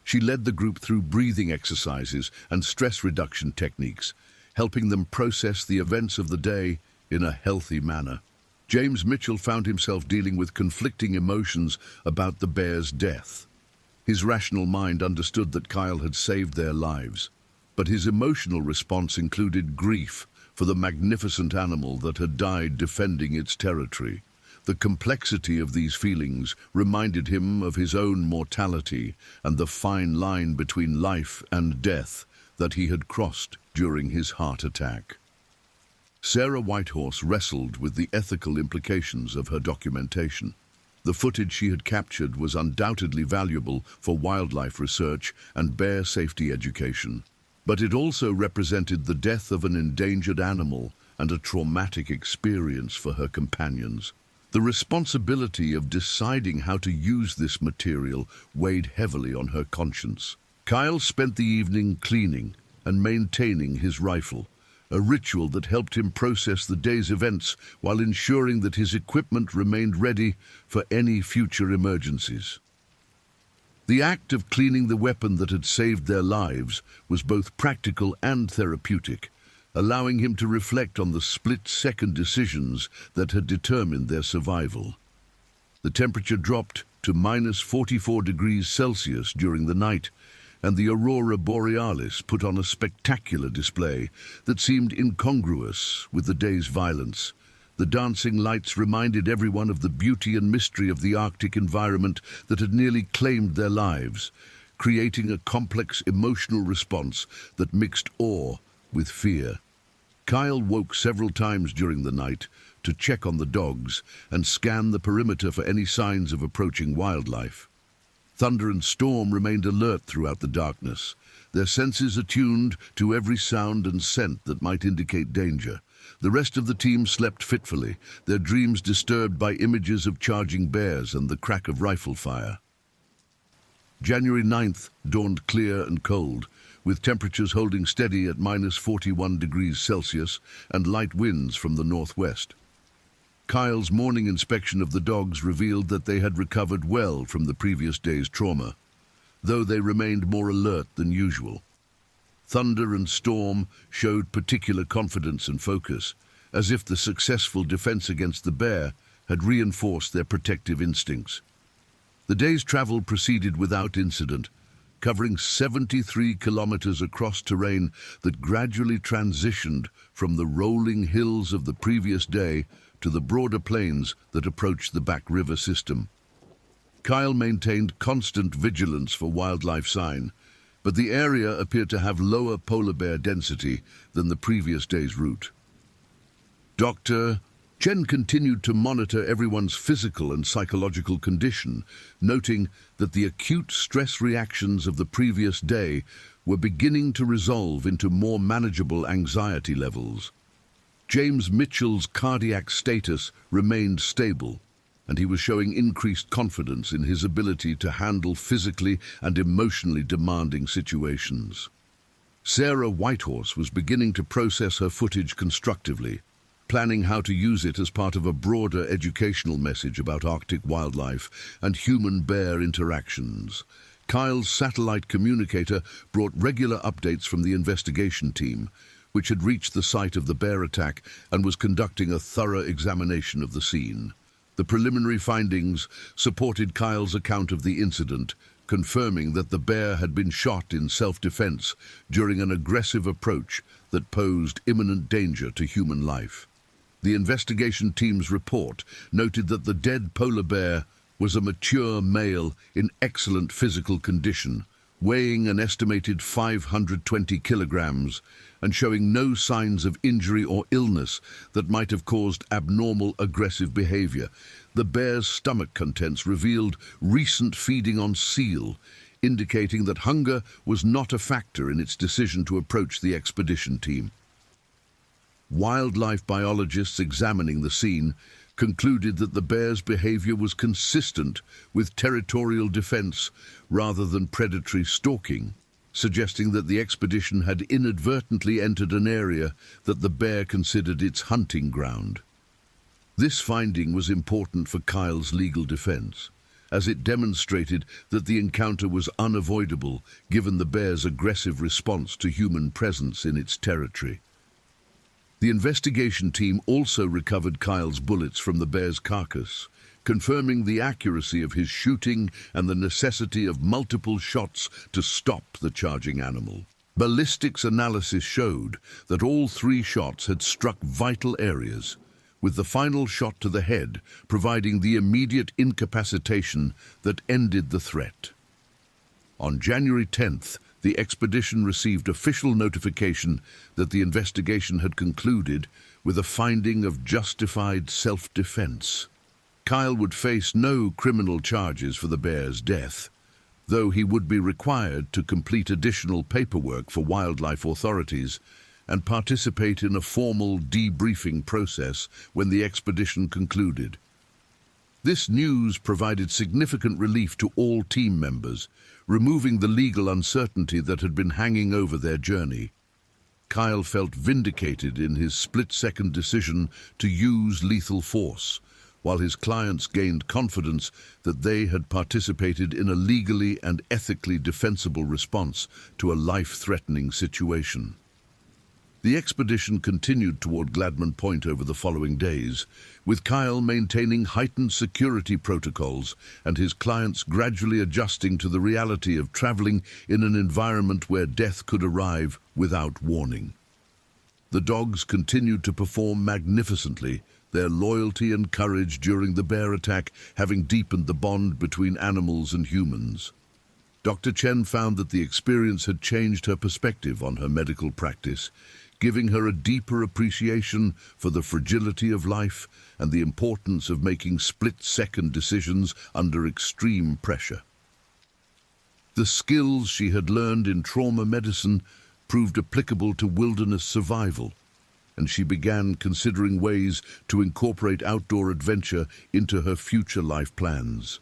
She led the group through breathing exercises and stress reduction techniques, helping them process the events of the day in a healthy manner. James Mitchell found himself dealing with conflicting emotions about the bear's death. His rational mind understood that Kyle had saved their lives, but his emotional response included grief for the magnificent animal that had died defending its territory. The complexity of these feelings reminded him of his own mortality and the fine line between life and death that he had crossed during his heart attack. Sarah Whitehorse wrestled with the ethical implications of her documentation. The footage she had captured was undoubtedly valuable for wildlife research and bear safety education, but it also represented the death of an endangered animal and a traumatic experience for her companions. The responsibility of deciding how to use this material weighed heavily on her conscience. Kyle spent the evening cleaning and maintaining his rifle, a ritual that helped him process the day's events while ensuring that his equipment remained ready for any future emergencies. The act of cleaning the weapon that had saved their lives was both practical and therapeutic, allowing him to reflect on the split-second decisions that had determined their survival. The temperature dropped to -44 degrees Celsius during the night, and the aurora borealis put on a spectacular display that seemed incongruous with the day's violence. The dancing lights reminded everyone of the beauty and mystery of the Arctic environment that had nearly claimed their lives, creating a complex emotional response that mixed awe with fear. Kyle woke several times during the night to check on the dogs and scan the perimeter for any signs of approaching wildlife. Thunder and Storm remained alert throughout the darkness, their senses attuned to every sound and scent that might indicate danger. The rest of the team slept fitfully, their dreams disturbed by images of charging bears and the crack of rifle fire. January 9th dawned clear and cold, with temperatures holding steady at -41 degrees Celsius and light winds from the northwest. Kyle's morning inspection of the dogs revealed that they had recovered well from the previous day's trauma, though they remained more alert than usual. Thunder and Storm showed particular confidence and focus, as if the successful defense against the bear had reinforced their protective instincts. The day's travel proceeded without incident, covering 73 kilometers across terrain that gradually transitioned from the rolling hills of the previous day to the broader plains that approached the Back River system. Kyle maintained constant vigilance for wildlife sign, but the area appeared to have lower polar bear density than the previous day's route. Dr. Chen continued to monitor everyone's physical and psychological condition, noting that the acute stress reactions of the previous day were beginning to resolve into more manageable anxiety levels. James Mitchell's cardiac status remained stable, and he was showing increased confidence in his ability to handle physically and emotionally demanding situations. Sarah Whitehorse was beginning to process her footage constructively, planning how to use it as part of a broader educational message about Arctic wildlife and human-bear interactions. Kyle's satellite communicator brought regular updates from the investigation team, which had reached the site of the bear attack and was conducting a thorough examination of the scene. The preliminary findings supported Kyle's account of the incident, confirming that the bear had been shot in self-defense during an aggressive approach that posed imminent danger to human life. The investigation team's report noted that the dead polar bear was a mature male in excellent physical condition, weighing an estimated 520 kilograms and showing no signs of injury or illness that might have caused abnormal aggressive behavior. The bear's stomach contents revealed recent feeding on seal, indicating that hunger was not a factor in its decision to approach the expedition team. Wildlife biologists examining the scene concluded that the bear's behavior was consistent with territorial defense rather than predatory stalking, suggesting that the expedition had inadvertently entered an area that the bear considered its hunting ground. This finding was important for Kyle's legal defense, as it demonstrated that the encounter was unavoidable given the bear's aggressive response to human presence in its territory. The investigation team also recovered Kyle's bullets from the bear's carcass, confirming the accuracy of his shooting and the necessity of multiple shots to stop the charging animal. Ballistics analysis showed that all 3 shots had struck vital areas, with the final shot to the head providing the immediate incapacitation that ended the threat. On January 10th, the expedition received official notification that the investigation had concluded with a finding of justified self-defense. Kyle would face no criminal charges for the bear's death, though he would be required to complete additional paperwork for wildlife authorities and participate in a formal debriefing process when the expedition concluded. This news provided significant relief to all team members, removing the legal uncertainty that had been hanging over their journey. Kyle felt vindicated in his split-second decision to use lethal force, while his clients gained confidence that they had participated in a legally and ethically defensible response to a life-threatening situation. The expedition continued toward Gladman Point over the following days, with Kyle maintaining heightened security protocols and his clients gradually adjusting to the reality of traveling in an environment where death could arrive without warning. The dogs continued to perform magnificently, their loyalty and courage during the bear attack having deepened the bond between animals and humans. Dr. Chen found that the experience had changed her perspective on her medical practice, giving her a deeper appreciation for the fragility of life and the importance of making split-second decisions under extreme pressure. The skills she had learned in trauma medicine proved applicable to wilderness survival, and she began considering ways to incorporate outdoor adventure into her future life plans.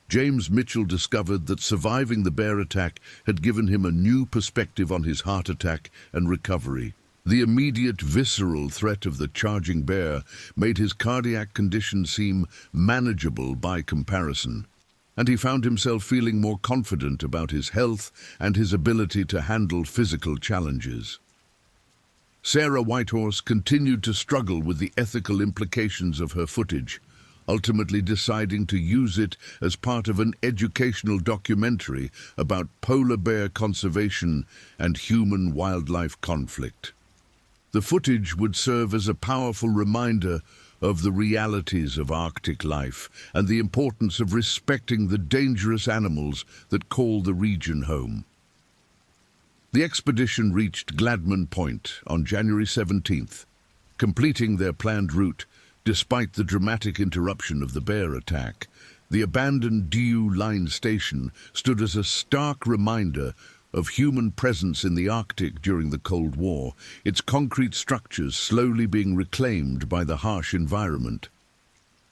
James Mitchell discovered that surviving the bear attack had given him a new perspective on his heart attack and recovery. The immediate visceral threat of the charging bear made his cardiac condition seem manageable by comparison, and he found himself feeling more confident about his health and his ability to handle physical challenges. Sarah Whitehorse continued to struggle with the ethical implications of her footage, ultimately deciding to use it as part of an educational documentary about polar bear conservation and human-wildlife conflict. The footage would serve as a powerful reminder of the realities of Arctic life and the importance of respecting the dangerous animals that call the region home. The expedition reached Gladman Point on January 17th, completing their planned route. Despite the dramatic interruption of the bear attack, the abandoned Diu Line Station stood as a stark reminder of human presence in the Arctic during the Cold War, its concrete structures slowly being reclaimed by the harsh environment.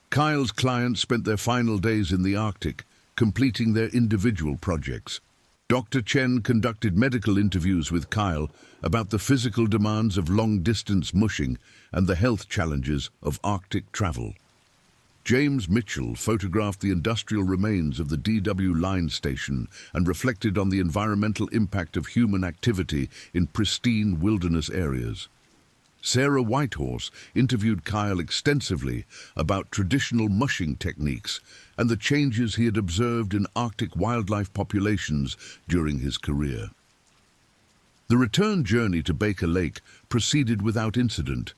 Kyle's clients spent their final days in the Arctic, completing their individual projects. Dr. Chen conducted medical interviews with Kyle about the physical demands of long-distance mushing and the health challenges of Arctic travel. James Mitchell photographed the industrial remains of the DW Line Station and reflected on the environmental impact of human activity in pristine wilderness areas. Sarah Whitehorse interviewed Kyle extensively about traditional mushing techniques and the changes he had observed in Arctic wildlife populations during his career. The return journey to Baker Lake proceeded without incident,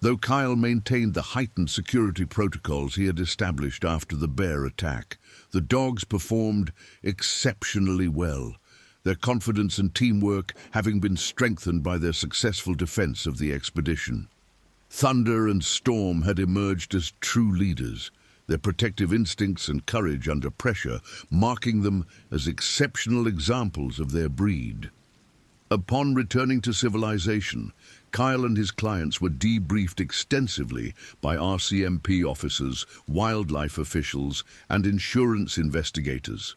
though Kyle maintained the heightened security protocols he had established after the bear attack. The dogs performed exceptionally well, their confidence and teamwork having been strengthened by their successful defense of the expedition. Thunder and Storm had emerged as true leaders, their protective instincts and courage under pressure marking them as exceptional examples of their breed. Upon returning to civilization, Kyle and his clients were debriefed extensively by RCMP officers, wildlife officials, and insurance investigators.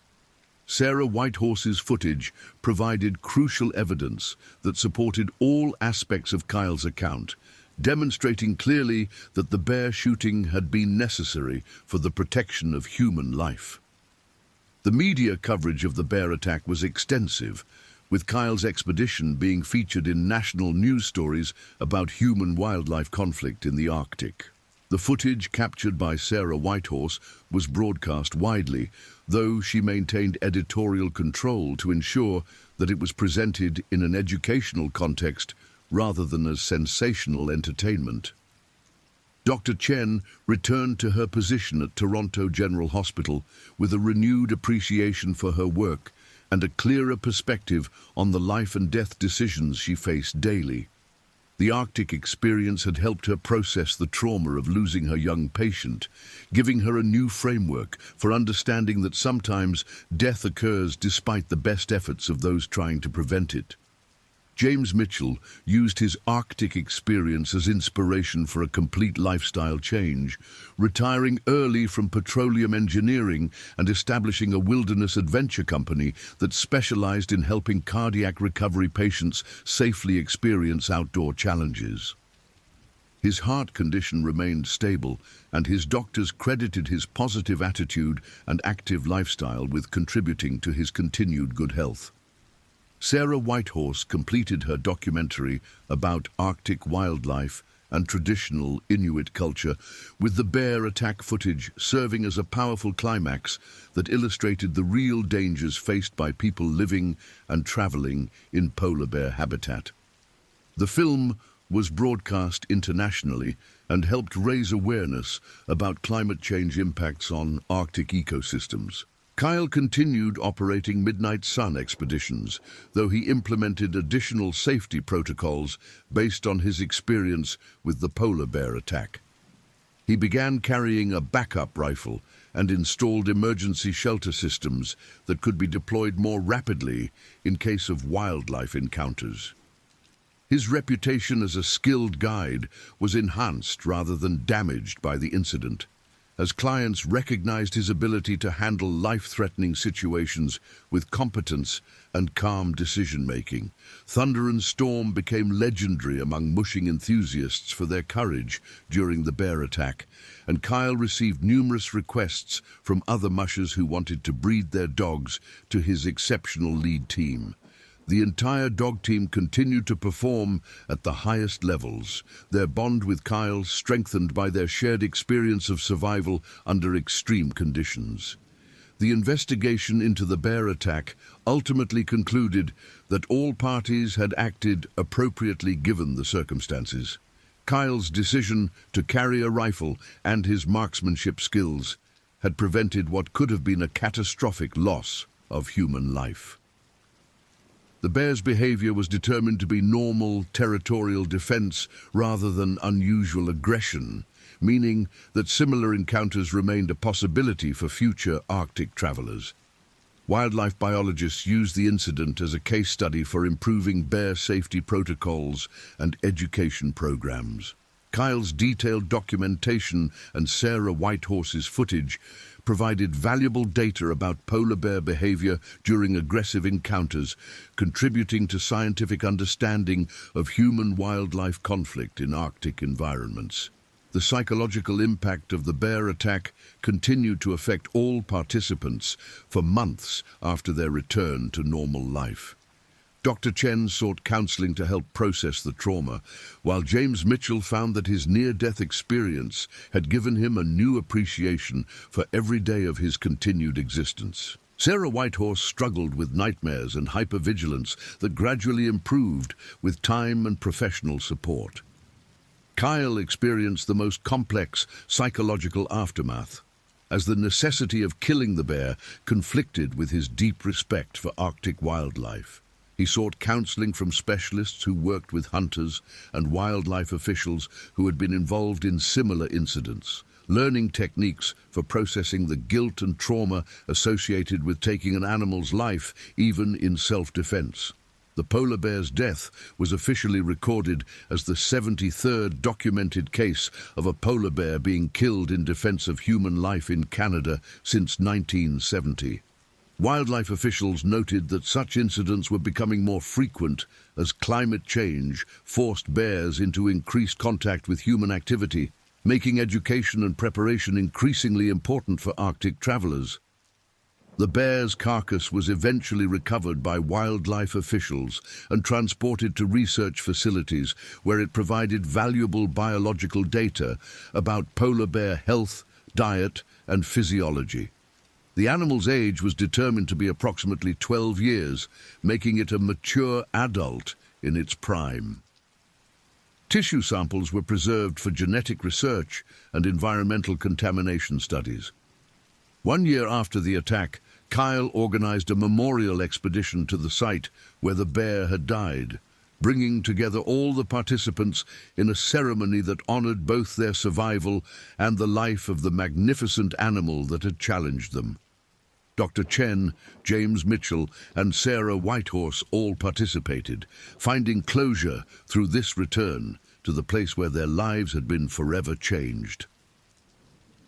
Sarah Whitehorse's footage provided crucial evidence that supported all aspects of Kyle's account, demonstrating clearly that the bear shooting had been necessary for the protection of human life. The media coverage of the bear attack was extensive, with Kyle's expedition being featured in national news stories about human-wildlife conflict in the Arctic. The footage captured by Sarah Whitehorse was broadcast widely, though she maintained editorial control to ensure that it was presented in an educational context rather than as sensational entertainment. Dr. Chen returned to her position at Toronto General Hospital with a renewed appreciation for her work and a clearer perspective on the life and death decisions she faced daily. The Arctic experience had helped her process the trauma of losing her young patient, giving her a new framework for understanding that sometimes death occurs despite the best efforts of those trying to prevent it. James Mitchell used his Arctic experience as inspiration for a complete lifestyle change, retiring early from petroleum engineering and establishing a wilderness adventure company that specialized in helping cardiac recovery patients safely experience outdoor challenges. His heart condition remained stable, and his doctors credited his positive attitude and active lifestyle with contributing to his continued good health. Sarah Whitehorse completed her documentary about Arctic wildlife and traditional Inuit culture, with the bear attack footage serving as a powerful climax that illustrated the real dangers faced by people living and traveling in polar bear habitat. The film was broadcast internationally and helped raise awareness about climate change impacts on Arctic ecosystems. Kyle continued operating Midnight Sun expeditions, though he implemented additional safety protocols based on his experience with the polar bear attack. He began carrying a backup rifle and installed emergency shelter systems that could be deployed more rapidly in case of wildlife encounters. His reputation as a skilled guide was enhanced rather than damaged by the incident, as clients recognized his ability to handle life-threatening situations with competence and calm decision-making. Thunder and Storm became legendary among mushing enthusiasts for their courage during the bear attack, and Kyle received numerous requests from other mushers who wanted to breed their dogs to his exceptional lead team. The entire dog team continued to perform at the highest levels, their bond with Kyle strengthened by their shared experience of survival under extreme conditions. The investigation into the bear attack ultimately concluded that all parties had acted appropriately given the circumstances. Kyle's decision to carry a rifle and his marksmanship skills had prevented what could have been a catastrophic loss of human life. The bear's behavior was determined to be normal territorial defense rather than unusual aggression, meaning that similar encounters remained a possibility for future Arctic travelers. Wildlife biologists used the incident as a case study for improving bear safety protocols and education programs. Kyle's detailed documentation and Sarah Whitehorse's footage provided valuable data about polar bear behavior during aggressive encounters, contributing to scientific understanding of human-wildlife conflict in Arctic environments. The psychological impact of the bear attack continued to affect all participants for months after their return to normal life. Dr. Chen sought counseling to help process the trauma, while James Mitchell found that his near-death experience had given him a new appreciation for every day of his continued existence. Sarah Whitehorse struggled with nightmares and hypervigilance that gradually improved with time and professional support. Kyle experienced the most complex psychological aftermath, as the necessity of killing the bear conflicted with his deep respect for Arctic wildlife. He sought counseling from specialists who worked with hunters and wildlife officials who had been involved in similar incidents, learning techniques for processing the guilt and trauma associated with taking an animal's life, even in self-defense. The polar bear's death was officially recorded as the 73rd documented case of a polar bear being killed in defense of human life in Canada since 1970. Wildlife officials noted that such incidents were becoming more frequent as climate change forced bears into increased contact with human activity, making education and preparation increasingly important for Arctic travelers. The bear's carcass was eventually recovered by wildlife officials and transported to research facilities where it provided valuable biological data about polar bear health, diet, and physiology. The animal's age was determined to be approximately 12 years, making it a mature adult in its prime. Tissue samples were preserved for genetic research and environmental contamination studies. 1 year after the attack, Kyle organized a memorial expedition to the site where the bear had died, bringing together all the participants in a ceremony that honored both their survival and the life of the magnificent animal that had challenged them. Dr. Chen, James Mitchell, and Sarah Whitehorse all participated, finding closure through this return to the place where their lives had been forever changed.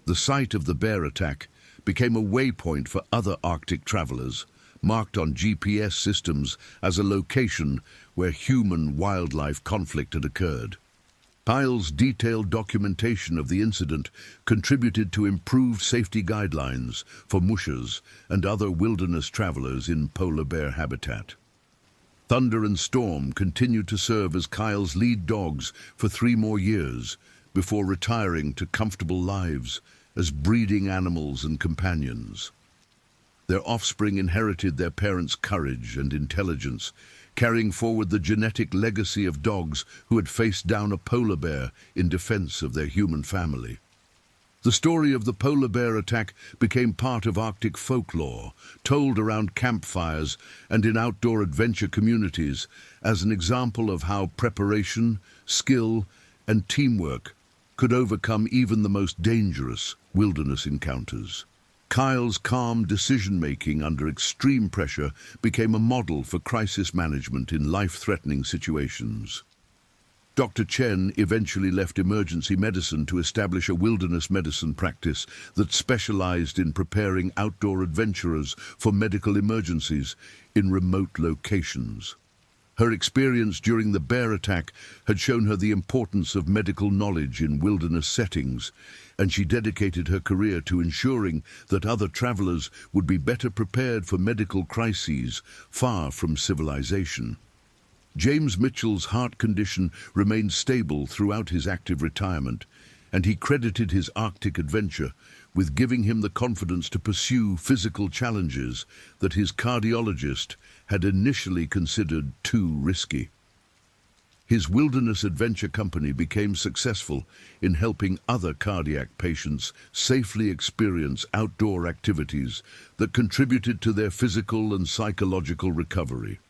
The site of the bear attack became a waypoint for other Arctic travelers, marked on GPS systems as a location where human-wildlife conflict had occurred. Kyle's detailed documentation of the incident contributed to improved safety guidelines for mushers and other wilderness travelers in polar bear habitat. Thunder and Storm continued to serve as Kyle's lead dogs for 3 more years before retiring to comfortable lives as breeding animals and companions. Their offspring inherited their parents' courage and intelligence, carrying forward the genetic legacy of dogs who had faced down a polar bear in defense of their human family. The story of the polar bear attack became part of Arctic folklore, told around campfires and in outdoor adventure communities as an example of how preparation, skill, and teamwork could overcome even the most dangerous wilderness encounters. Kyle's calm decision-making under extreme pressure became a model for crisis management in life-threatening situations. Dr. Chen eventually left emergency medicine to establish a wilderness medicine practice that specialized in preparing outdoor adventurers for medical emergencies in remote locations. Her experience during the bear attack had shown her the importance of medical knowledge in wilderness settings, and she dedicated her career to ensuring that other travelers would be better prepared for medical crises far from civilization. James Mitchell's heart condition remained stable throughout his active retirement, and he credited his Arctic adventure with giving him the confidence to pursue physical challenges that his cardiologist had initially considered too risky. His wilderness adventure company became successful in helping other cardiac patients safely experience outdoor activities that contributed to their physical and psychological recovery.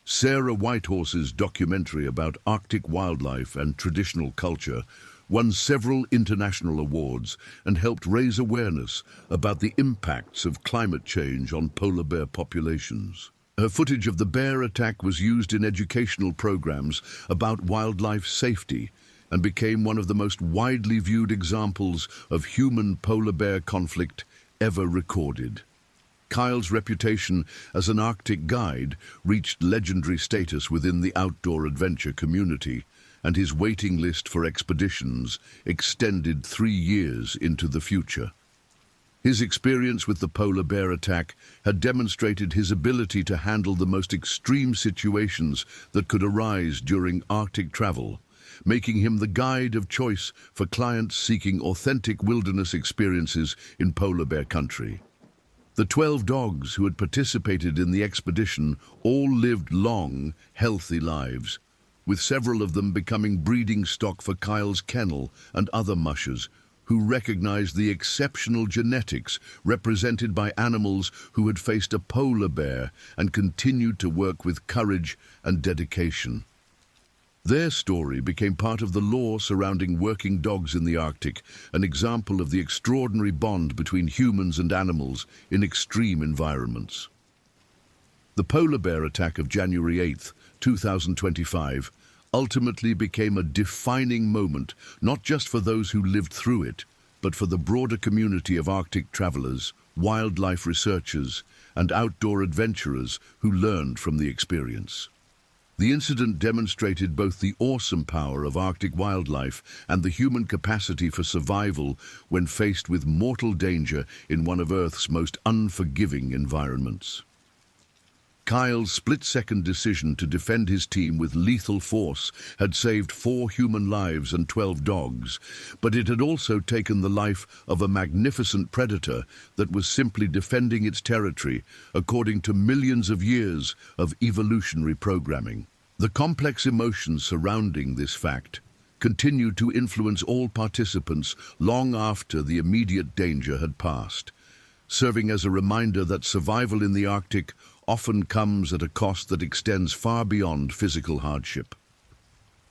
Sarah Whitehorse's documentary about Arctic wildlife and traditional culture won several international awards and helped raise awareness about the impacts of climate change on polar bear populations. Her footage of the bear attack was used in educational programs about wildlife safety and became one of the most widely viewed examples of human polar bear conflict ever recorded. Kyle's reputation as an Arctic guide reached legendary status within the outdoor adventure community, and his waiting list for expeditions extended 3 years into the future. His experience with the polar bear attack had demonstrated his ability to handle the most extreme situations that could arise during Arctic travel, making him the guide of choice for clients seeking authentic wilderness experiences in polar bear country. The 12 dogs who had participated in the expedition all lived long, healthy lives, with several of them becoming breeding stock for Kyle's kennel and other mushers who recognized the exceptional genetics represented by animals who had faced a polar bear and continued to work with courage and dedication. Their story became part of the lore surrounding working dogs in the Arctic, an example of the extraordinary bond between humans and animals in extreme environments. The polar bear attack of January 8, 2025, ultimately became a defining moment, not just for those who lived through it, but for the broader community of Arctic travelers, wildlife researchers, and outdoor adventurers who learned from the experience. The incident demonstrated both the awesome power of Arctic wildlife and the human capacity for survival when faced with mortal danger in one of Earth's most unforgiving environments. Kyle's split-second decision to defend his team with lethal force had saved 4 human lives and 12 dogs, but it had also taken the life of a magnificent predator that was simply defending its territory according to millions of years of evolutionary programming. The complex emotions surrounding this fact continued to influence all participants long after the immediate danger had passed, serving as a reminder that survival in the Arctic often comes at a cost that extends far beyond physical hardship.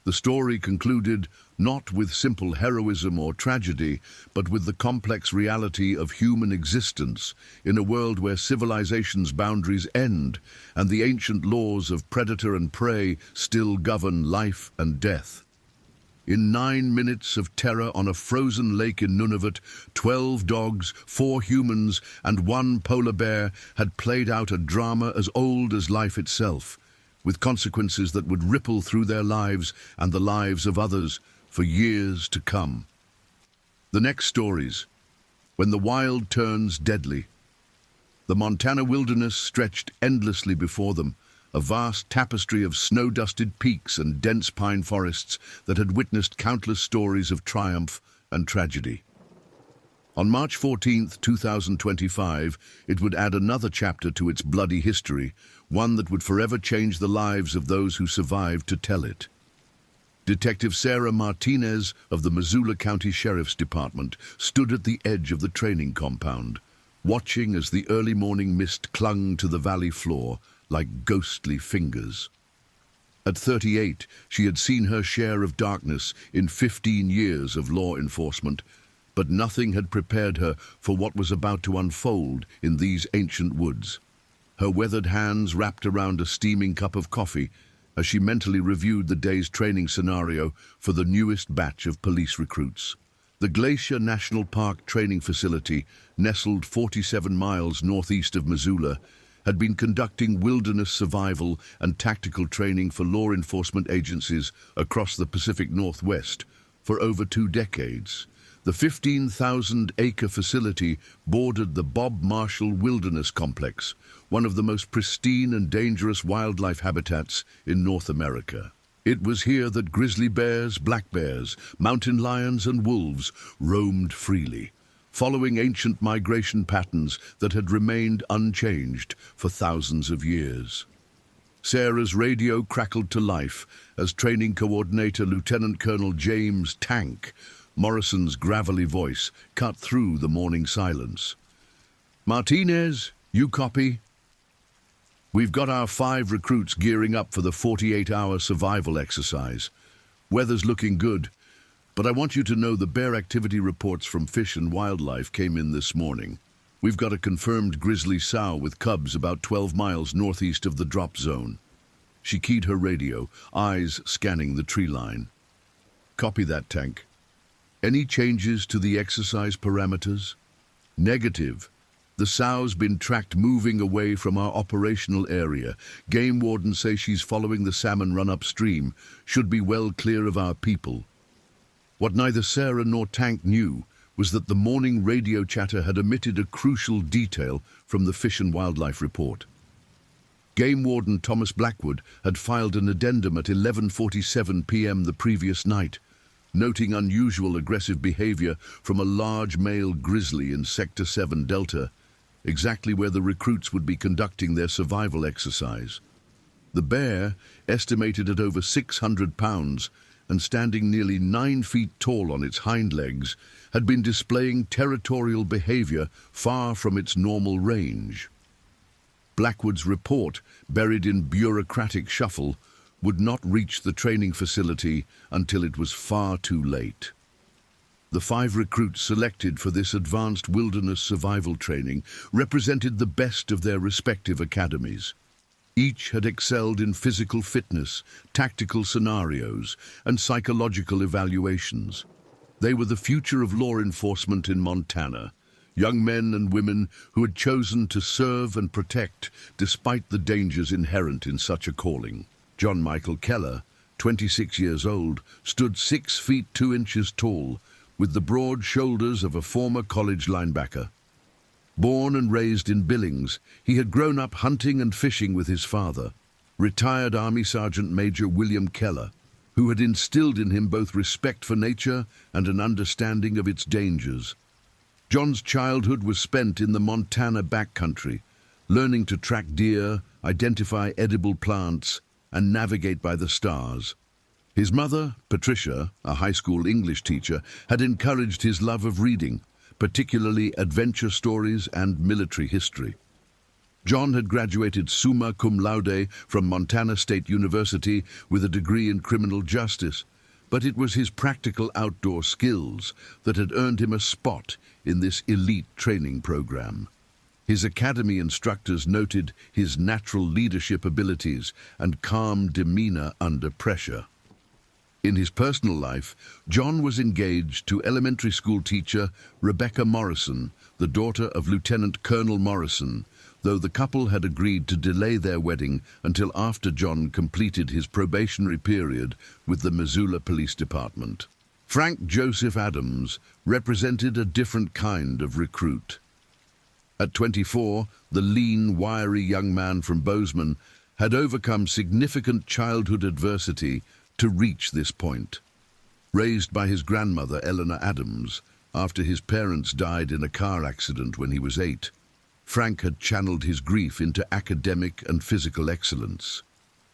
The story concluded not with simple heroism or tragedy, but with the complex reality of human existence in a world where civilization's boundaries end and the ancient laws of predator and prey still govern life and death. In 9 minutes of terror on a frozen lake in Nunavut, 12 dogs, 4 humans, and 1 polar bear had played out a drama as old as life itself, with consequences that would ripple through their lives and the lives of others for years to come. The next stories, when the wild turns deadly. The Montana wilderness stretched endlessly before them, a vast tapestry of snow-dusted peaks and dense pine forests that had witnessed countless stories of triumph and tragedy. On March 14, 2025, it would add another chapter to its bloody history, one that would forever change the lives of those who survived to tell it. Detective Sarah Martinez of the Missoula County Sheriff's Department stood at the edge of the training compound, watching as the early morning mist clung to the valley floor like ghostly fingers. At 38, she had seen her share of darkness in 15 years of law enforcement, but nothing had prepared her for what was about to unfold in these ancient woods. Her weathered hands wrapped around a steaming cup of coffee as she mentally reviewed the day's training scenario for the newest batch of police recruits. The Glacier National Park training facility, nestled 47 miles northeast of Missoula, had been conducting wilderness survival and tactical training for law enforcement agencies across the Pacific Northwest for over 2 decades. The 15,000-acre facility bordered the Bob Marshall Wilderness Complex, one of the most pristine and dangerous wildlife habitats in North America. It was here that grizzly bears, black bears, mountain lions, and wolves roamed freely, following ancient migration patterns that had remained unchanged for thousands of years. Sarah's radio crackled to life as training coordinator Lieutenant Colonel James Tank Morrison's gravelly voice cut through the morning silence. "Martinez, you copy? We've got our 5 recruits gearing up for the 48-hour survival exercise. Weather's looking good, but I want you to know the bear activity reports from Fish and Wildlife came in this morning. We've got a confirmed grizzly sow with cubs about 12 miles northeast of the drop zone." She keyed her radio, eyes scanning the tree line. "Copy that, Tank. Any changes to the exercise parameters?" "Negative. The sow's been tracked moving away from our operational area. Game wardens say she's following the salmon run upstream, should be well clear of our people." What neither Sarah nor Tank knew was that the morning radio chatter had omitted a crucial detail from the Fish and Wildlife report. Game Warden Thomas Blackwood had filed an addendum at 11:47 p.m. the previous night, noting unusual aggressive behavior from a large male grizzly in Sector 7 Delta, exactly where the recruits would be conducting their survival exercise. The bear, estimated at over 600 pounds and standing nearly 9 feet tall on its hind legs, had been displaying territorial behavior far from its normal range. Blackwood's report, buried in bureaucratic shuffle, would not reach the training facility until it was far too late. The 5 recruits selected for this advanced wilderness survival training represented the best of their respective academies. Each had excelled in physical fitness, tactical scenarios, and psychological evaluations. They were the future of law enforcement in Montana, young men and women who had chosen to serve and protect despite the dangers inherent in such a calling. John Michael Keller, 26 years old, stood 6 feet 2 inches tall, with the broad shoulders of a former college linebacker. Born and raised in Billings, he had grown up hunting and fishing with his father, retired Army Sergeant Major William Keller, who had instilled in him both respect for nature and an understanding of its dangers. John's childhood was spent in the Montana backcountry, learning to track deer, identify edible plants, and navigate by the stars. His mother, Patricia, a high school English teacher, had encouraged his love of reading, particularly adventure stories and military history. John had graduated summa cum laude from Montana State University with a degree in criminal justice, but it was his practical outdoor skills that had earned him a spot in this elite training program. His academy instructors noted his natural leadership abilities and calm demeanor under pressure. In his personal life, John was engaged to elementary school teacher Rebecca Morrison, the daughter of Lieutenant Colonel Morrison, though the couple had agreed to delay their wedding until after John completed his probationary period with the Missoula Police Department. Frank Joseph Adams represented a different kind of recruit. At 24, the lean, wiry young man from Bozeman had overcome significant childhood adversity to reach this point. Raised by his grandmother, Eleanor Adams, after his parents died in a car accident when he was 8, Frank had channeled his grief into academic and physical excellence.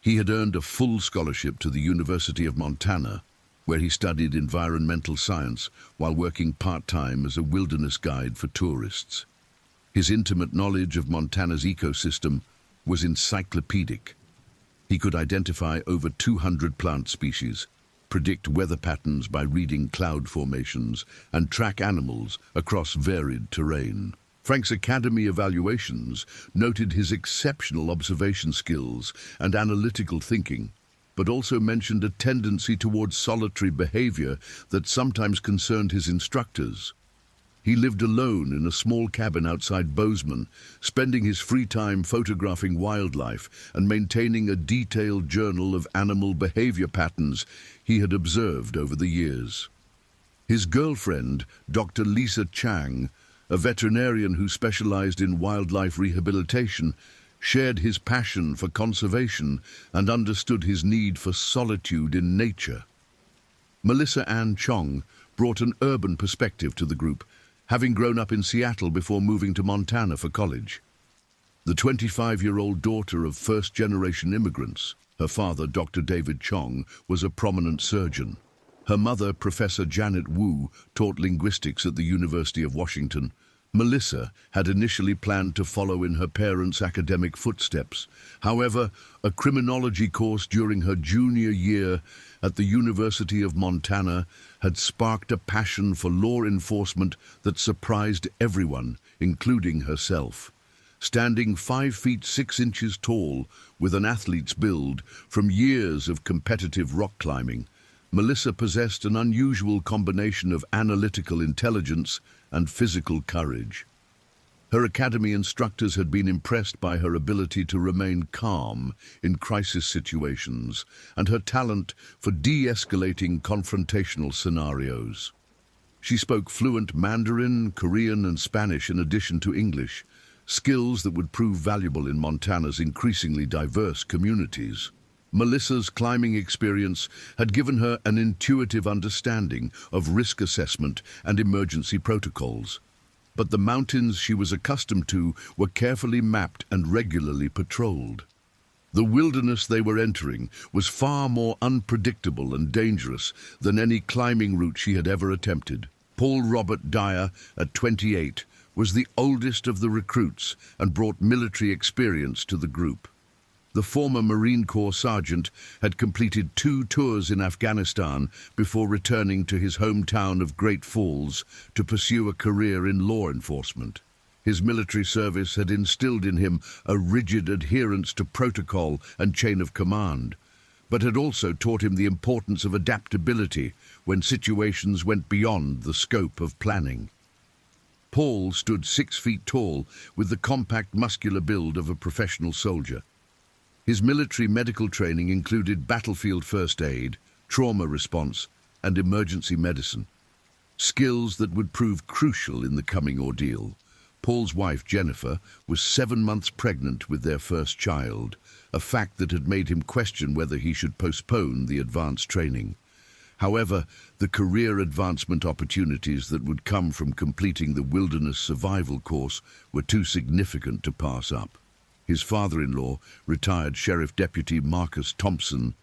He had earned a full scholarship to the University of Montana, where he studied environmental science while working part-time as a wilderness guide for tourists. His intimate knowledge of Montana's ecosystem was encyclopedic. He could identify over 200 plant species, predict weather patterns by reading cloud formations, and track animals across varied terrain. Frank's academy evaluations noted his exceptional observation skills and analytical thinking, but also mentioned a tendency towards solitary behavior that sometimes concerned his instructors. He lived alone in a small cabin outside Bozeman, spending his free time photographing wildlife and maintaining a detailed journal of animal behavior patterns he had observed over the years. His girlfriend, Dr. Lisa Chang, a veterinarian who specialized in wildlife rehabilitation, shared his passion for conservation and understood his need for solitude in nature. Melissa Ann Chong brought an urban perspective to the group, having grown up in Seattle before moving to Montana for college. The 25-year-old daughter of first-generation immigrants, her father, Dr. David Chong, was a prominent surgeon. Her mother, Professor Janet Wu, taught linguistics at the University of Washington. Melissa had initially planned to follow in her parents' academic footsteps. However, a criminology course during her junior year at the University of Montana had sparked a passion for law enforcement that surprised everyone, including herself. Standing 5 feet 6 inches tall, with an athlete's build, from years of competitive rock climbing, Melissa possessed an unusual combination of analytical intelligence and physical courage. Her academy instructors had been impressed by her ability to remain calm in crisis situations and her talent for de-escalating confrontational scenarios. She spoke fluent Mandarin, Korean, and Spanish in addition to English, skills that would prove valuable in Montana's increasingly diverse communities. Melissa's climbing experience had given her an intuitive understanding of risk assessment and emergency protocols. But the mountains she was accustomed to were carefully mapped and regularly patrolled. The wilderness they were entering was far more unpredictable and dangerous than any climbing route she had ever attempted. Paul Robert Dyer, at 28, was the oldest of the recruits and brought military experience to the group. The former Marine Corps sergeant had completed 2 tours in Afghanistan before returning to his hometown of Great Falls to pursue a career in law enforcement. His military service had instilled in him a rigid adherence to protocol and chain of command, but had also taught him the importance of adaptability when situations went beyond the scope of planning. Paul stood 6 feet tall with the compact muscular build of a professional soldier. His military medical training included battlefield first aid, trauma response, and emergency medicine, skills that would prove crucial in the coming ordeal. Paul's wife, Jennifer, was 7 months pregnant with their first child, a fact that had made him question whether he should postpone the advanced training. However, the career advancement opportunities that would come from completing the wilderness survival course were too significant to pass up. His father-in-law, retired Sheriff Deputy Marcus Thompson,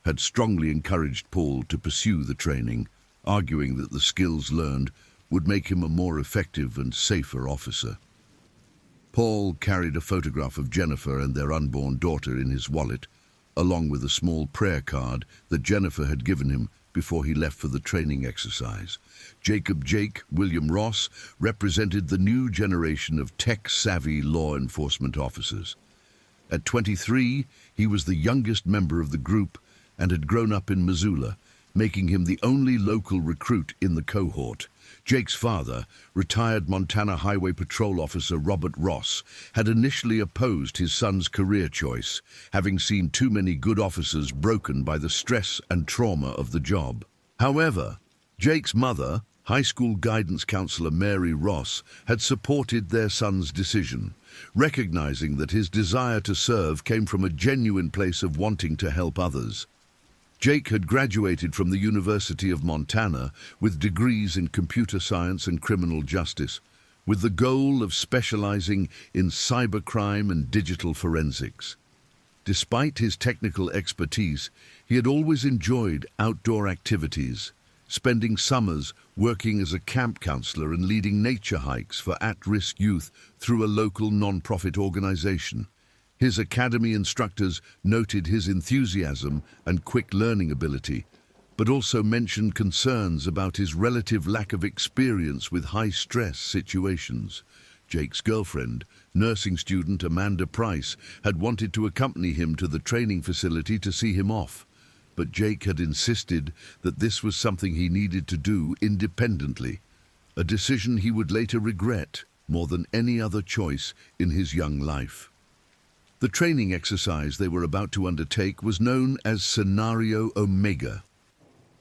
had strongly encouraged Paul to pursue the training, arguing that the skills learned would make him a more effective and safer officer. Paul carried a photograph of Jennifer and their unborn daughter in his wallet, along with a small prayer card that Jennifer had given him before he left for the training exercise. Jake William Ross represented the new generation of tech-savvy law enforcement officers. At 23, he was the youngest member of the group and had grown up in Missoula, making him the only local recruit in the cohort. Jake's father, retired Montana Highway Patrol officer Robert Ross, had initially opposed his son's career choice, having seen too many good officers broken by the stress and trauma of the job. However, Jake's mother, high school guidance counselor Mary Ross, had supported their son's decision, recognizing that his desire to serve came from a genuine place of wanting to help others. Jake had graduated from the University of Montana with degrees in computer science and criminal justice, with the goal of specializing in cybercrime and digital forensics. Despite his technical expertise, he had always enjoyed outdoor activities, spending summers working as a camp counselor and leading nature hikes for at-risk youth through a local non-profit organization. His academy instructors noted his enthusiasm and quick learning ability, but also mentioned concerns about his relative lack of experience with high-stress situations. Jake's girlfriend, nursing student Amanda Price, had wanted to accompany him to the training facility to see him off, but Jake had insisted that this was something he needed to do independently, a decision he would later regret more than any other choice in his young life. The training exercise they were about to undertake was known as Scenario Omega,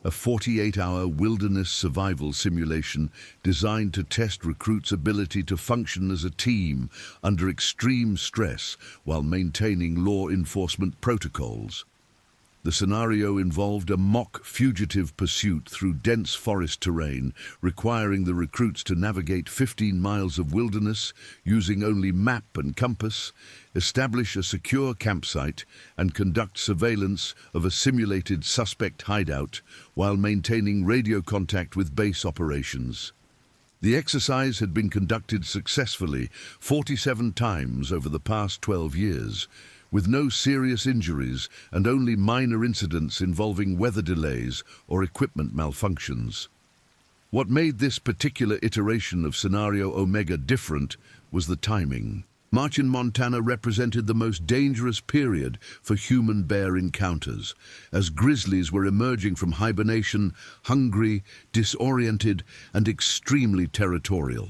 a 48-hour wilderness survival simulation designed to test recruits' ability to function as a team under extreme stress while maintaining law enforcement protocols. The scenario involved a mock fugitive pursuit through dense forest terrain, requiring the recruits to navigate 15 miles of wilderness using only map and compass, establish a secure campsite, and conduct surveillance of a simulated suspect hideout while maintaining radio contact with base operations. The exercise had been conducted successfully 47 times over the past 12 years, with no serious injuries and only minor incidents involving weather delays or equipment malfunctions. What made this particular iteration of Scenario Omega different was the timing. March in Montana represented the most dangerous period for human-bear encounters, as grizzlies were emerging from hibernation, hungry, disoriented, and extremely territorial.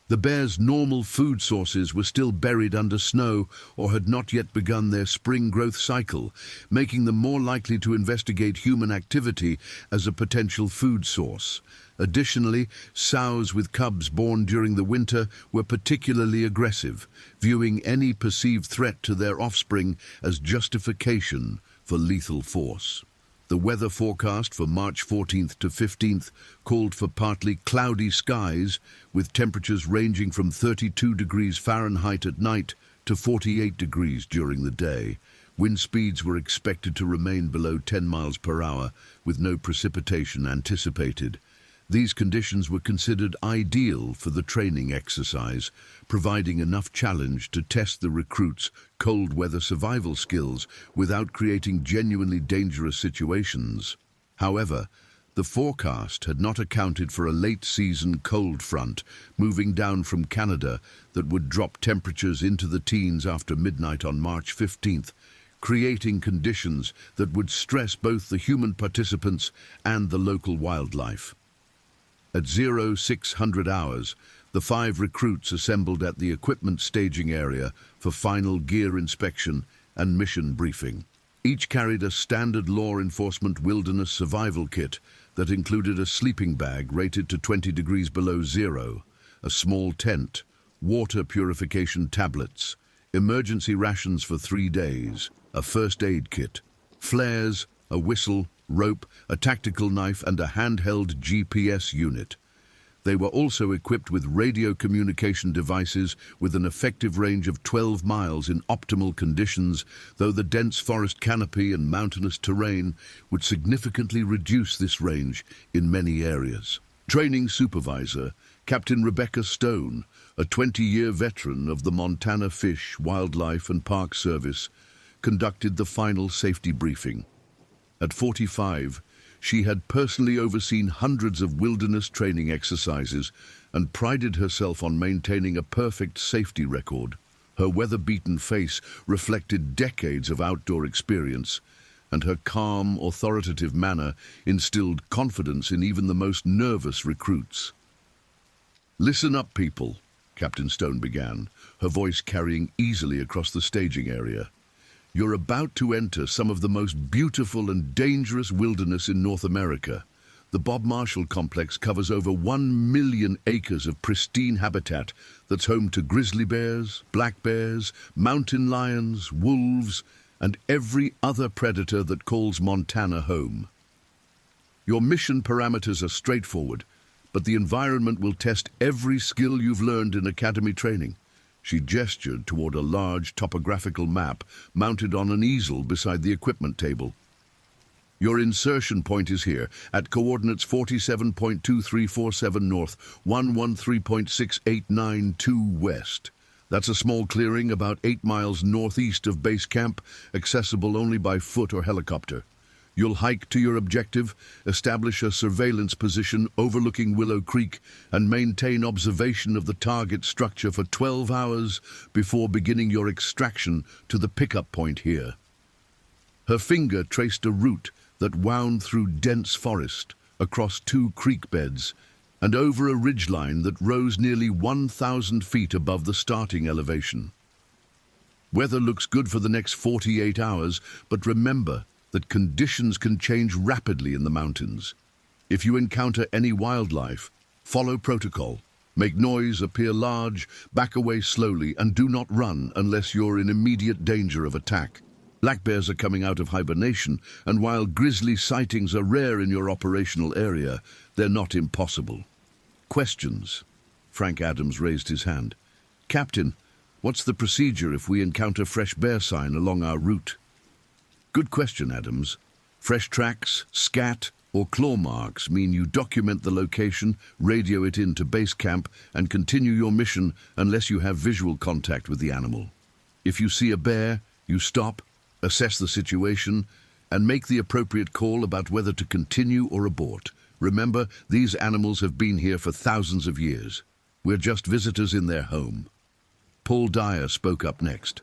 The bears' normal food sources were still buried under snow or had not yet begun their spring growth cycle, making them more likely to investigate human activity as a potential food source. Additionally, sows with cubs born during the winter were particularly aggressive, viewing any perceived threat to their offspring as justification for lethal force. The weather forecast for March 14th to 15th called for partly cloudy skies, with temperatures ranging from 32 degrees Fahrenheit at night to 48 degrees during the day. Wind speeds were expected to remain below 10 miles per hour, with no precipitation anticipated. These conditions were considered ideal for the training exercise, providing enough challenge to test the recruits' cold weather survival skills without creating genuinely dangerous situations. However, the forecast had not accounted for a late-season cold front moving down from Canada that would drop temperatures into the teens after midnight on March 15th, creating conditions that would stress both the human participants and the local wildlife. At 0600 hours, the 5 recruits assembled at the equipment staging area for final gear inspection and mission briefing. Each carried a standard law enforcement wilderness survival kit that included a sleeping bag rated to 20 degrees below zero, a small tent, water purification tablets, emergency rations for 3 days, a first aid kit, flares, a whistle, rope, a tactical knife, and a handheld GPS unit. They were also equipped with radio communication devices with an effective range of 12 miles in optimal conditions, though the dense forest canopy and mountainous terrain would significantly reduce this range in many areas. Training supervisor, Captain Rebecca Stone, a 20-year veteran of the Montana Fish, Wildlife and Park Service, conducted the final safety briefing. At 45, she had personally overseen hundreds of wilderness training exercises and prided herself on maintaining a perfect safety record. Her weather-beaten face reflected decades of outdoor experience, and her calm, authoritative manner instilled confidence in even the most nervous recruits. "Listen up, people," Captain Stone began, her voice carrying easily across the staging area. "You're about to enter some of the most beautiful and dangerous wilderness in North America. The Bob Marshall Complex covers over 1 million acres of pristine habitat that's home to grizzly bears, black bears, mountain lions, wolves, and every other predator that calls Montana home. Your mission parameters are straightforward, but the environment will test every skill you've learned in academy training." She gestured toward a large topographical map mounted on an easel beside the equipment table. "Your insertion point is here, at coordinates 47.2347 north, 113.6892 west. That's a small clearing about 8 miles northeast of base camp, accessible only by foot or helicopter. You'll hike to your objective, establish a surveillance position overlooking Willow Creek, and maintain observation of the target structure for 12 hours before beginning your extraction to the pickup point here." Her finger traced a route that wound through dense forest, across 2 creek beds, and over a ridgeline that rose nearly 1,000 feet above the starting elevation. "Weather looks good for the next 48 hours, but remember that conditions can change rapidly in the mountains. If you encounter any wildlife, follow protocol. Make noise appear large, back away slowly, and do not run unless you're in immediate danger of attack. Black bears are coming out of hibernation, and while grizzly sightings are rare in your operational area, they're not impossible." "Questions?" Frank Adams raised his hand. "Captain, what's the procedure if we encounter fresh bear sign along our route?" "Good question, Adams. Fresh tracks, scat, or claw marks mean you document the location, radio it into base camp, and continue your mission unless you have visual contact with the animal. If you see a bear, you stop, assess the situation, and make the appropriate call about whether to continue or abort. Remember, these animals have been here for thousands of years. We're just visitors in their home." Paul Dyer spoke up next.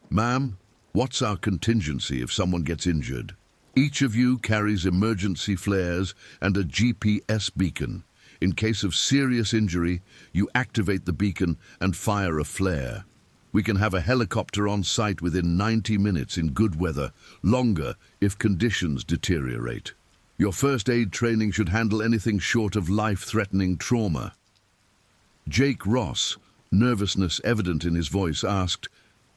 "Ma'am, what's our contingency if someone gets injured?" "Each of you carries emergency flares and a GPS beacon. In case of serious injury, you activate the beacon and fire a flare. We can have a helicopter on site within 90 minutes in good weather, longer if conditions deteriorate. Your first aid training should handle anything short of life-threatening trauma." Jake Ross, nervousness evident in his voice, asked,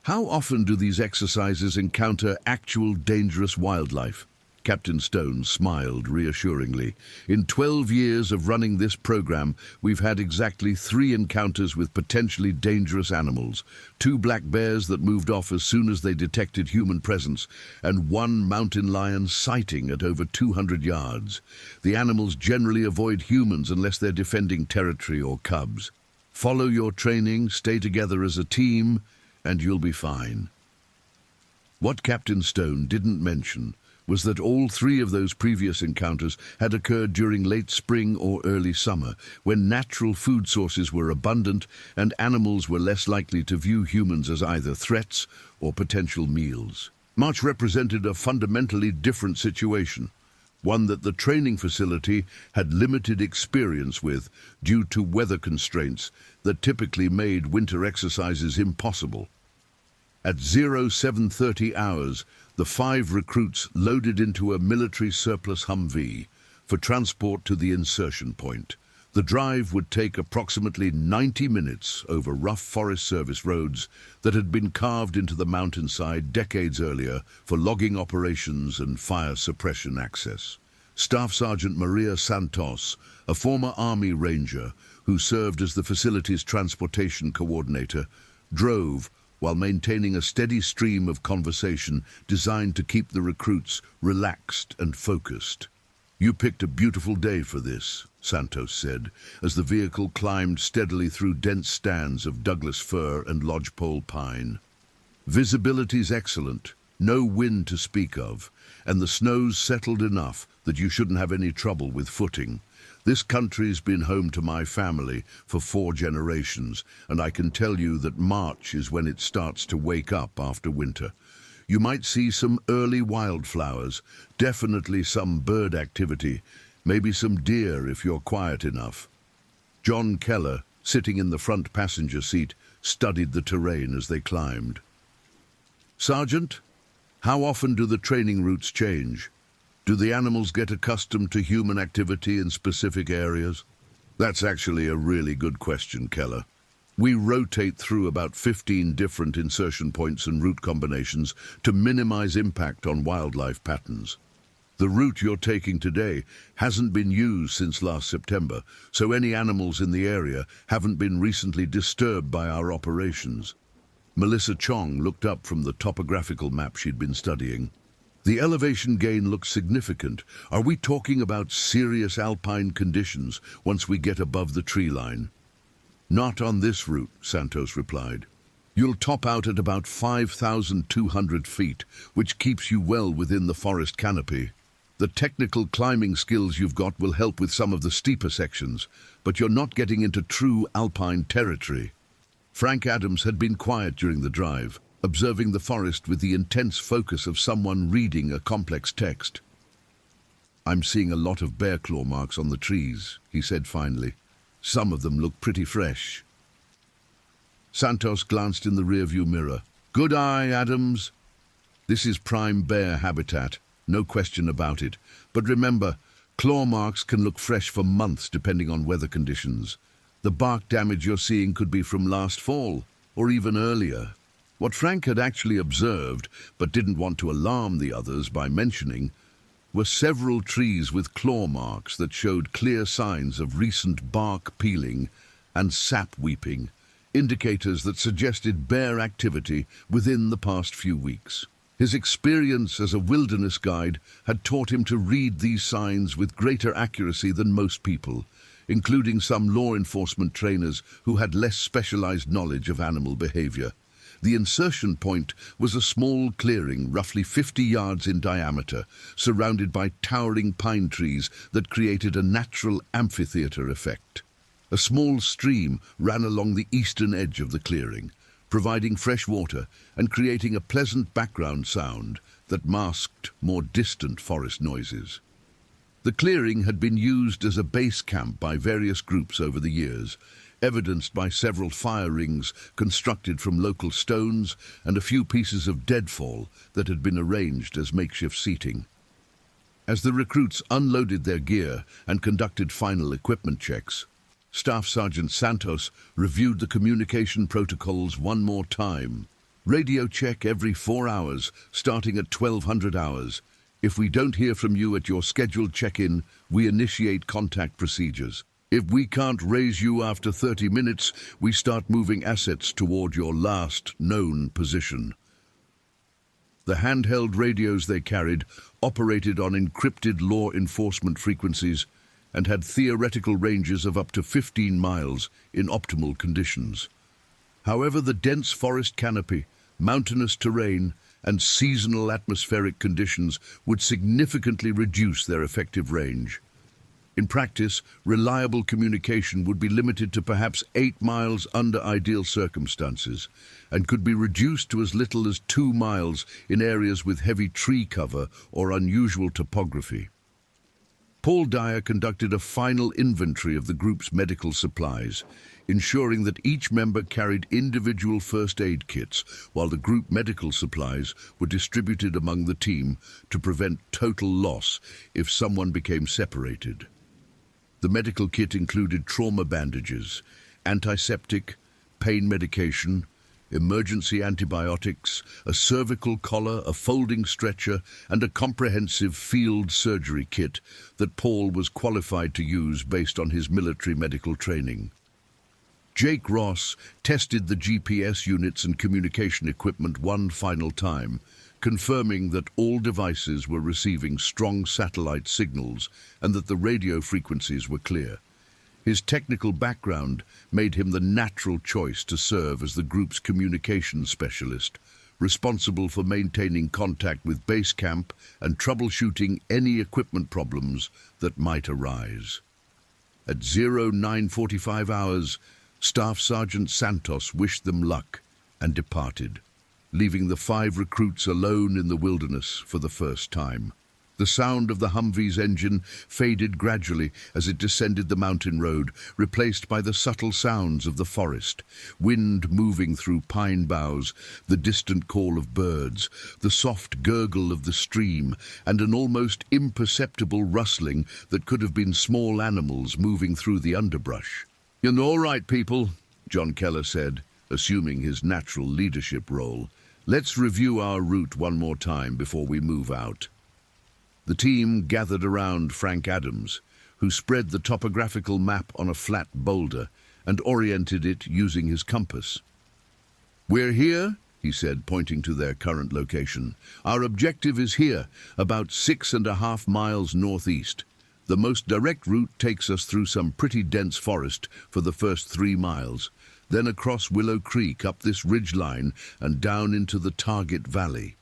"How often do these exercises encounter actual dangerous wildlife?" Captain Stone smiled reassuringly. "In 12 years of running this program, we've had exactly 3 encounters with potentially dangerous animals. 2 black bears that moved off as soon as they detected human presence, and 1 mountain lion sighting at over 200 yards. The animals generally avoid humans unless they're defending territory or cubs. Follow your training, stay together as a team, and you'll be fine." What Captain Stone didn't mention was that all 3 of those previous encounters had occurred during late spring or early summer, when natural food sources were abundant and animals were less likely to view humans as either threats or potential meals. March represented a fundamentally different situation, one that the training facility had limited experience with due to weather constraints that typically made winter exercises impossible. At 0730 hours, the 5 recruits loaded into a military surplus Humvee for transport to the insertion point. The drive would take approximately 90 minutes over rough Forest Service roads that had been carved into the mountainside decades earlier for logging operations and fire suppression access. Staff Sergeant Maria Santos, a former Army Ranger who served as the facility's transportation coordinator, drove while maintaining a steady stream of conversation designed to keep the recruits relaxed and focused. "You picked a beautiful day for this," Santos said, as the vehicle climbed steadily through dense stands of Douglas fir and lodgepole pine. "Visibility's excellent, no wind to speak of, and the snow's settled enough that you shouldn't have any trouble with footing. This country's been home to my family for 4 generations, and I can tell you that March is when it starts to wake up after winter. You might see some early wildflowers, definitely some bird activity, maybe some deer if you're quiet enough." John Keller, sitting in the front passenger seat, studied the terrain as they climbed. "Sergeant, how often do the training routes change? Do the animals get accustomed to human activity in specific areas?" "That's actually a really good question, Keller. We rotate through about 15 different insertion points and route combinations to minimize impact on wildlife patterns. The route you're taking today hasn't been used since last September, so any animals in the area haven't been recently disturbed by our operations." Melissa Chong looked up from the topographical map she'd been studying. "The elevation gain looks significant. Are we talking about serious alpine conditions once we get above the tree line?" "Not on this route," Santos replied. "You'll top out at about 5,200 feet, which keeps you well within the forest canopy. The technical climbing skills you've got will help with some of the steeper sections, but you're not getting into true alpine territory." Frank Adams had been quiet during the drive, observing the forest with the intense focus of someone reading a complex text. "I'm seeing a lot of bear claw marks on the trees," he said finally. "Some of them look pretty fresh." Santos glanced in the rearview mirror. "Good eye, Adams. This is prime bear habitat, no question about it. But remember, claw marks can look fresh for months depending on weather conditions. The bark damage you're seeing could be from last fall, or even earlier." What Frank had actually observed, but didn't want to alarm the others by mentioning, were several trees with claw marks that showed clear signs of recent bark peeling and sap weeping, indicators that suggested bear activity within the past few weeks. His experience as a wilderness guide had taught him to read these signs with greater accuracy than most people, including some law enforcement trainers who had less specialized knowledge of animal behavior. The insertion point was a small clearing roughly 50 yards in diameter, surrounded by towering pine trees that created a natural amphitheater effect. A small stream ran along the eastern edge of the clearing, providing fresh water and creating a pleasant background sound that masked more distant forest noises. The clearing had been used as a base camp by various groups over the years, evidenced by several fire rings constructed from local stones and a few pieces of deadfall that had been arranged as makeshift seating. As the recruits unloaded their gear and conducted final equipment checks, Staff Sergeant Santos reviewed the communication protocols one more time. "Radio check every 4 hours, starting at 1200 hours. If we don't hear from you at your scheduled check-in, we initiate contact procedures. If we can't raise you after 30 minutes, we start moving assets toward your last known position." The handheld radios they carried operated on encrypted law enforcement frequencies and had theoretical ranges of up to 15 miles in optimal conditions. However, the dense forest canopy, mountainous terrain, and seasonal atmospheric conditions would significantly reduce their effective range. In practice, reliable communication would be limited to perhaps 8 miles under ideal circumstances, and could be reduced to as little as 2 miles in areas with heavy tree cover or unusual topography. Paul Dyer conducted a final inventory of the group's medical supplies, ensuring that each member carried individual first aid kits, while the group medical supplies were distributed among the team to prevent total loss if someone became separated. The medical kit included trauma bandages, antiseptic, pain medication, emergency antibiotics, a cervical collar, a folding stretcher, and a comprehensive field surgery kit that Paul was qualified to use based on his military medical training. Jake Ross tested the GPS units and communication equipment one final time, confirming that all devices were receiving strong satellite signals and that the radio frequencies were clear. His technical background made him the natural choice to serve as the group's communications specialist, responsible for maintaining contact with base camp and troubleshooting any equipment problems that might arise. At 09:45 hours, Staff Sergeant Santos wished them luck and departed, leaving the 5 recruits alone in the wilderness for the first time. The sound of the Humvee's engine faded gradually as it descended the mountain road, replaced by the subtle sounds of the forest, wind moving through pine boughs, the distant call of birds, the soft gurgle of the stream, and an almost imperceptible rustling that could have been small animals moving through the underbrush. "You're all right, people," John Keller said, assuming his natural leadership role. "Let's review our route one more time before we move out." The team gathered around Frank Adams, who spread the topographical map on a flat boulder and oriented it using his compass. "We're here," he said, pointing to their current location. "Our objective is here, about 6.5 miles northeast. The most direct route takes us through some pretty dense forest for the first 3 miles, then across Willow Creek up this ridgeline and down into the Target Valley."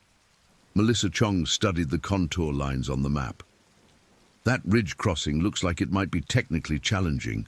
Melissa Chong studied the contour lines on the map. "That ridge crossing looks like it might be technically challenging.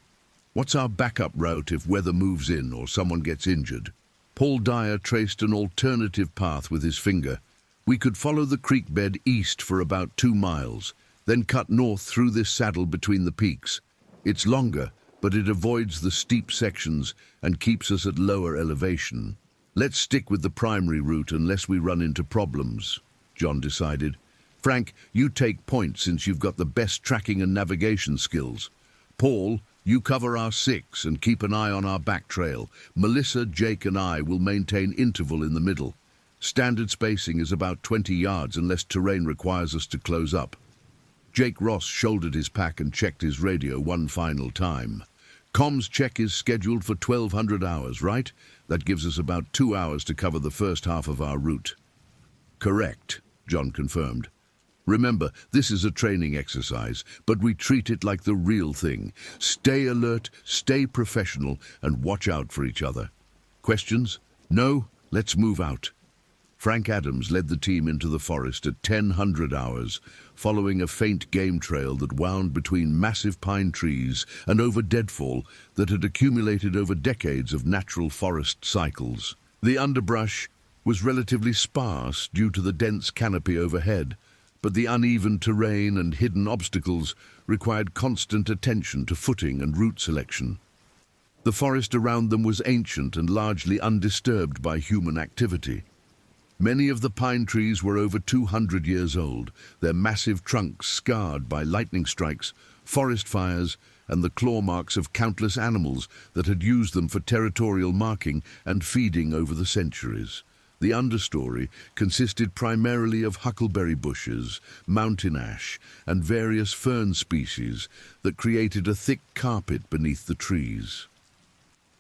What's our backup route if weather moves in or someone gets injured?" Paul Dyer traced an alternative path with his finger. "We could follow the creek bed east for about 2 miles, then cut north through this saddle between the peaks. It's longer, but it avoids the steep sections and keeps us at lower elevation. Let's stick with the primary route unless we run into problems," John decided. "Frank, you take point since you've got the best tracking and navigation skills. Paul, you cover our 6 and keep an eye on our back trail. Melissa, Jake and I will maintain interval in the middle. Standard spacing is about 20 yards unless terrain requires us to close up." Jake Ross shouldered his pack and checked his radio one final time. "Comms check is scheduled for 1200 hours, right? That gives us about 2 hours to cover the first half of our route." "Correct," John confirmed. "Remember, this is a training exercise, but we treat it like the real thing. Stay alert, stay professional, and watch out for each other. Questions? No? Let's move out." Frank Adams led the team into the forest at 1000 hours, following a faint game trail that wound between massive pine trees and over deadfall that had accumulated over decades of natural forest cycles. The underbrush was relatively sparse due to the dense canopy overhead, but the uneven terrain and hidden obstacles required constant attention to footing and route selection. The forest around them was ancient and largely undisturbed by human activity. Many of the pine trees were over 200 years old, their massive trunks scarred by lightning strikes, forest fires, and the claw marks of countless animals that had used them for territorial marking and feeding over the centuries. The understory consisted primarily of huckleberry bushes, mountain ash, and various fern species that created a thick carpet beneath the trees.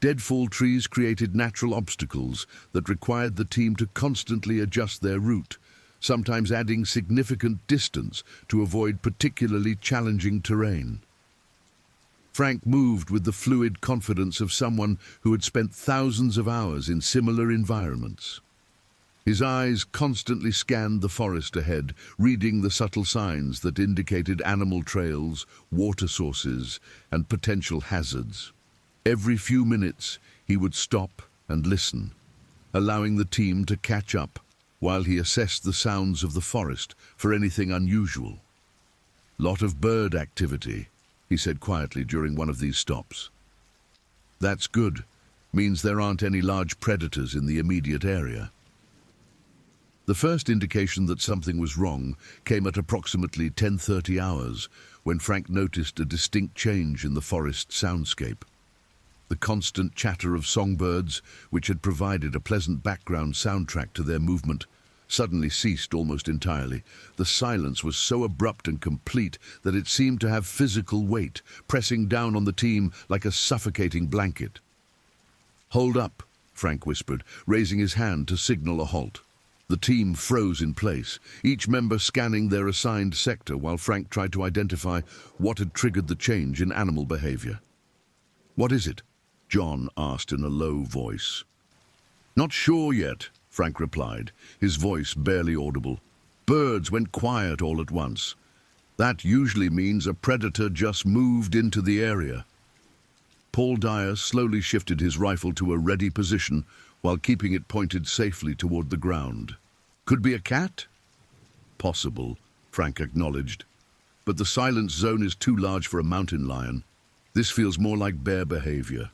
Deadfall trees created natural obstacles that required the team to constantly adjust their route, sometimes adding significant distance to avoid particularly challenging terrain. Frank moved with the fluid confidence of someone who had spent thousands of hours in similar environments. His eyes constantly scanned the forest ahead, reading the subtle signs that indicated animal trails, water sources, and potential hazards. Every few minutes, he would stop and listen, allowing the team to catch up while he assessed the sounds of the forest for anything unusual. "Lot of bird activity," he said quietly during one of these stops. "That's good. Means there aren't any large predators in the immediate area." The first indication that something was wrong came at approximately 10:30 hours, when Frank noticed a distinct change in the forest soundscape. The constant chatter of songbirds, which had provided a pleasant background soundtrack to their movement, suddenly ceased almost entirely. The silence was so abrupt and complete that it seemed to have physical weight, pressing down on the team like a suffocating blanket. "Hold up," Frank whispered, raising his hand to signal a halt. The team froze in place, each member scanning their assigned sector while Frank tried to identify what had triggered the change in animal behavior. "What is it?" John asked in a low voice. "Not sure yet," Frank replied, his voice barely audible. "Birds went quiet all at once. That usually means a predator just moved into the area." Paul Dyer slowly shifted his rifle to a ready position while keeping it pointed safely toward the ground. "Could be a cat?" "Possible," Frank acknowledged. "But the silence zone is too large for a mountain lion. This feels more like bear behavior."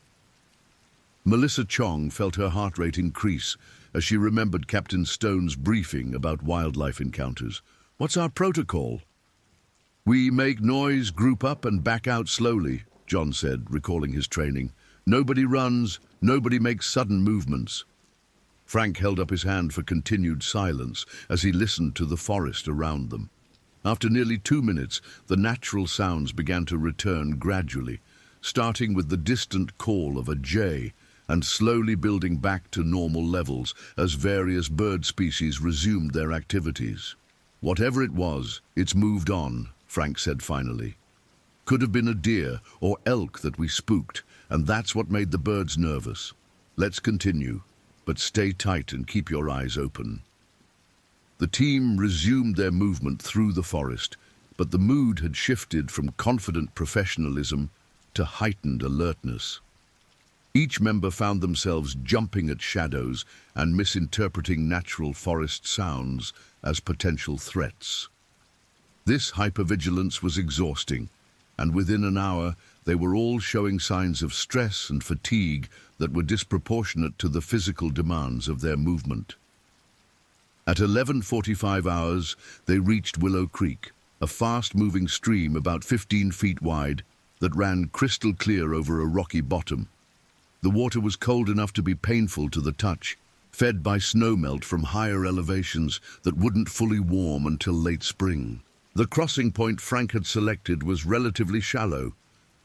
Melissa Chong felt her heart rate increase as she remembered Captain Stone's briefing about wildlife encounters. "What's our protocol?" "We make noise, group up, and back out slowly," John said, recalling his training. "Nobody runs, nobody makes sudden movements." Frank held up his hand for continued silence as he listened to the forest around them. After nearly 2 minutes, the natural sounds began to return gradually, starting with the distant call of a jay and slowly building back to normal levels as various bird species resumed their activities. "Whatever it was, it's moved on," Frank said finally. "Could have been a deer or elk that we spooked, and that's what made the birds nervous. Let's continue, but stay tight and keep your eyes open." The team resumed their movement through the forest, but the mood had shifted from confident professionalism to heightened alertness. Each member found themselves jumping at shadows and misinterpreting natural forest sounds as potential threats. This hypervigilance was exhausting, and within an hour they were all showing signs of stress and fatigue that were disproportionate to the physical demands of their movement. At 11:45 hours, they reached Willow Creek, a fast-moving stream about 15 feet wide that ran crystal clear over a rocky bottom. The water was cold enough to be painful to the touch, fed by snowmelt from higher elevations that wouldn't fully warm until late spring. The crossing point Frank had selected was relatively shallow,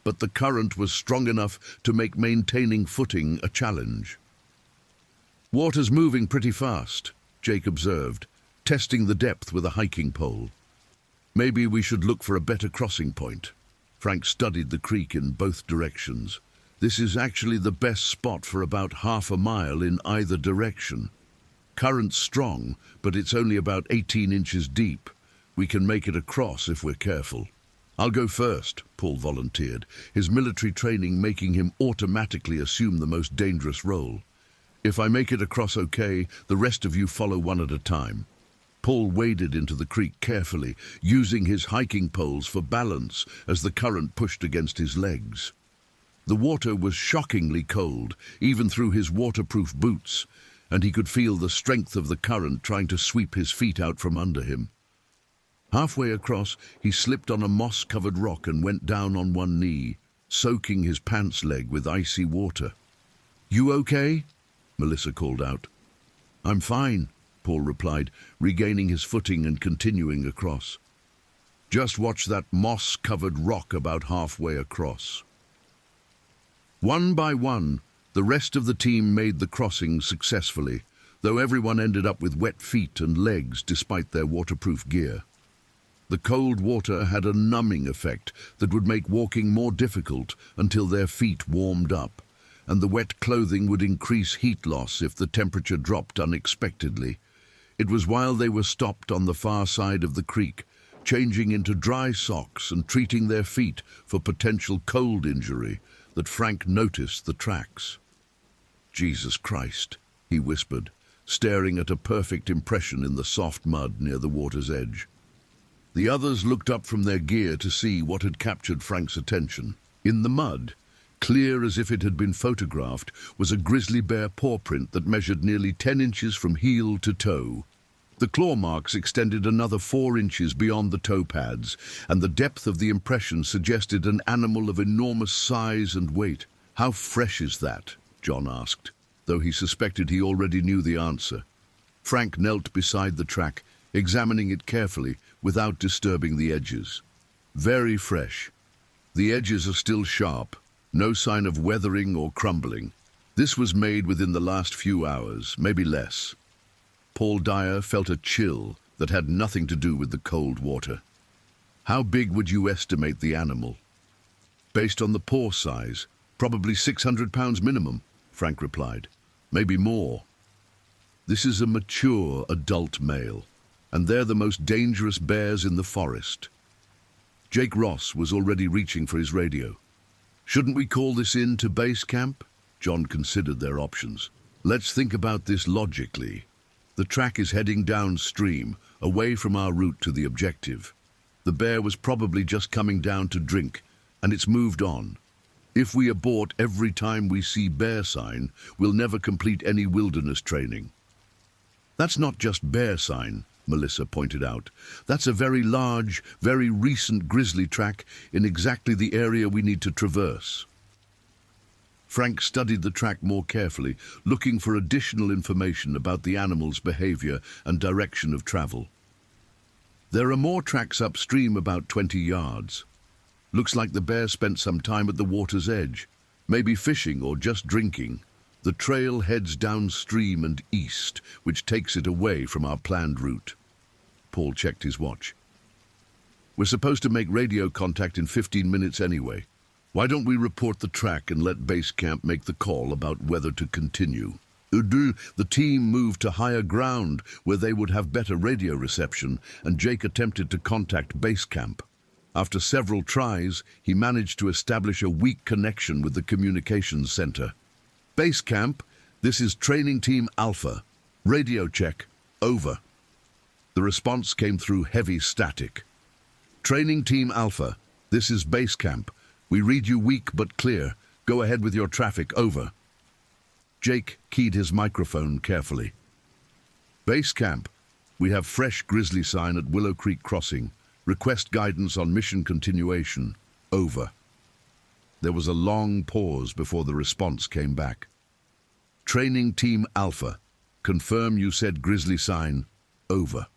but the current was strong enough to make maintaining footing a challenge. "Water's moving pretty fast," Jake observed, testing the depth with a hiking pole. "Maybe we should look for a better crossing point." Frank studied the creek in both directions. "This is actually the best spot for about half a mile in either direction. Current's strong, but it's only about 18 inches deep. We can make it across if we're careful." "I'll go first," Paul volunteered, his military training making him automatically assume the most dangerous role. "If I make it across okay, the rest of you follow one at a time." Paul waded into the creek carefully, using his hiking poles for balance as the current pushed against his legs. The water was shockingly cold, even through his waterproof boots, and he could feel the strength of the current trying to sweep his feet out from under him. Halfway across, he slipped on a moss-covered rock and went down on one knee, soaking his pants leg with icy water. "You okay?" Melissa called out. "I'm fine," Paul replied, regaining his footing and continuing across. "Just watch that moss-covered rock about halfway across." One by one, the rest of the team made the crossing successfully, though everyone ended up with wet feet and legs despite their waterproof gear. The cold water had a numbing effect that would make walking more difficult until their feet warmed up, and the wet clothing would increase heat loss if the temperature dropped unexpectedly. It was while they were stopped on the far side of the creek, changing into dry socks and treating their feet for potential cold injury, that Frank noticed the tracks. "Jesus Christ," he whispered, staring at a perfect impression in the soft mud near the water's edge. The others looked up from their gear to see what had captured Frank's attention. In the mud, clear as if it had been photographed, was a grizzly bear paw print that measured nearly 10 inches from heel to toe. The claw marks extended another 4 inches beyond the toe pads, and the depth of the impression suggested an animal of enormous size and weight. "How fresh is that?" John asked, though he suspected he already knew the answer. Frank knelt beside the track, examining it carefully without disturbing the edges. "Very fresh. The edges are still sharp, no sign of weathering or crumbling. This was made within the last few hours, maybe less." Paul Dyer felt a chill that had nothing to do with the cold water. "How big would you estimate the animal?" "Based on the paw size, probably 600 pounds minimum," Frank replied. "Maybe more. This is a mature adult male, and they're the most dangerous bears in the forest." Jake Ross was already reaching for his radio. "Shouldn't we call this in to base camp?" John considered their options. "Let's think about this logically. The track is heading downstream, away from our route to the objective. The bear was probably just coming down to drink, and it's moved on. If we abort every time we see bear sign, we'll never complete any wilderness training." "That's not just bear sign," Melissa pointed out. "That's a very large, very recent grizzly track in exactly the area we need to traverse." Frank studied the track more carefully, looking for additional information about the animal's behavior and direction of travel. "There are more tracks upstream about 20 yards. Looks like the bear spent some time at the water's edge, maybe fishing or just drinking. The trail heads downstream and east, which takes it away from our planned route." Paul checked his watch. "We're supposed to make radio contact in 15 minutes anyway. Why don't we report the track and let base camp make the call about whether to continue?" The team moved to higher ground where they would have better radio reception, and Jake attempted to contact base camp. After several tries, he managed to establish a weak connection with the communications center. "Base camp, this is Training Team Alpha. Radio check, over." The response came through heavy static. "Training Team Alpha, this is base camp. We read you weak but clear. Go ahead with your traffic, over." Jake keyed his microphone carefully. "Base camp, we have fresh grizzly sign at Willow Creek Crossing. Request guidance on mission continuation, over." There was a long pause before the response came back. "Training Team Alpha, confirm you said grizzly sign, over."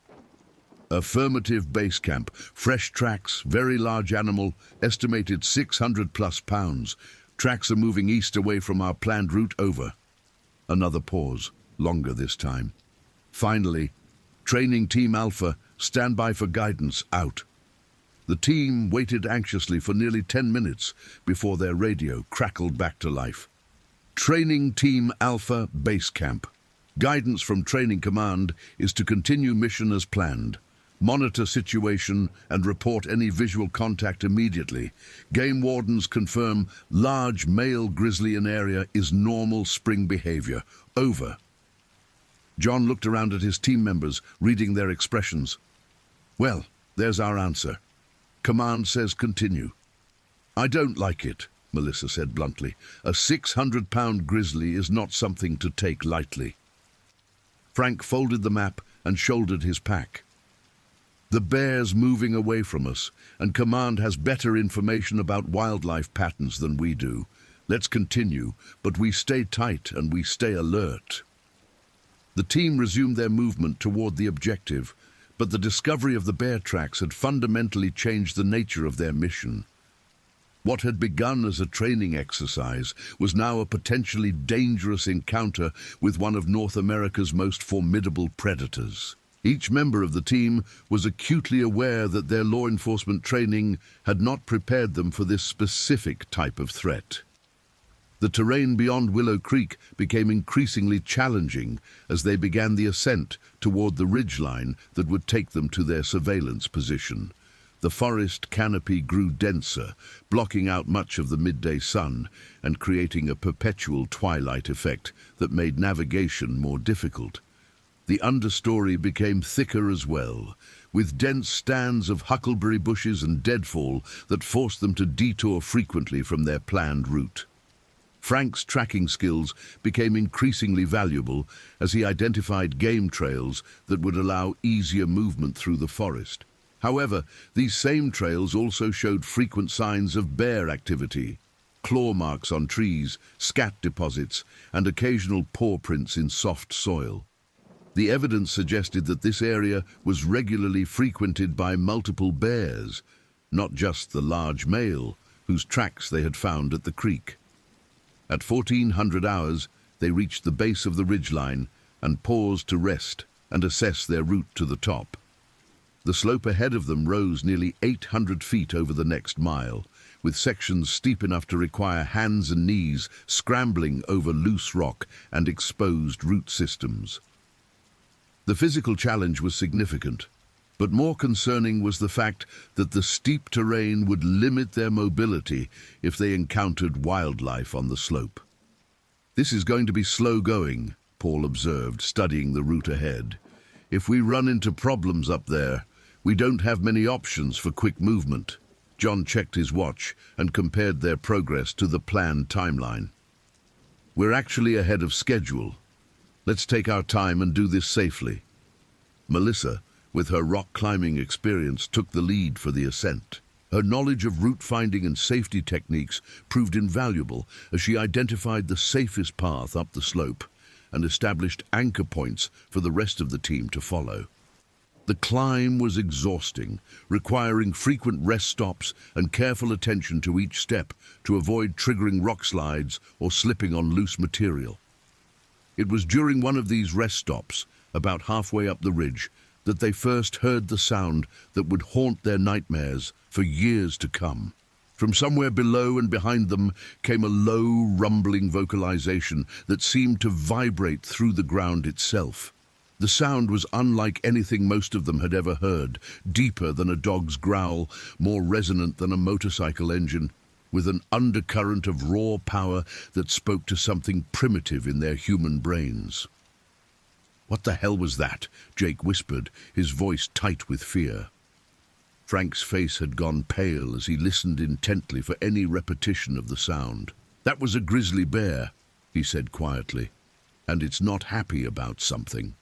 "Affirmative base camp. Fresh tracks, very large animal, estimated 600 plus pounds. Tracks are moving east away from our planned route, over." Another pause, longer this time. Finally, "Training Team Alpha, stand by for guidance, out." The team waited anxiously for nearly 10 minutes before their radio crackled back to life. "Training Team Alpha, base camp. Guidance from Training Command is to continue mission as planned. Monitor situation and report any visual contact immediately. Game wardens confirm large male grizzly in area is normal spring behavior, over." John looked around at his team members, reading their expressions. "Well, there's our answer. Command says continue." "I don't like it," Melissa said bluntly. "A 600-pound grizzly is not something to take lightly." Frank folded the map and shouldered his pack. "The bear's moving away from us, and Command has better information about wildlife patterns than we do. Let's continue, but we stay tight and we stay alert." The team resumed their movement toward the objective, but the discovery of the bear tracks had fundamentally changed the nature of their mission. What had begun as a training exercise was now a potentially dangerous encounter with one of North America's most formidable predators. Each member of the team was acutely aware that their law enforcement training had not prepared them for this specific type of threat. The terrain beyond Willow Creek became increasingly challenging as they began the ascent toward the ridgeline that would take them to their surveillance position. The forest canopy grew denser, blocking out much of the midday sun and creating a perpetual twilight effect that made navigation more difficult. The understory became thicker as well, with dense stands of huckleberry bushes and deadfall that forced them to detour frequently from their planned route. Frank's tracking skills became increasingly valuable as he identified game trails that would allow easier movement through the forest. However, these same trails also showed frequent signs of bear activity: claw marks on trees, scat deposits, and occasional paw prints in soft soil. The evidence suggested that this area was regularly frequented by multiple bears, not just the large male, whose tracks they had found at the creek. At 1400 hours, they reached the base of the ridgeline and paused to rest and assess their route to the top. The slope ahead of them rose nearly 800 feet over the next mile, with sections steep enough to require hands and knees scrambling over loose rock and exposed root systems. The physical challenge was significant, but more concerning was the fact that the steep terrain would limit their mobility if they encountered wildlife on the slope. "This is going to be slow going," Paul observed, studying the route ahead. "If we run into problems up there, we don't have many options for quick movement." John checked his watch and compared their progress to the planned timeline. "We're actually ahead of schedule. Let's take our time and do this safely." Melissa, with her rock climbing experience, took the lead for the ascent. Her knowledge of route finding and safety techniques proved invaluable as she identified the safest path up the slope and established anchor points for the rest of the team to follow. The climb was exhausting, requiring frequent rest stops and careful attention to each step to avoid triggering rock slides or slipping on loose material. It was during one of these rest stops, about halfway up the ridge, that they first heard the sound that would haunt their nightmares for years to come. From somewhere below and behind them came a low, rumbling vocalization that seemed to vibrate through the ground itself. The sound was unlike anything most of them had ever heard, deeper than a dog's growl, more resonant than a motorcycle engine, with an undercurrent of raw power that spoke to something primitive in their human brains. "What the hell was that?" Jake whispered, his voice tight with fear. Frank's face had gone pale as he listened intently for any repetition of the sound. "That was a grizzly bear," he said quietly, "and it's not happy about something."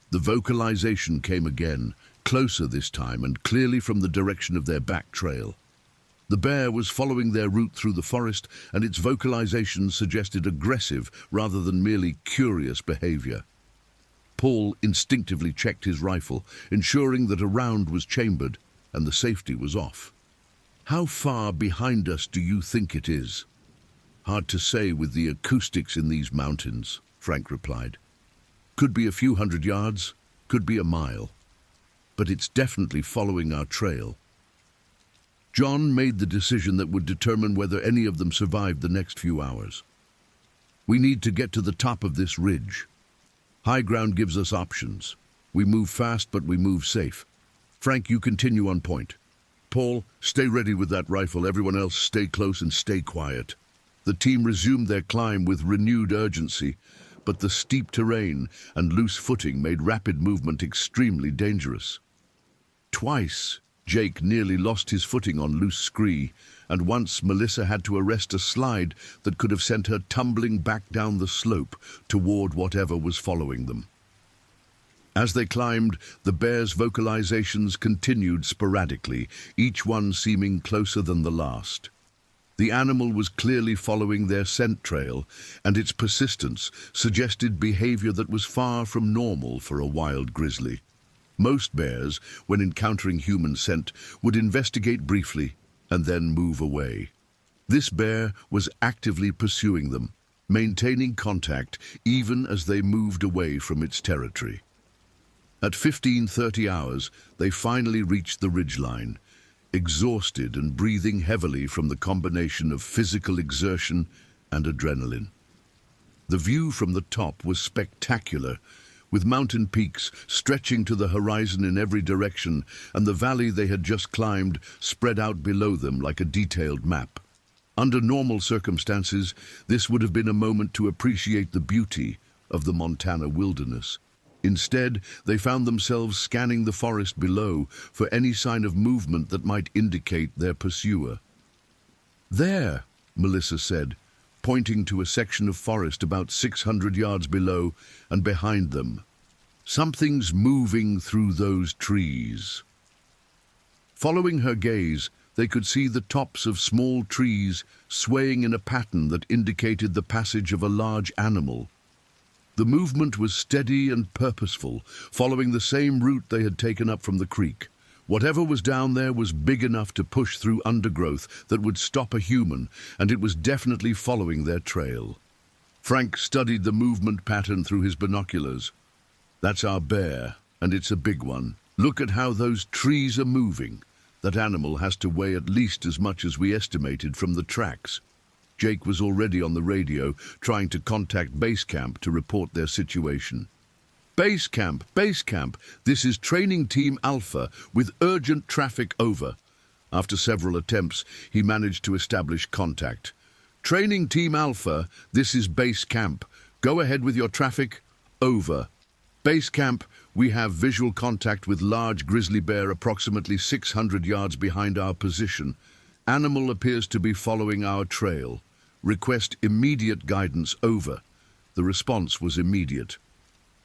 The vocalization came again, closer this time and clearly from the direction of their back trail. The bear was following their route through the forest, and its vocalizations suggested aggressive rather than merely curious behavior. Paul instinctively checked his rifle, ensuring that a round was chambered and the safety was off. "How far behind us do you think it is?" "Hard to say with the acoustics in these mountains," Frank replied. "Could be a few hundred yards, could be a mile. But it's definitely following our trail." John made the decision that would determine whether any of them survived the next few hours. "We need to get to the top of this ridge. High ground gives us options. We move fast, but we move safe. Frank, you continue on point. Paul, stay ready with that rifle. Everyone else, stay close and stay quiet." The team resumed their climb with renewed urgency, but the steep terrain and loose footing made rapid movement extremely dangerous. Twice, Jake nearly lost his footing on loose scree, and once Melissa had to arrest a slide that could have sent her tumbling back down the slope toward whatever was following them. As they climbed, the bear's vocalizations continued sporadically, each one seeming closer than the last. The animal was clearly following their scent trail, and its persistence suggested behavior that was far from normal for a wild grizzly. Most bears, when encountering human scent, would investigate briefly and then move away. This bear was actively pursuing them, maintaining contact even as they moved away from its territory. At 15:30 hours, they finally reached the ridgeline, exhausted and breathing heavily from the combination of physical exertion and adrenaline. The view from the top was spectacular, with mountain peaks stretching to the horizon in every direction, and the valley they had just climbed spread out below them like a detailed map. Under normal circumstances, this would have been a moment to appreciate the beauty of the Montana wilderness. Instead, they found themselves scanning the forest below for any sign of movement that might indicate their pursuer. "There," Melissa said, pointing to a section of forest about 600 yards below and behind them. "Something's moving through those trees." Following her gaze, they could see the tops of small trees swaying in a pattern that indicated the passage of a large animal. The movement was steady and purposeful, following the same route they had taken up from the creek. Whatever was down there was big enough to push through undergrowth that would stop a human, and it was definitely following their trail. Frank studied the movement pattern through his binoculars. "That's our bear, and it's a big one. Look at how those trees are moving. That animal has to weigh at least as much as we estimated from the tracks." Jake was already on the radio, trying to contact base camp to report their situation. Base camp, this is Training Team Alpha with urgent traffic over." After several attempts, he managed to establish contact. "Training Team Alpha, this is base camp. Go ahead with your traffic, over." "Base camp, we have visual contact with large grizzly bear approximately 600 yards behind our position. Animal appears to be following our trail. Request immediate guidance, over." The response was immediate.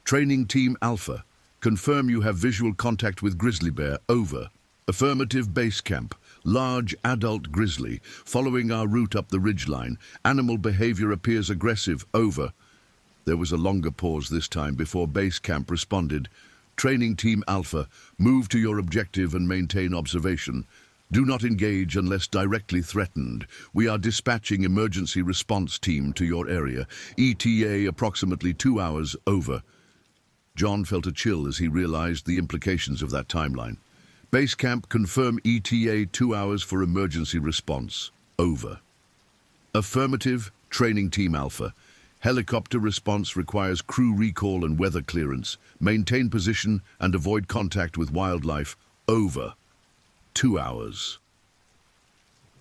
"Training Team Alpha, confirm you have visual contact with grizzly bear, over." "Affirmative, base camp. Large adult grizzly, following our route up the ridgeline. Animal behavior appears aggressive, over." There was a longer pause this time before base camp responded. "Training Team Alpha, move to your objective and maintain observation. Do not engage unless directly threatened. We are dispatching emergency response team to your area. ETA approximately 2 hours, over." John felt a chill as he realized the implications of that timeline. "Base camp, confirm ETA 2 hours for emergency response, over." "Affirmative, Training Team Alpha. Helicopter response requires crew recall and weather clearance. Maintain position and avoid contact with wildlife, over." 2 hours.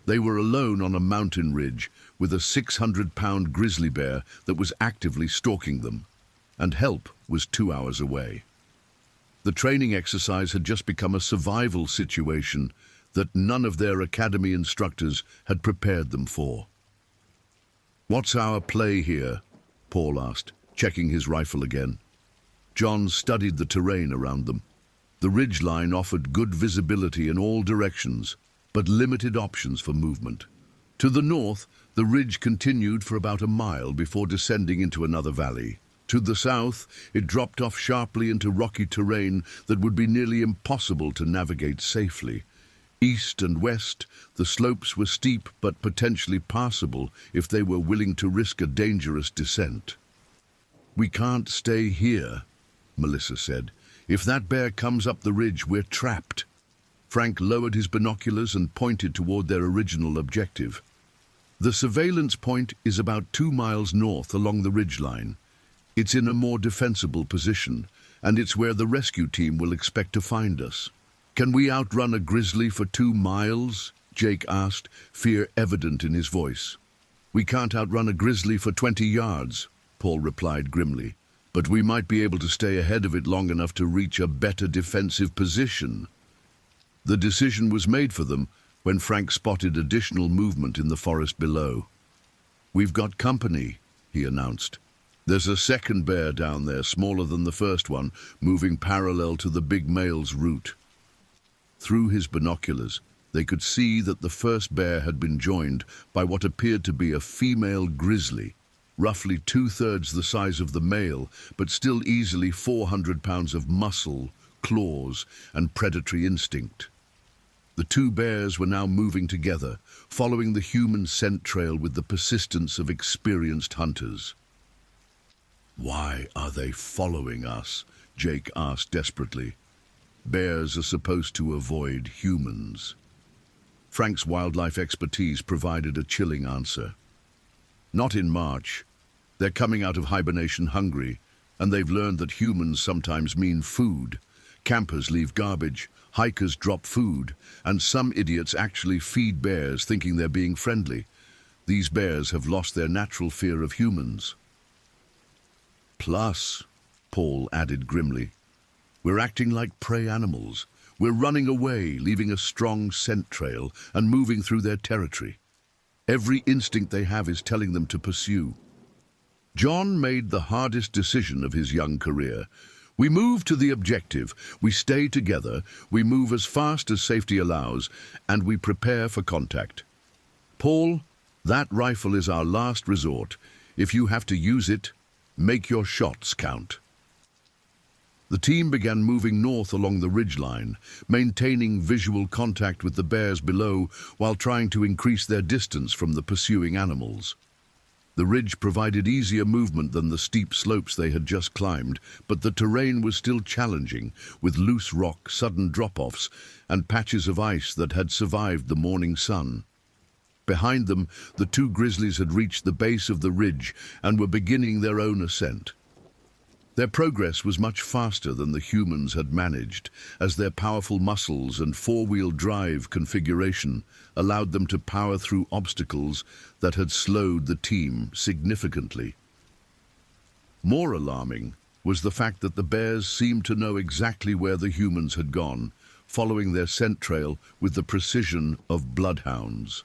They were alone on a mountain ridge with a 600-pound grizzly bear that was actively stalking them, and help was 2 hours away. The training exercise had just become a survival situation that none of their academy instructors had prepared them for. "What's our play here?" Paul asked, checking his rifle again. John studied the terrain around them. The ridgeline offered good visibility in all directions, but limited options for movement. To the north, the ridge continued for about a mile before descending into another valley. To the south, it dropped off sharply into rocky terrain that would be nearly impossible to navigate safely. East and west, the slopes were steep but potentially passable if they were willing to risk a dangerous descent. "We can't stay here," Melissa said. "If that bear comes up the ridge, we're trapped." Frank lowered his binoculars and pointed toward their original objective. "The surveillance point is about 2 miles north along the ridgeline. It's in a more defensible position, and it's where the rescue team will expect to find us." "Can we outrun a grizzly for 2 miles?" Jake asked, fear evident in his voice. "We can't outrun a grizzly for 20 yards, Paul replied grimly. "But we might be able to stay ahead of it long enough to reach a better defensive position." The decision was made for them when Frank spotted additional movement in the forest below. "We've got company," he announced. "There's a second bear down there, smaller than the first one, moving parallel to the big male's route." Through his binoculars, they could see that the first bear had been joined by what appeared to be a female grizzly, roughly 2/3 the size of the male, but still easily 400 pounds of muscle, claws, and predatory instinct. The two bears were now moving together, following the human scent trail with the persistence of experienced hunters. "Why are they following us?" Jake asked desperately. "Bears are supposed to avoid humans." Frank's wildlife expertise provided a chilling answer. "Not in March. They're coming out of hibernation hungry, and they've learned that humans sometimes mean food. Campers leave garbage, hikers drop food, and some idiots actually feed bears thinking they're being friendly. These bears have lost their natural fear of humans. Plus," Paul added grimly. We're acting like prey animals. We're running away, leaving a strong scent trail and moving through their territory. Every instinct they have is telling them to pursue. John made the hardest decision of his young career. We move to the objective, we stay together, we move as fast as safety allows, and we prepare for contact. Paul, that rifle is our last resort. If you have to use it, make your shots count. The team began moving north along the ridgeline, maintaining visual contact with the bears below while trying to increase their distance from the pursuing animals. The ridge provided easier movement than the steep slopes they had just climbed, but the terrain was still challenging, with loose rock, sudden drop-offs, and patches of ice that had survived the morning sun. Behind them, the two grizzlies had reached the base of the ridge and were beginning their own ascent. Their progress was much faster than the humans had managed, as their powerful muscles and four-wheel drive configuration allowed them to power through obstacles that had slowed the team significantly. More alarming was the fact that the bears seemed to know exactly where the humans had gone, following their scent trail with the precision of bloodhounds.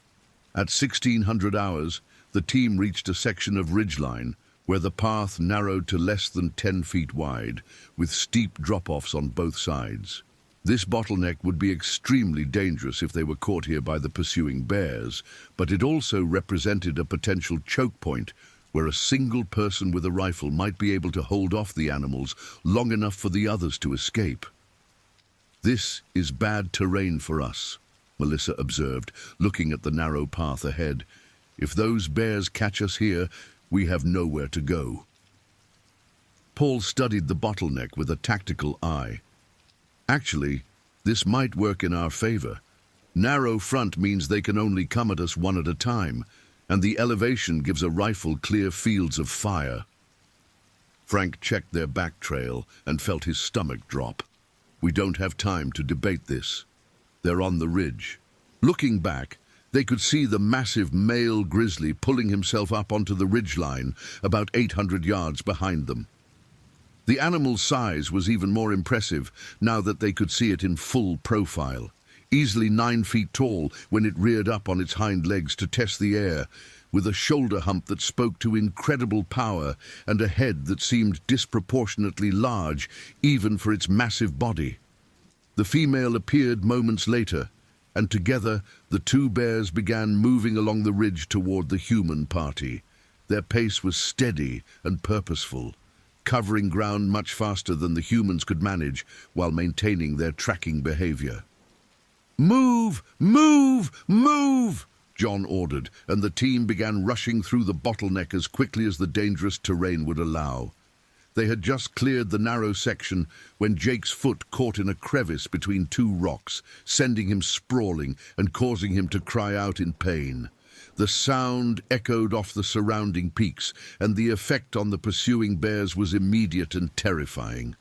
At 1600 hours, the team reached a section of ridgeline where the path narrowed to less than 10 feet wide, with steep drop-offs on both sides. This bottleneck would be extremely dangerous if they were caught here by the pursuing bears, but it also represented a potential choke point where a single person with a rifle might be able to hold off the animals long enough for the others to escape. This is bad terrain for us, Melissa observed, looking at the narrow path ahead. If those bears catch us here, we have nowhere to go. Paul studied the bottleneck with a tactical eye. Actually, this might work in our favor. Narrow front means they can only come at us one at a time, and the elevation gives a rifle clear fields of fire. Frank checked their back trail and felt his stomach drop. We don't have time to debate this. They're on the ridge. Looking back, they could see the massive male grizzly pulling himself up onto the ridgeline about 800 yards behind them. The animal's size was even more impressive now that they could see it in full profile, easily 9 feet tall when it reared up on its hind legs to test the air, with a shoulder hump that spoke to incredible power and a head that seemed disproportionately large even for its massive body. The female appeared moments later, and together the two bears began moving along the ridge toward the human party. Their pace was steady and purposeful, covering ground much faster than the humans could manage while maintaining their tracking behavior. "Move! Move! Move!" John ordered, and the team began rushing through the bottleneck as quickly as the dangerous terrain would allow. They had just cleared the narrow section when Jake's foot caught in a crevice between two rocks, sending him sprawling and causing him to cry out in pain. The sound echoed off the surrounding peaks, and the effect on the pursuing bears was immediate and terrifying.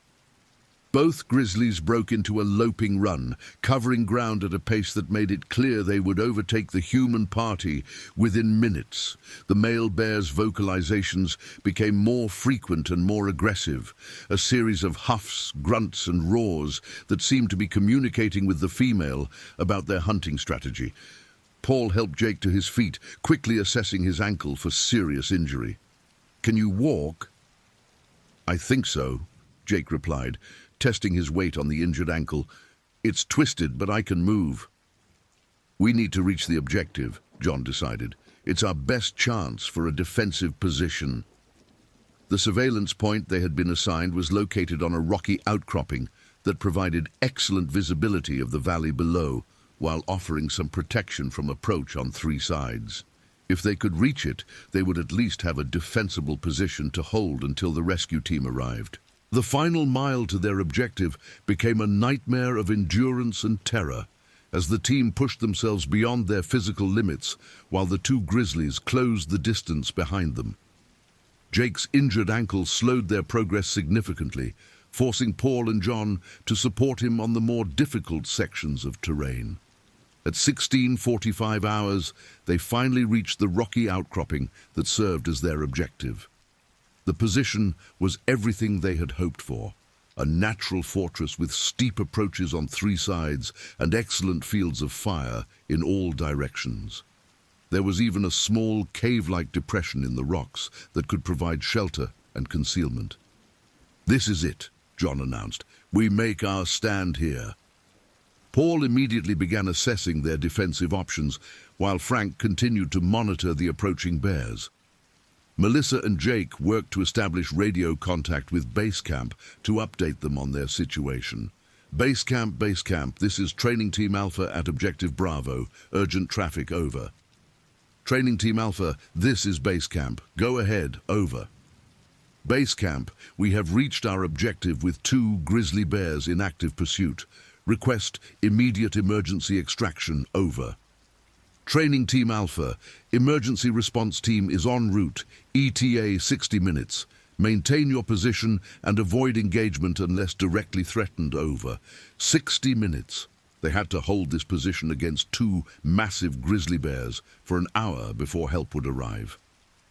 Both grizzlies broke into a loping run, covering ground at a pace that made it clear they would overtake the human party within minutes. The male bear's vocalizations became more frequent and more aggressive, a series of huffs, grunts, and roars that seemed to be communicating with the female about their hunting strategy. Paul helped Jake to his feet, quickly assessing his ankle for serious injury. "Can you walk?" "I think so," Jake replied, testing his weight on the injured ankle. "It's twisted, but I can move." "We need to reach the objective," John decided. "It's our best chance for a defensive position." The surveillance point they had been assigned was located on a rocky outcropping that provided excellent visibility of the valley below, while offering some protection from approach on 3 sides. If they could reach it, they would at least have a defensible position to hold until the rescue team arrived. The final mile to their objective became a nightmare of endurance and terror as the team pushed themselves beyond their physical limits while the two grizzlies closed the distance behind them. Jake's injured ankle slowed their progress significantly, forcing Paul and John to support him on the more difficult sections of terrain. At 16:45 hours, they finally reached the rocky outcropping that served as their objective. The position was everything they had hoped for. A natural fortress with steep approaches on three sides and excellent fields of fire in all directions. There was even a small cave-like depression in the rocks that could provide shelter and concealment. "This is it," John announced. "We make our stand here." Paul immediately began assessing their defensive options, while Frank continued to monitor the approaching bears. Melissa and Jake worked to establish radio contact with Base Camp to update them on their situation. Base Camp, this is Training Team Alpha at Objective Bravo. Urgent traffic, over. Training Team Alpha, this is Base Camp. Go ahead, over. Base Camp, we have reached our objective with 2 grizzly bears in active pursuit. Request immediate emergency extraction, over. Training Team Alpha, emergency response team is en route, ETA 60 minutes. Maintain your position and avoid engagement unless directly threatened, over. 60 minutes. They had to hold this position against 2 massive grizzly bears for an hour before help would arrive.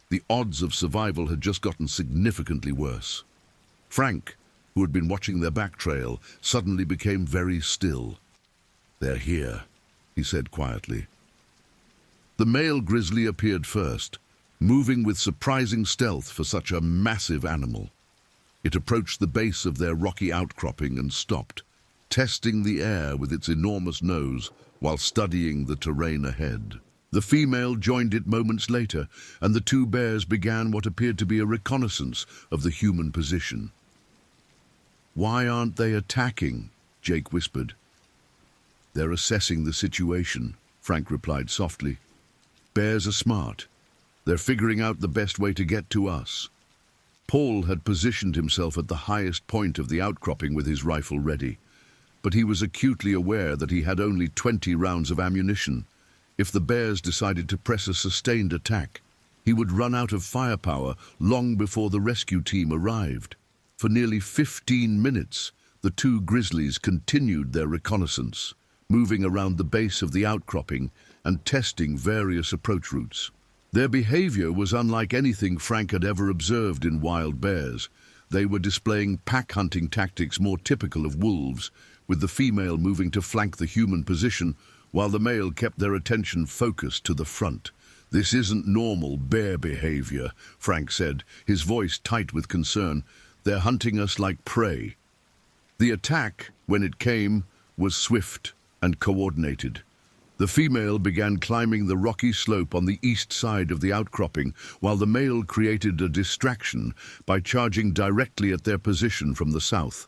The odds of survival had just gotten significantly worse. Frank, who had been watching their back trail, suddenly became very still. "They're here," he said quietly. The male grizzly appeared first, moving with surprising stealth for such a massive animal. It approached the base of their rocky outcropping and stopped, testing the air with its enormous nose while studying the terrain ahead. The female joined it moments later, and the 2 bears began what appeared to be a reconnaissance of the human position. "Why aren't they attacking?" Jake whispered. "They're assessing the situation," Frank replied softly. "Bears are smart. They're figuring out the best way to get to us." Paul had positioned himself at the highest point of the outcropping with his rifle ready, but he was acutely aware that he had only 20 rounds of ammunition. If the bears decided to press a sustained attack, he would run out of firepower long before the rescue team arrived. For nearly 15 minutes, the 2 grizzlies continued their reconnaissance, moving around the base of the outcropping and testing various approach routes. Their behavior was unlike anything Frank had ever observed in wild bears. They were displaying pack-hunting tactics more typical of wolves, with the female moving to flank the human position, while the male kept their attention focused to the front. "This isn't normal bear behavior," Frank said, his voice tight with concern. "They're hunting us like prey." The attack, when it came, was swift and coordinated. The female began climbing the rocky slope on the east side of the outcropping, while the male created a distraction by charging directly at their position from the south.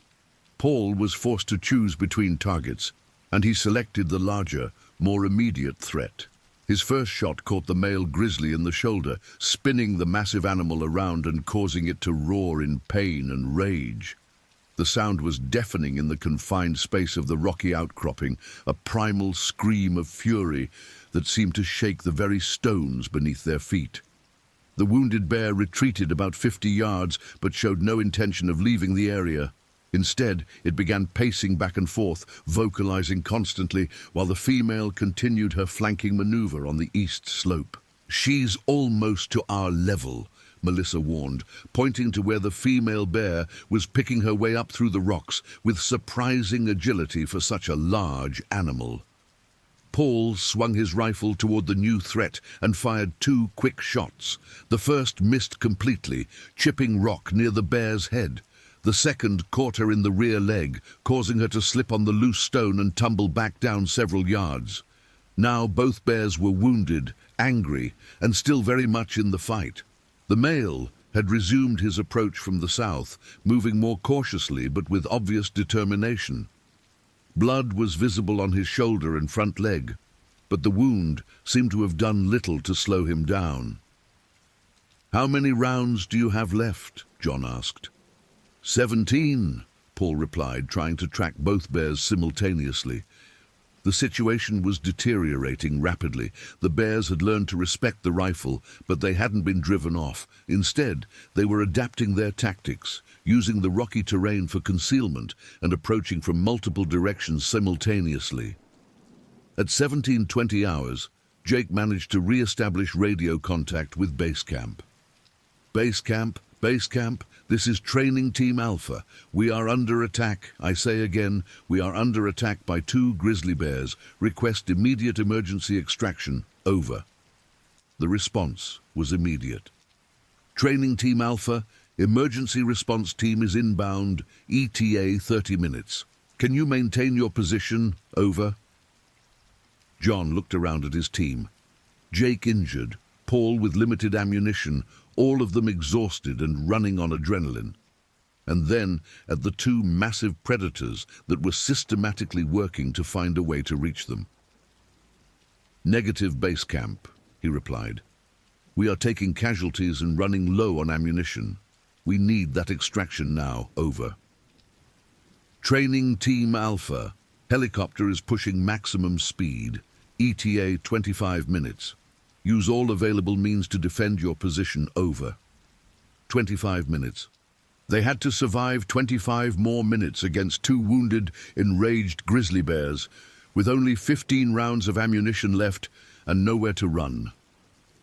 Paul was forced to choose between targets, and he selected the larger, more immediate threat. His first shot caught the male grizzly in the shoulder, spinning the massive animal around and causing it to roar in pain and rage. The sound was deafening in the confined space of the rocky outcropping, a primal scream of fury that seemed to shake the very stones beneath their feet. The wounded bear retreated about 50 yards, but showed no intention of leaving the area. Instead, it began pacing back and forth, vocalizing constantly, while the female continued her flanking maneuver on the east slope. "She's almost to our level," Melissa warned, pointing to where the female bear was picking her way up through the rocks with surprising agility for such a large animal. Paul swung his rifle toward the new threat and fired 2 quick shots. The first missed completely, chipping rock near the bear's head. The second caught her in the rear leg, causing her to slip on the loose stone and tumble back down several yards. Now both bears were wounded, angry, and still very much in the fight. The male had resumed his approach from the south, moving more cautiously but with obvious determination. Blood was visible on his shoulder and front leg, but the wound seemed to have done little to slow him down. "How many rounds do you have left?" John asked. 17, Paul replied, trying to track both bears simultaneously. The situation was deteriorating rapidly. The bears had learned to respect the rifle, but they hadn't been driven off. Instead, they were adapting their tactics, using the rocky terrain for concealment and approaching from multiple directions simultaneously. At 17:20 hours, Jake managed to re-establish radio contact with Base Camp. "Base Camp, Base camp, this is Training Team Alpha. We are under attack. I say again, we are under attack by 2 grizzly bears. Request immediate emergency extraction. Over. The response was immediate. Training Team Alpha, emergency response team is inbound. ETA 30 minutes. Can you maintain your position? Over. John looked around at his team. Jake injured, Paul with limited ammunition, all of them exhausted and running on adrenaline. And then at the 2 massive predators that were systematically working to find a way to reach them. Negative base camp, he replied. We are taking casualties and running low on ammunition. We need that extraction now. Over. Training Team Alpha, helicopter is pushing maximum speed. ETA 25 minutes. Use all available means to defend your position. Over. 25 minutes. They had to survive 25 more minutes against 2 wounded, enraged grizzly bears, with only 15 rounds of ammunition left and nowhere to run.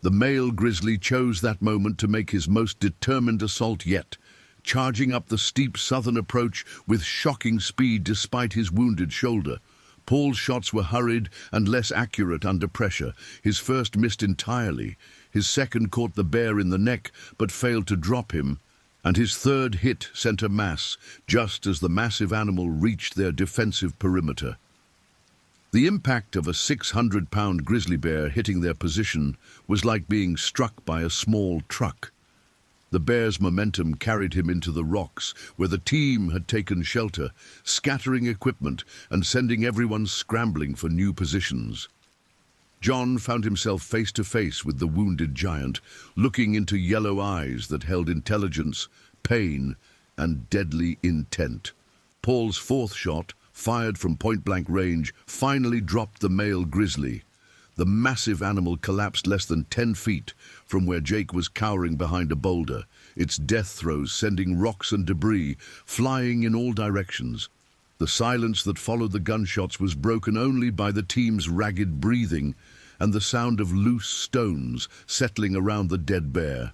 The male grizzly chose that moment to make his most determined assault yet, charging up the steep southern approach with shocking speed despite his wounded shoulder. Paul's shots were hurried and less accurate under pressure. His first missed entirely. His second caught the bear in the neck but failed to drop him. And his third hit sent a mass just as the massive animal reached their defensive perimeter. The impact of a 600-pound grizzly bear hitting their position was like being struck by a small truck. The bear's momentum carried him into the rocks, where the team had taken shelter, scattering equipment and sending everyone scrambling for new positions. John found himself face to face with the wounded giant, looking into yellow eyes that held intelligence, pain, and deadly intent. Paul's 4th shot, fired from point-blank range, finally dropped the male grizzly. The massive animal collapsed less than 10 feet from where Jake was cowering behind a boulder, its death throes sending rocks and debris flying in all directions. The silence that followed the gunshots was broken only by the team's ragged breathing and the sound of loose stones settling around the dead bear.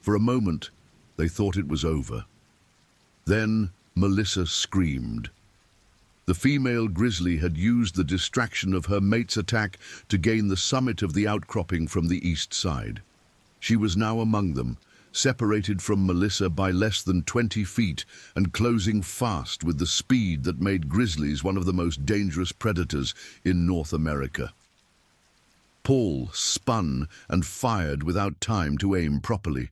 For a moment, they thought it was over. Then Melissa screamed. The female grizzly had used the distraction of her mate's attack to gain the summit of the outcropping from the east side. She was now among them, separated from Melissa by less than 20 feet and closing fast with the speed that made grizzlies one of the most dangerous predators in North America. Paul spun and fired without time to aim properly.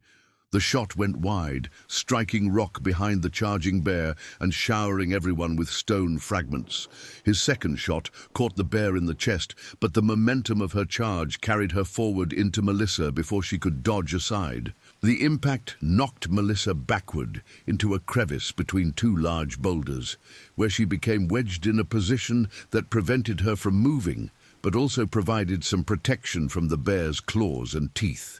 The shot went wide, striking rock behind the charging bear and showering everyone with stone fragments. His second shot caught the bear in the chest, but the momentum of her charge carried her forward into Melissa before she could dodge aside. The impact knocked Melissa backward into a crevice between 2 large boulders, where she became wedged in a position that prevented her from moving, but also provided some protection from the bear's claws and teeth.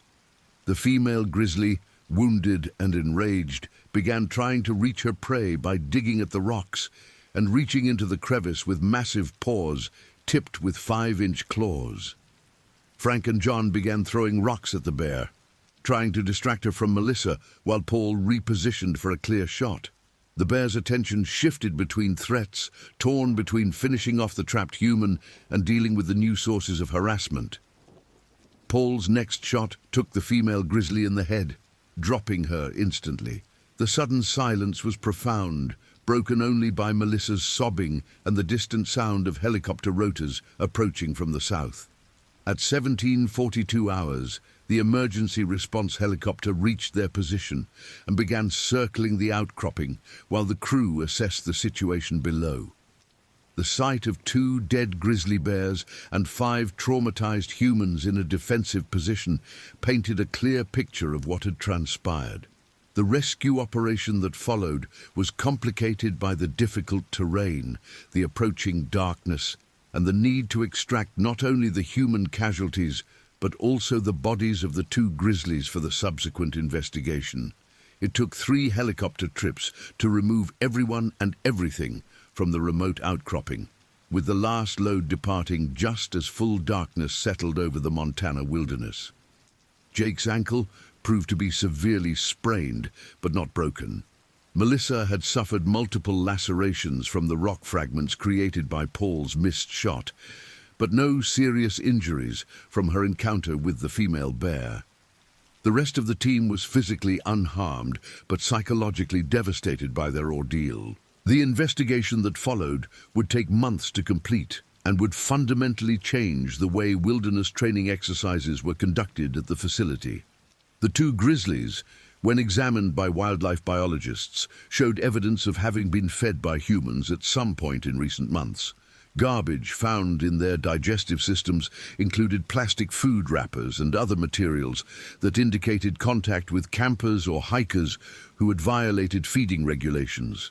The female grizzly, wounded and enraged, began trying to reach her prey by digging at the rocks and reaching into the crevice with massive paws tipped with 5-inch claws. Frank and John began throwing rocks at the bear, trying to distract her from Melissa while Paul repositioned for a clear shot. The bear's attention shifted between threats, torn between finishing off the trapped human and dealing with the new sources of harassment. Paul's next shot took the female grizzly in the head, dropping her instantly. The sudden silence was profound, broken only by Melissa's sobbing and the distant sound of helicopter rotors approaching from the south. At 17:42 hours, the emergency response helicopter reached their position and began circling the outcropping while the crew assessed the situation below. The sight of 2 dead grizzly bears and 5 traumatized humans in a defensive position painted a clear picture of what had transpired. The rescue operation that followed was complicated by the difficult terrain, the approaching darkness, and the need to extract not only the human casualties, but also the bodies of the 2 grizzlies for the subsequent investigation. It took 3 helicopter trips to remove everyone and everything from the remote outcropping, with the last load departing just as full darkness settled over the Montana wilderness. Jake's ankle, proved to be severely sprained, but not broken. Melissa had suffered multiple lacerations from the rock fragments created by Paul's missed shot, but no serious injuries from her encounter with the female bear. The rest of the team was physically unharmed, but psychologically devastated by their ordeal. The investigation that followed would take months to complete and would fundamentally change the way wilderness training exercises were conducted at the facility. The two grizzlies, when examined by wildlife biologists, showed evidence of having been fed by humans at some point in recent months. Garbage found in their digestive systems included plastic food wrappers and other materials that indicated contact with campers or hikers who had violated feeding regulations.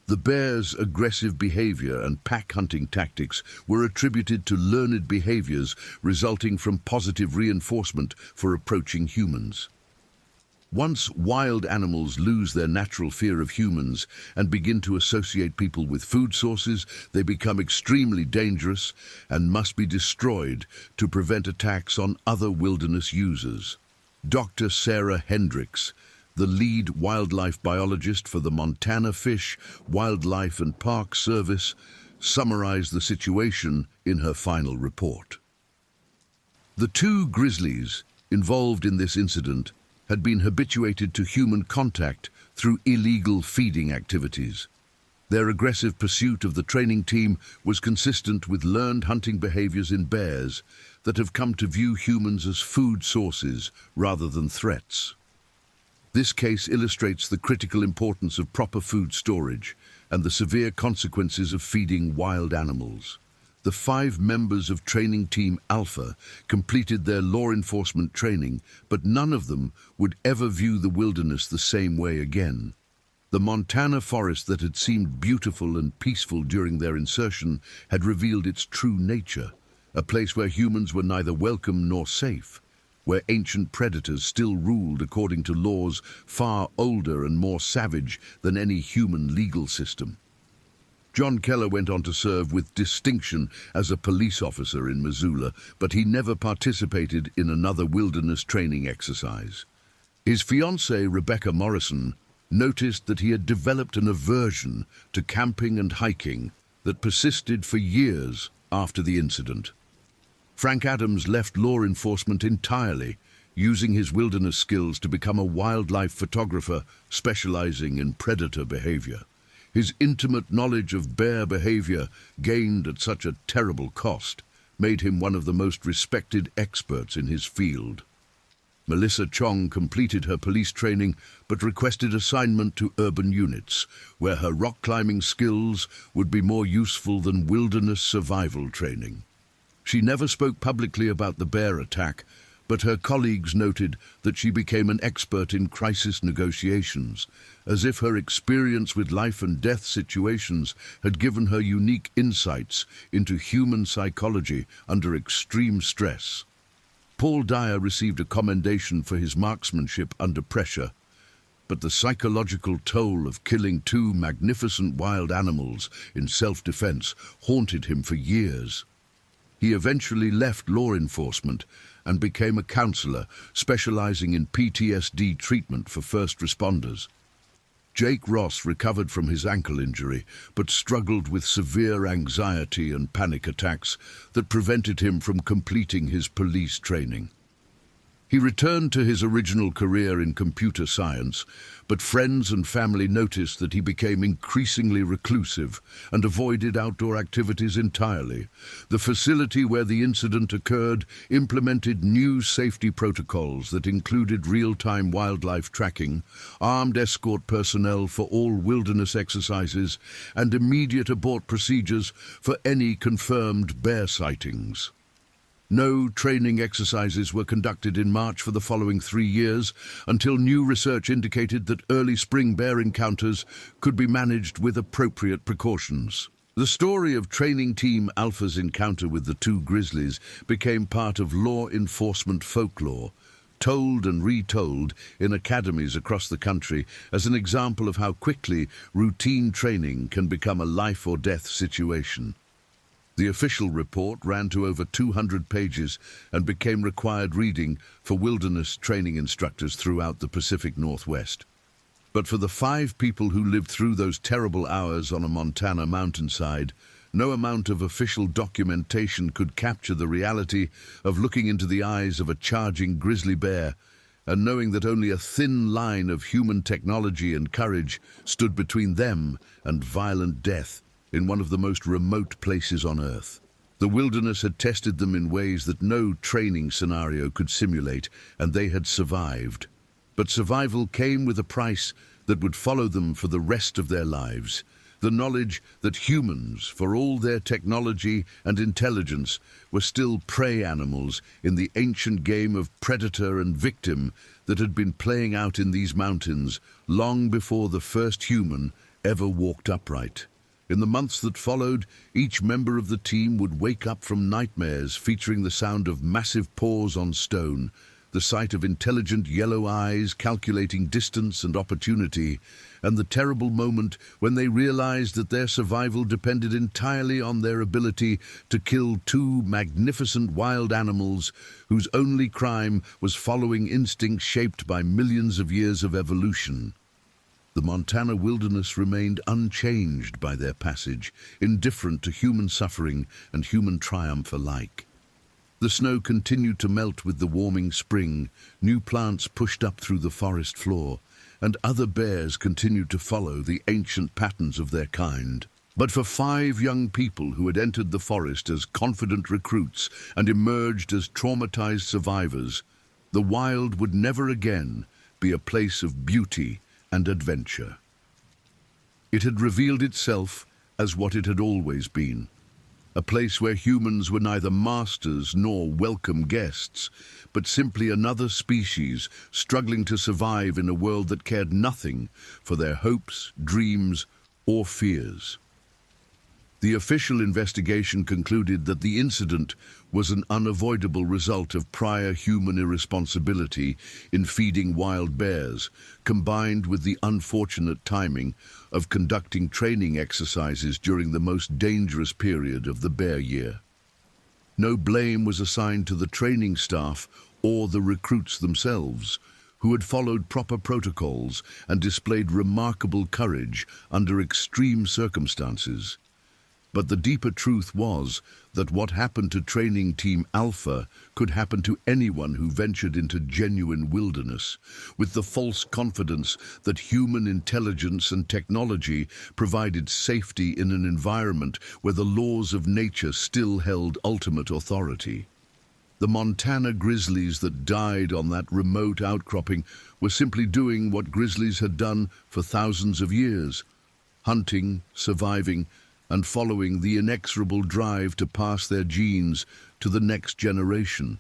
The bear's aggressive behavior and pack hunting tactics were attributed to learned behaviors resulting from positive reinforcement for approaching humans. Once wild animals lose their natural fear of humans and begin to associate people with food sources, they become extremely dangerous and must be destroyed to prevent attacks on other wilderness users. Dr. Sarah Hendricks, the lead wildlife biologist for the Montana Fish, Wildlife and Park Service, summarized the situation in her final report. The two grizzlies involved in this incident had been habituated to human contact through illegal feeding activities. Their aggressive pursuit of the training team was consistent with learned hunting behaviors in bears that have come to view humans as food sources rather than threats. This case illustrates the critical importance of proper food storage and the severe consequences of feeding wild animals. The 5 members of Training Team Alpha completed their law enforcement training, but none of them would ever view the wilderness the same way again. The Montana forest that had seemed beautiful and peaceful during their insertion had revealed its true nature, a place where humans were neither welcome nor safe, where ancient predators still ruled according to laws far older and more savage than any human legal system. John Keller went on to serve with distinction as a police officer in Missoula, but he never participated in another wilderness training exercise. His fiancée, Rebecca Morrison, noticed that he had developed an aversion to camping and hiking that persisted for years after the incident. Frank Adams left law enforcement entirely, using his wilderness skills to become a wildlife photographer specializing in predator behavior. His intimate knowledge of bear behavior, gained at such a terrible cost, made him one of the most respected experts in his field. Melissa Chong completed her police training but requested assignment to urban units, where her rock climbing skills would be more useful than wilderness survival training. She never spoke publicly about the bear attack, but her colleagues noted that she became an expert in crisis negotiations, as if her experience with life and death situations had given her unique insights into human psychology under extreme stress. Paul Dyer received a commendation for his marksmanship under pressure, but the psychological toll of killing 2 magnificent wild animals in self-defense haunted him for years. He eventually left law enforcement and became a counselor specializing in PTSD treatment for first responders. Jake Ross recovered from his ankle injury, but struggled with severe anxiety and panic attacks that prevented him from completing his police training. He returned to his original career in computer science, but friends and family noticed that he became increasingly reclusive and avoided outdoor activities entirely. The facility where the incident occurred implemented new safety protocols that included real-time wildlife tracking, armed escort personnel for all wilderness exercises, and immediate abort procedures for any confirmed bear sightings. No training exercises were conducted in March for the following 3 years, until new research indicated that early spring bear encounters could be managed with appropriate precautions. The story of Training Team Alpha's encounter with the 2 grizzlies became part of law enforcement folklore, told and retold in academies across the country as an example of how quickly routine training can become a life-or-death situation. The official report ran to over 200 pages and became required reading for wilderness training instructors throughout the Pacific Northwest. But for the 5 people who lived through those terrible hours on a Montana mountainside, no amount of official documentation could capture the reality of looking into the eyes of a charging grizzly bear and knowing that only a thin line of human technology and courage stood between them and violent death in one of the most remote places on Earth. The wilderness had tested them in ways that no training scenario could simulate, and they had survived. But survival came with a price that would follow them for the rest of their lives. The knowledge that humans, for all their technology and intelligence, were still prey animals in the ancient game of predator and victim that had been playing out in these mountains long before the first human ever walked upright. In the months that followed, each member of the team would wake up from nightmares featuring the sound of massive paws on stone, the sight of intelligent yellow eyes calculating distance and opportunity, and the terrible moment when they realized that their survival depended entirely on their ability to kill 2 magnificent wild animals whose only crime was following instincts shaped by millions of years of evolution. The Montana wilderness remained unchanged by their passage, indifferent to human suffering and human triumph alike. The snow continued to melt with the warming spring, new plants pushed up through the forest floor, and other bears continued to follow the ancient patterns of their kind. But for 5 young people who had entered the forest as confident recruits and emerged as traumatized survivors, the wild would never again be a place of beauty and adventure. It had revealed itself as what it had always been, a place where humans were neither masters nor welcome guests, but simply another species struggling to survive in a world that cared nothing for their hopes, dreams, or fears. The official investigation concluded that the incident was an unavoidable result of prior human irresponsibility in feeding wild bears, combined with the unfortunate timing of conducting training exercises during the most dangerous period of the bear year. No blame was assigned to the training staff or the recruits themselves, who had followed proper protocols and displayed remarkable courage under extreme circumstances. But the deeper truth was that what happened to Training Team Alpha could happen to anyone who ventured into genuine wilderness, with the false confidence that human intelligence and technology provided safety in an environment where the laws of nature still held ultimate authority. The Montana grizzlies that died on that remote outcropping were simply doing what grizzlies had done for thousands of years: hunting, surviving, and following the inexorable drive to pass their genes to the next generation.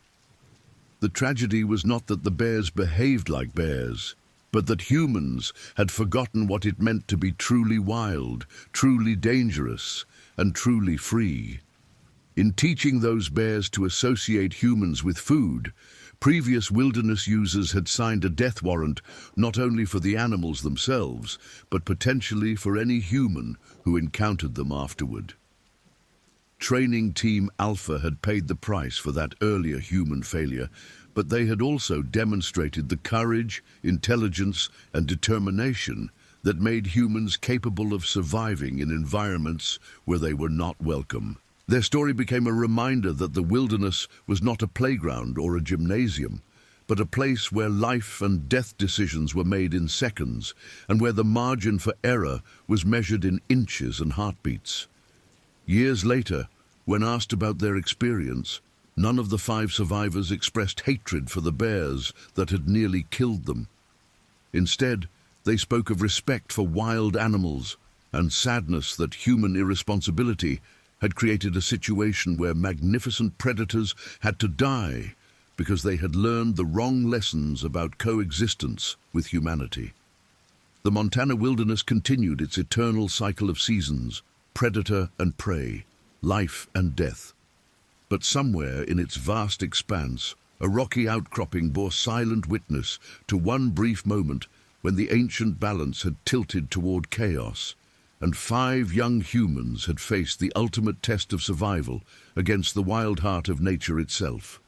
The tragedy was not that the bears behaved like bears, but that humans had forgotten what it meant to be truly wild, truly dangerous, and truly free. In teaching those bears to associate humans with food, previous wilderness users had signed a death warrant not only for the animals themselves, but potentially for any human who encountered them afterward. Training Team Alpha had paid the price for that earlier human failure, but they had also demonstrated the courage, intelligence, and determination that made humans capable of surviving in environments where they were not welcome. Their story became a reminder that the wilderness was not a playground or a gymnasium, but a place where life and death decisions were made in seconds, and where the margin for error was measured in inches and heartbeats. Years later, when asked about their experience, none of the 5 survivors expressed hatred for the bears that had nearly killed them. Instead, they spoke of respect for wild animals and sadness that human irresponsibility had created a situation where magnificent predators had to die because they had learned the wrong lessons about coexistence with humanity. The Montana wilderness continued its eternal cycle of seasons, predator and prey, life and death. But somewhere in its vast expanse, a rocky outcropping bore silent witness to one brief moment when the ancient balance had tilted toward chaos, and 5 young humans had faced the ultimate test of survival against the wild heart of nature itself.